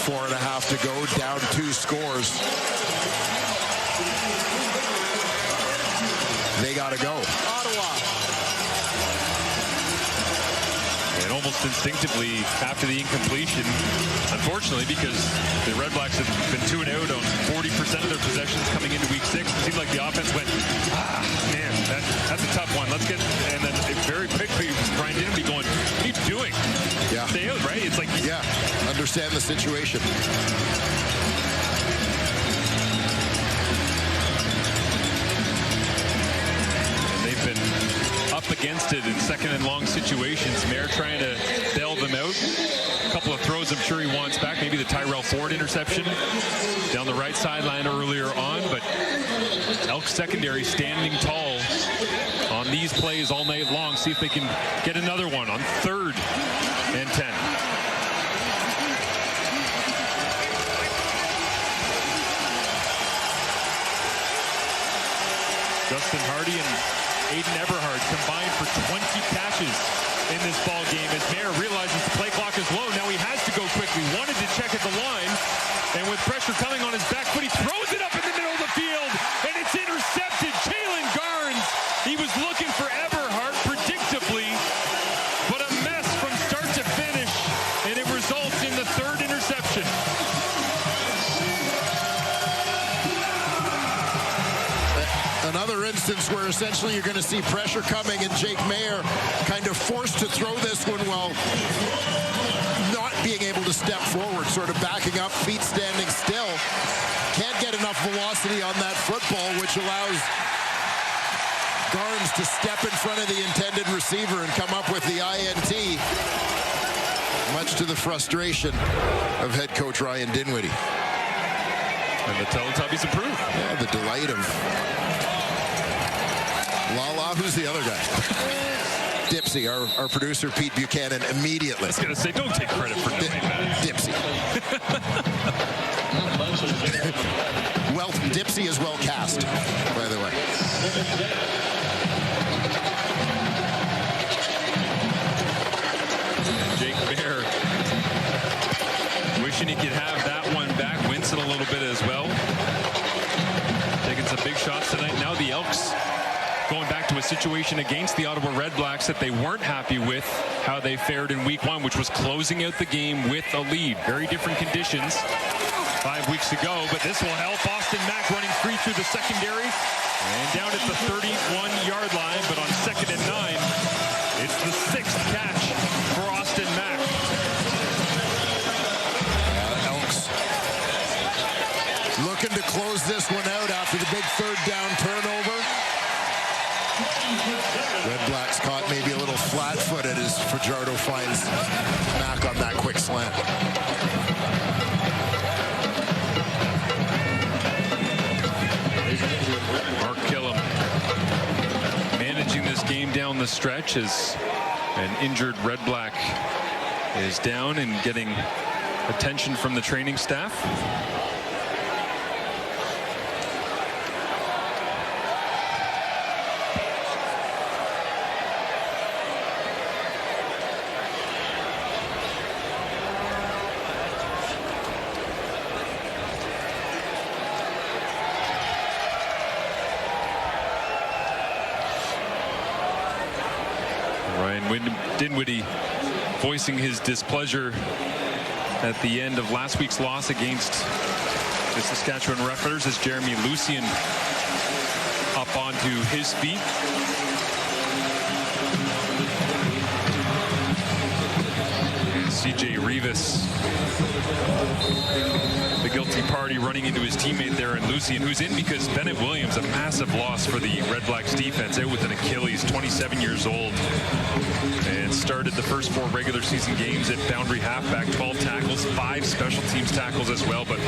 4.5 to go, down 2 scores. They got to go. Ottawa. And almost instinctively after the incompletion, unfortunately, because the REDBLACKS have been 2 and out on 40% of their possessions coming into week 6. It seemed like the offense went, man, that's a tough one. Let's get, and then very quickly, Brian Dinwiddie going, what are you doing? Yeah. Stay out, right? It's like, yeah, understand the situation. been up against it in second and long situations. Mayer trying to bail them out. A couple of throws I'm sure he wants back. Maybe the Tyrell Ford interception down the right sideline earlier on. But Elks secondary standing tall on these plays all night long. See if they can get another one on 3rd and 10. Justin Hardy and Aiden Eberhard combined for 20 catches in this ball game as Mayer realizes the play clock is low. Now he has to go quickly. Wanted to check at the line, and with pressure coming on his back foot, he throws it up in the middle of the field, and it's intercepted. Jalen Garnes, he was looking for Eberhard predictably, but a mess from start to finish, and it results in the 3rd interception. Another instance where essentially you're going to see pressure coming and Jake Mayer kind of forced to throw this one while not being able to step forward, sort of backing up, feet standing still. Can't get enough velocity on that football, which allows Garnes to step in front of the intended receiver and come up with the INT, much to the frustration of head coach Ryan Dinwiddie. And the Teletubbies approve. Yeah, the delight of Lala, who's the other guy? Dipsy, our producer, Pete Buchanan, immediately. I was going to say, don't take credit for doing that. Dipsy. Well, Dipsy is well cast, by the way. Jake Mayer wishing he could have that one back, wincing a little bit as well. Taking some big shots tonight. Now the Elks going back to a situation against the Ottawa REDBLACKS that they weren't happy with how they fared in week 1, which was closing out the game with a lead. Very different conditions 5 weeks ago, but this will help. Austin Mack running free through the secondary and down at the 31-yard line, but on 2nd and 9, It's the 6th catch for Austin Mack. Elks looking to close this one out after the big 3rd down turnover. REDBLACKS caught maybe a little flat-footed as Fajardo finds Mack on that quick slant. Mark Killam managing this game down the stretch as an injured REDBLACK is down and getting attention from the training staff. Dinwiddie voicing his displeasure at the end of last week's loss against the Saskatchewan Roughriders as Jeremy Lucien up onto his feet. And CJ Rivas, the guilty party, running into his teammate there in Lucien, who's in because Bennett Williams, a massive loss for the REDBLACKS defense, out with an Achilles, 27 years old, and started the first 4 regular season games at boundary halfback, 12 tackles, 5 special teams tackles as well, but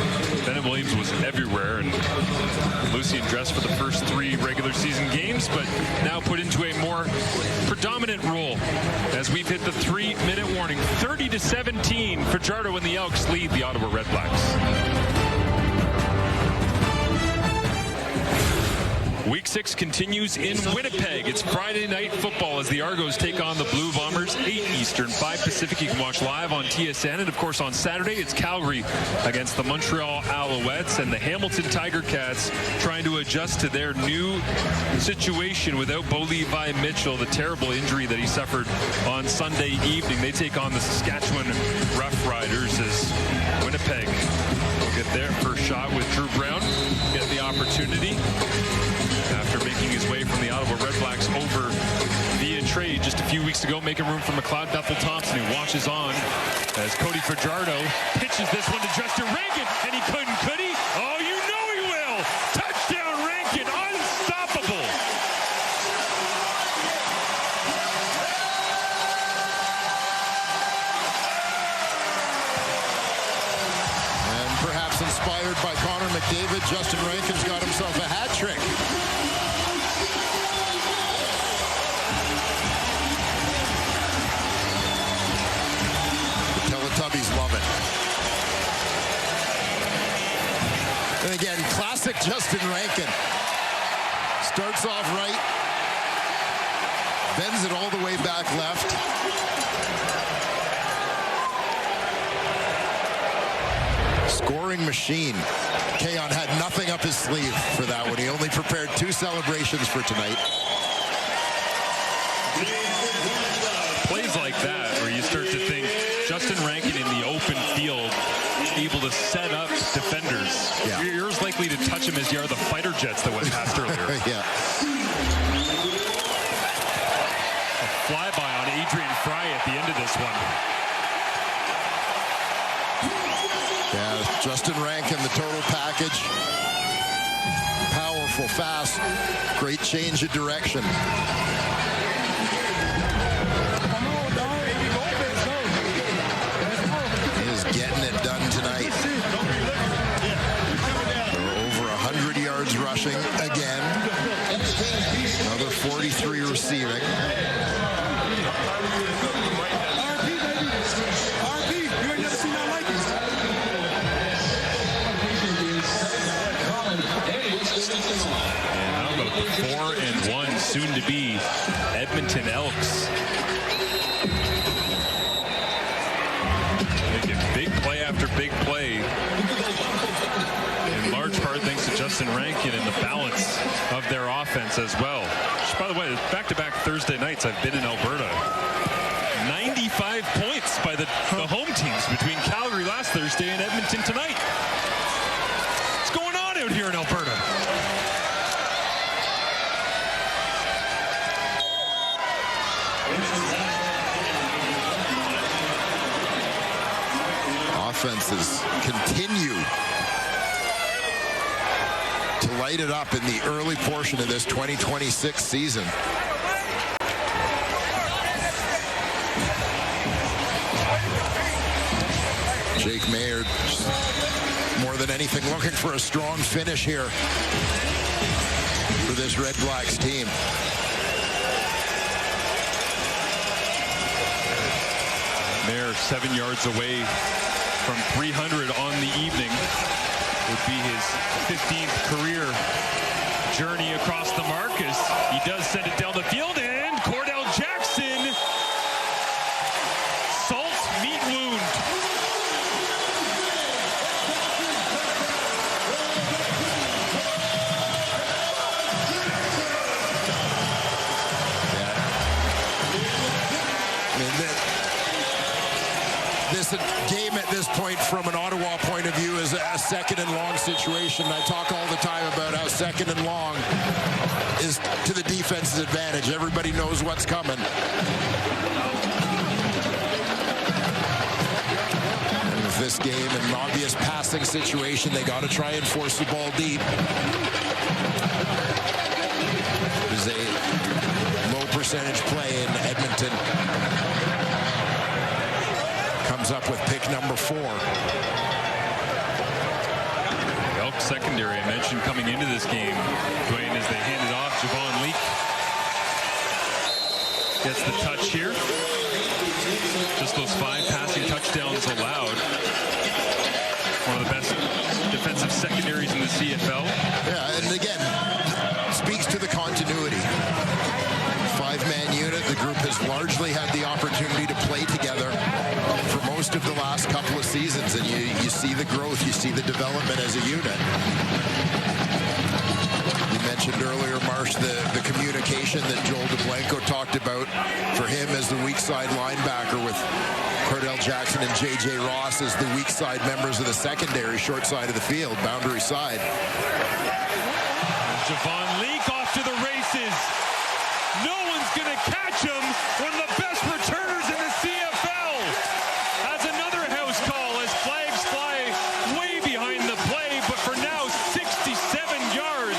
Bennett Williams was everywhere, and Lucien dressed for the first 3 regular season games, but now put into a more predominant role as we've hit the 3-minute warning. 30-17, Fajardo and the Elks lead the Ottawa REDBLACKS. Week 6 continues in Winnipeg. It's Friday night football as the Argos take on the Blue Bombers, 8 Eastern, 5 Pacific. You can watch live on TSN. And, of course, on Saturday, it's Calgary against the Montreal Alouettes and the Hamilton Tiger Cats trying to adjust to their new situation without Bo Levi Mitchell, the terrible injury that he suffered on Sunday evening. They take on the Saskatchewan Roughriders as Winnipeg will get their first shot with Drew Brown, get the opportunity after making his way from the Ottawa REDBLACKS over via trade just a few weeks ago, making room for McLeod Bethel-Thompson, who watches on as Cody Fajardo pitches this one to Justin Rankin, and he couldn't, could he? Oh, you know he will! Touchdown Rankin, unstoppable! And perhaps inspired by Connor McDavid, Justin Rankin's got himself a hat trick. Teletubbies love it. And again, classic Justin Rankin. Starts off right, bends it all the way back left. Scoring machine. Kayon had nothing up his sleeve for that one. He only prepared 2 celebrations for tonight. Plays like that where you start to think Justin Rankin in the open field able to set up defenders. Yeah. You're as likely to touch him as you are the fighter jets that went past earlier. Yeah. A flyby on Adrian Fry at the end of this one. Yeah, Justin Rankin, the total package. Powerful, fast, great change of direction. He is getting it done tonight. Over 100 yards rushing again. Another 43 receiving. And how about 4-1 soon to be Edmonton Elks. Making big play after big play. In large part thanks to Justin Rankin and the balance of their offense as well. Which, by the way, back-to-back Thursday nights I've been in Alberta. 95 points by the home teams between Calgary last Thursday and Edmonton tonight. What's going on out here in Alberta? offenses continue to light it up in the early portion of this 2026 season. Jake Mayer, more than anything, looking for a strong finish here for this Red Blacks team. Mayer 7 yards away from 300 on the evening. Would be his 15th career journey across the mark as he does send it down the field, and Cordell Jackson, salt meat wound. This game at this point, from an Ottawa point of view, is a second and long situation. I talk all the time about how second and long is to the defense's advantage. Everybody knows what's coming. And with this game, an obvious passing situation, they got to try and force the ball deep. It is a low percentage play in Edmonton. Comes up with pick number 4. The Elks secondary, I mentioned coming into this game, Dwayne, as they handed off. Javon Leak gets the touch here. Just those 5 passing touchdowns allowed. One of the best defensive secondaries in the CFL. Yeah, and again, speaks to the continuity. 5-man unit. The group has largely had the opportunity to play together for most of the last couple of seasons, and you see the growth, you see the development as a unit. You mentioned earlier, Marsh, the communication that Joel DeBlanco talked about for him as the weak side linebacker, with Cordell Jackson and J.J. Ross as the weak side members of the secondary, short side of the field, boundary side. Javon Leak off to the races. No one's going to catch him. One of the best returners in the CFL has another house call as flags fly way behind the play, but for now, 67 yards.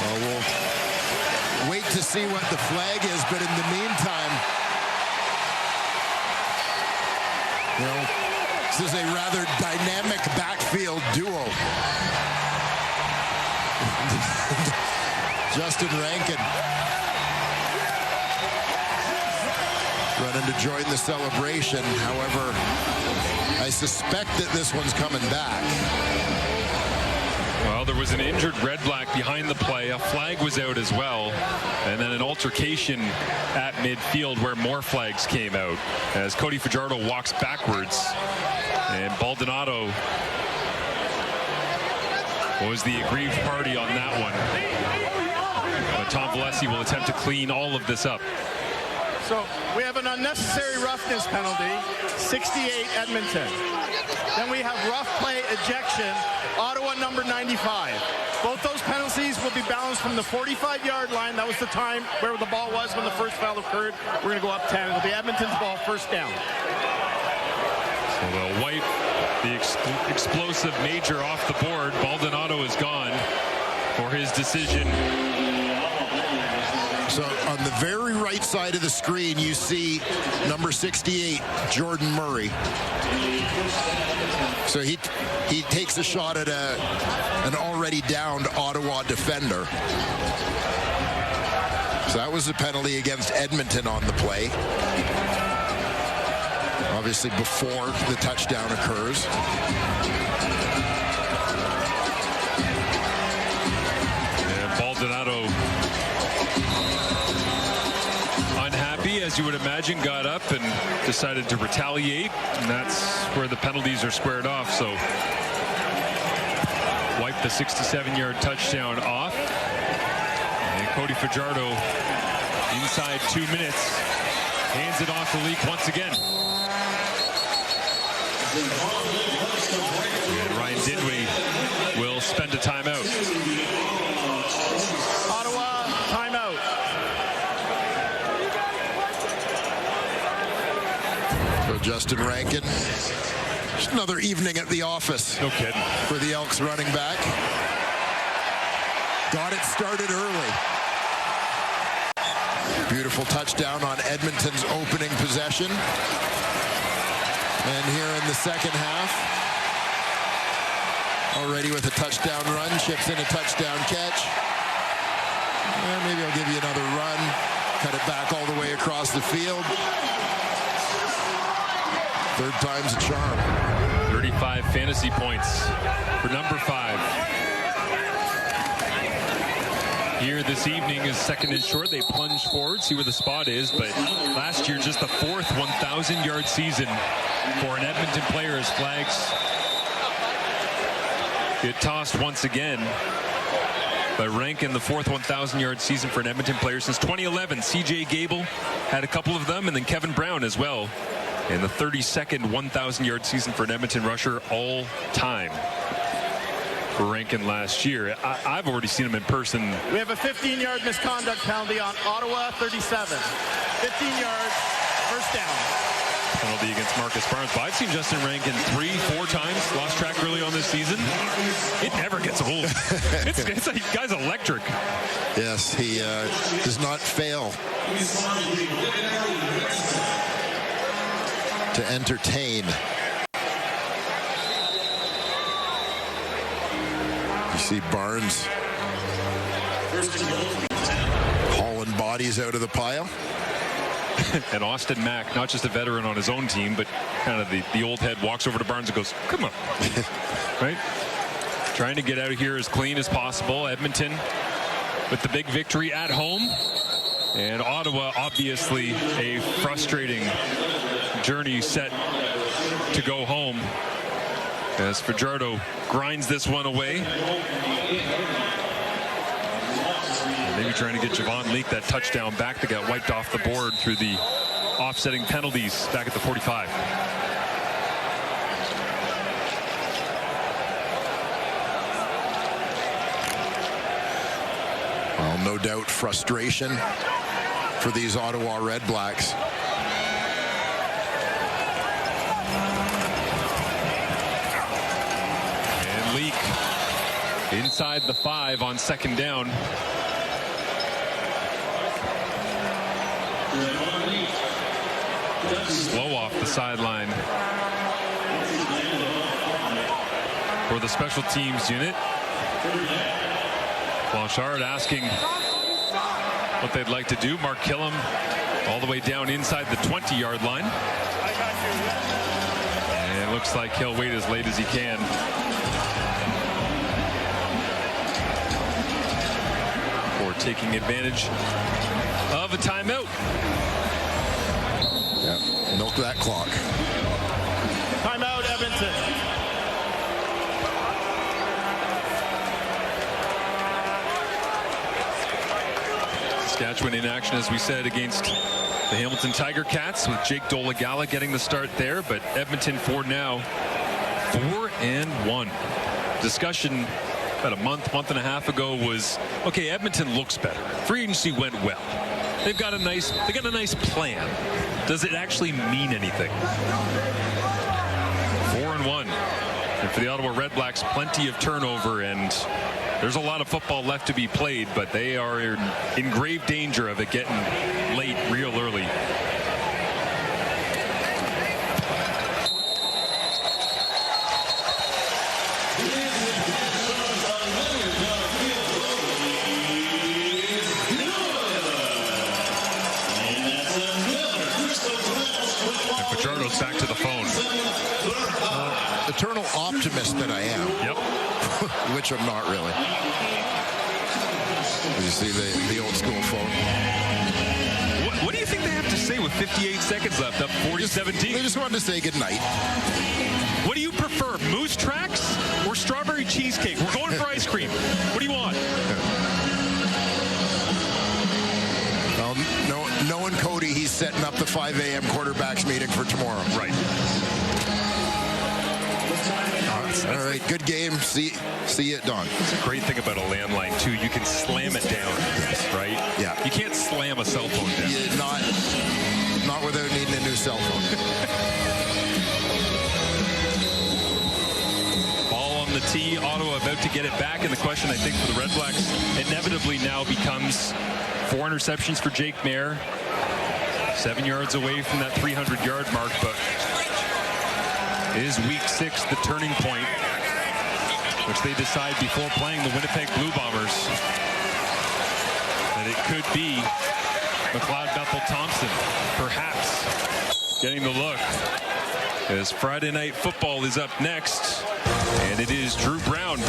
Well, we'll wait to see what the flag is, but in the meantime, you know, this is a rather dynamic backfield duo. Justin Rankin running to join the celebration. However, I suspect that this one's coming back. Well, there was an injured Red Black behind the play. A flag was out as well. And then an altercation at midfield where more flags came out as Cody Fajardo walks backwards. And Baldonado was the aggrieved party on that one. But Tom Valesi will attempt to clean all of this up. So we have an unnecessary roughness penalty, 68 Edmonton. Then we have rough play ejection, Ottawa number 95. Both those penalties will be balanced from the 45-yard line. That was the time where the ball was when the first foul occurred. We're going to go up 10. It'll be Edmonton's ball, first down. So they'll wipe the explosive major off the board. Baldonado is gone for his decision. So on the very right side of the screen, you see number 68, Jordan Murray. So he takes a shot at an already downed Ottawa defender. So that was a penalty against Edmonton on the play. Obviously before the touchdown occurs. And Baldonado, unhappy, as you would imagine, got up and decided to retaliate. And that's where the penalties are squared off. So wipe the 67-yard touchdown off. And Cody Fajardo, inside 2 minutes, hands it off to Leak once again. And Ryan Dinwiddie will spend a timeout. Ottawa, timeout. So Justin Rankin, just another evening at the office. No kidding. For the Elks running back. Got it started early. Beautiful touchdown on Edmonton's opening possession. And here in the second half, already with a touchdown run, chips in a touchdown catch. And maybe I'll give you another run, cut it back all the way across the field. Third time's a charm. 35 fantasy points for number 5. Here this evening is second and short. They plunge forward, see where the spot is. But last year, just the 4th 1,000-yard season for an Edmonton player as flags get tossed once again. But Rankin, the 4th 1,000-yard season for an Edmonton player since 2011. C.J. Gable had a couple of them, and then Kevin Brown as well. And the 32nd 1,000-yard season for an Edmonton rusher all time for Rankin last year. I've already seen him in person. We have a 15-yard misconduct penalty on Ottawa 37. 15 yards, first down. Penalty against Marcus Barnes. But I've seen Justin Rankin 3-4 times. Lost track early on this season. It never gets old. it's like, guy's electric. Yes, he does not fail to entertain. You see Barnes hauling bodies out of the pile. And Austin Mack, not just a veteran on his own team, but kind of the old head, walks over to Barnes and goes, come on. Right? Trying to get out of here as clean as possible. Edmonton with the big victory at home. And Ottawa, obviously a frustrating journey set to go home as Fajardo grinds this one away. Maybe trying to get Javon Leake that touchdown back that got wiped off the board through the offsetting penalties back at the 45. Well, no doubt frustration for these Ottawa REDBLACKS. And Leake inside the 5 on second down. Slow off the sideline for the special teams unit. Blanchard asking what they'd like to do. Mark Killam all the way down inside the 20-yard line. And it looks like he'll wait as late as he can. For taking advantage of a timeout. Yeah, milk that clock. Timeout, Edmonton. Saskatchewan in action, as we said, against the Hamilton Tiger Cats with Jake Dolagala getting the start there. But Edmonton for now 4-1. Discussion about a month and a half ago was, okay, Edmonton looks better. Free agency went well. They got a nice plan. Does it actually mean anything? 4-1. And for the Ottawa REDBLACKS, plenty of turnover, and there's a lot of football left to be played, but they are in grave danger of it getting late real early. Back to the phone. Eternal optimist that I am. Yep. Which I'm not really. You see the old school phone. What do you think they have to say with 58 seconds left, up 40-17? They just wanted to say goodnight. What do you prefer, Moose Tracks or strawberry cheesecake? We're going for ice cream. What do you want? Well, knowing Cody, he's setting up the 5 a.m. quarterbacks meeting for tomorrow. Right. All right, good game. See you at dawn. It's a great thing about a landline, too. You can slam it down, right? Yeah. You can't slam a cell phone down. Not without needing a new cell phone. Ball on the tee. Ottawa about to get it back. And the question, I think, for the Red Blacks inevitably now becomes 4 interceptions for Jake Maier. 7 yards away from that 300-yard mark, but is week 6 the turning point, which they decide before playing the Winnipeg Blue Bombers that it could be McLeod Bethel-Thompson, perhaps getting the look, as Friday Night Football is up next, and it is Drew Brown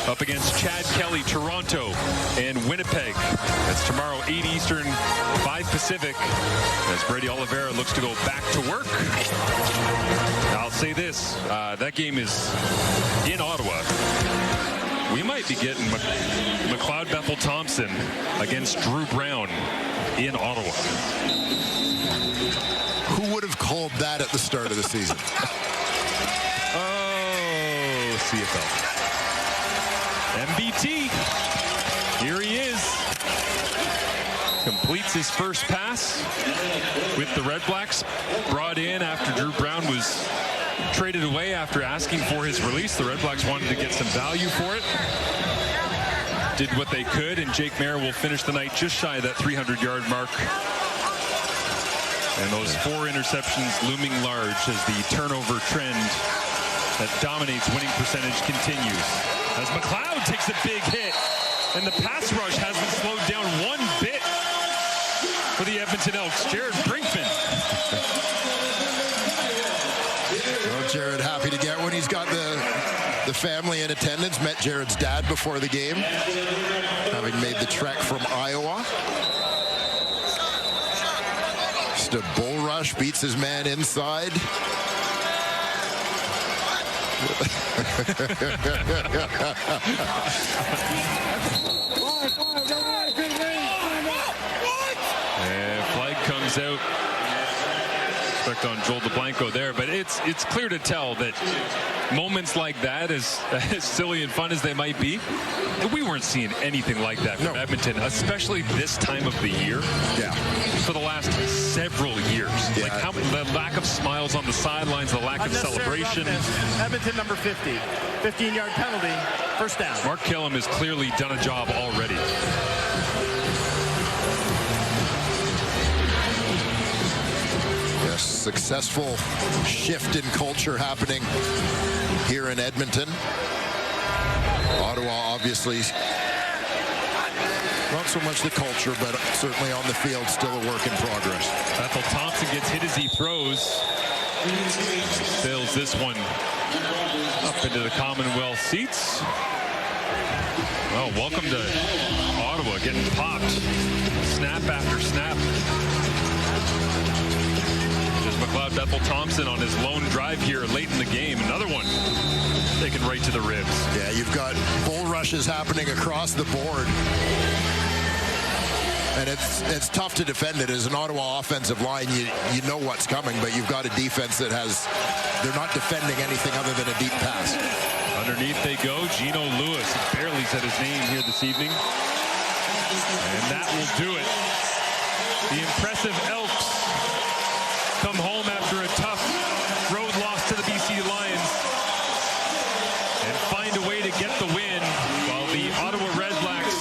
up against Chad Kelly, Toronto, and Winnipeg. That's tomorrow, 8 Eastern, 5 Pacific, as Brady Oliveira looks to go back to work. I'll say this, that game is in Ottawa. We might be getting McLeod Bethel-Thompson against Drew Brown in Ottawa. Who would have called that at the start of the season? Oh, CFL. MBT. Here he is. Completes his first pass with the Red Blacks. Brought in after Drew Brown was traded away after asking for his release. The Red Blacks wanted to get some value for it. Did what they could, and Jake Maier will finish the night just shy of that 300-yard mark. And those 4 interceptions looming large as the turnover trend that dominates winning percentage continues. As McLeod takes a big hit, and the pass rush hasn't slowed down one bit for the Edmonton Elks. Jared Brinkman. Well, Jared happy to get one. He's got the family in attendance. Met Jared's dad before the game, having made the trek from Iowa. Just a bull rush, beats his man inside. And flag comes out. Respect on Joel DeBlanco there, but it's clear to tell that moments like that, as silly and fun as they might be, we weren't seeing anything like that from Edmonton, especially this time of the year. Yeah. For the last several years. Yeah. Like the lack of smiles on the sidelines, the lack of celebration. Roughness. Edmonton number 50. 15-yard penalty. First down. Mark Killam has clearly done a job already. Yes, successful shift in culture happening here in Edmonton. Ottawa, obviously, not so much the culture, but certainly on the field, still a work in progress. Bethel-Thompson gets hit as he throws. Sails this one up into the Commonwealth seats. Well, welcome to Ottawa, getting popped. Snap after snap. There's McLeod Bethel-Thompson on his lone drive here late in the game. Another one taken right to the ribs. Yeah, you've got bull rushes happening across the board. And it's tough to defend it. As an Ottawa offensive line, you know what's coming, but you've got a defense that they're not defending anything other than a deep pass. Underneath they go. Gino Lewis barely said his name here this evening. And that will do it. The impressive Elks come home after a tough road loss to the BC Lions and find a way to get the win, while the Ottawa Red Blacks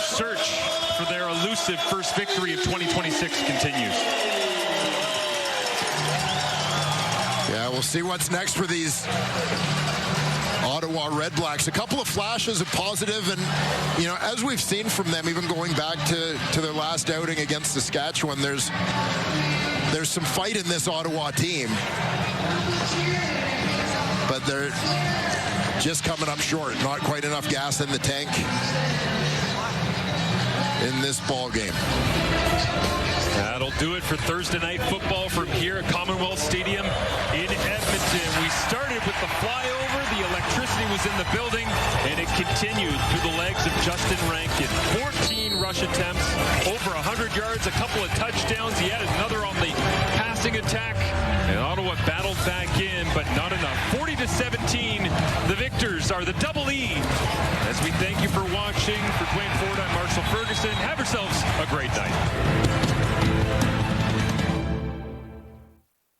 search for their elusive first victory of 2026 continues. Yeah, we'll see what's next for these Ottawa Red Blacks. A couple of flashes of positive, and as we've seen from them, even going back to their last outing against Saskatchewan, there's some fight in this Ottawa team, but they're just coming up short. Not quite enough gas in the tank in this ball game. That'll do it for Thursday Night Football from here at Commonwealth Stadium in Edmonton. We started with the flyover. The electricity was in the building, and it continued through the legs of Justin Rankin. 14 rush attempts, over 100 yards, a couple of touchdowns. He added another on the passing attack, and Ottawa battled back in, but not enough. 40-17, the victors are the Double E. As we thank you for watching, for Dwayne Ford, I'm Marshall Ferguson. Have yourselves a great night.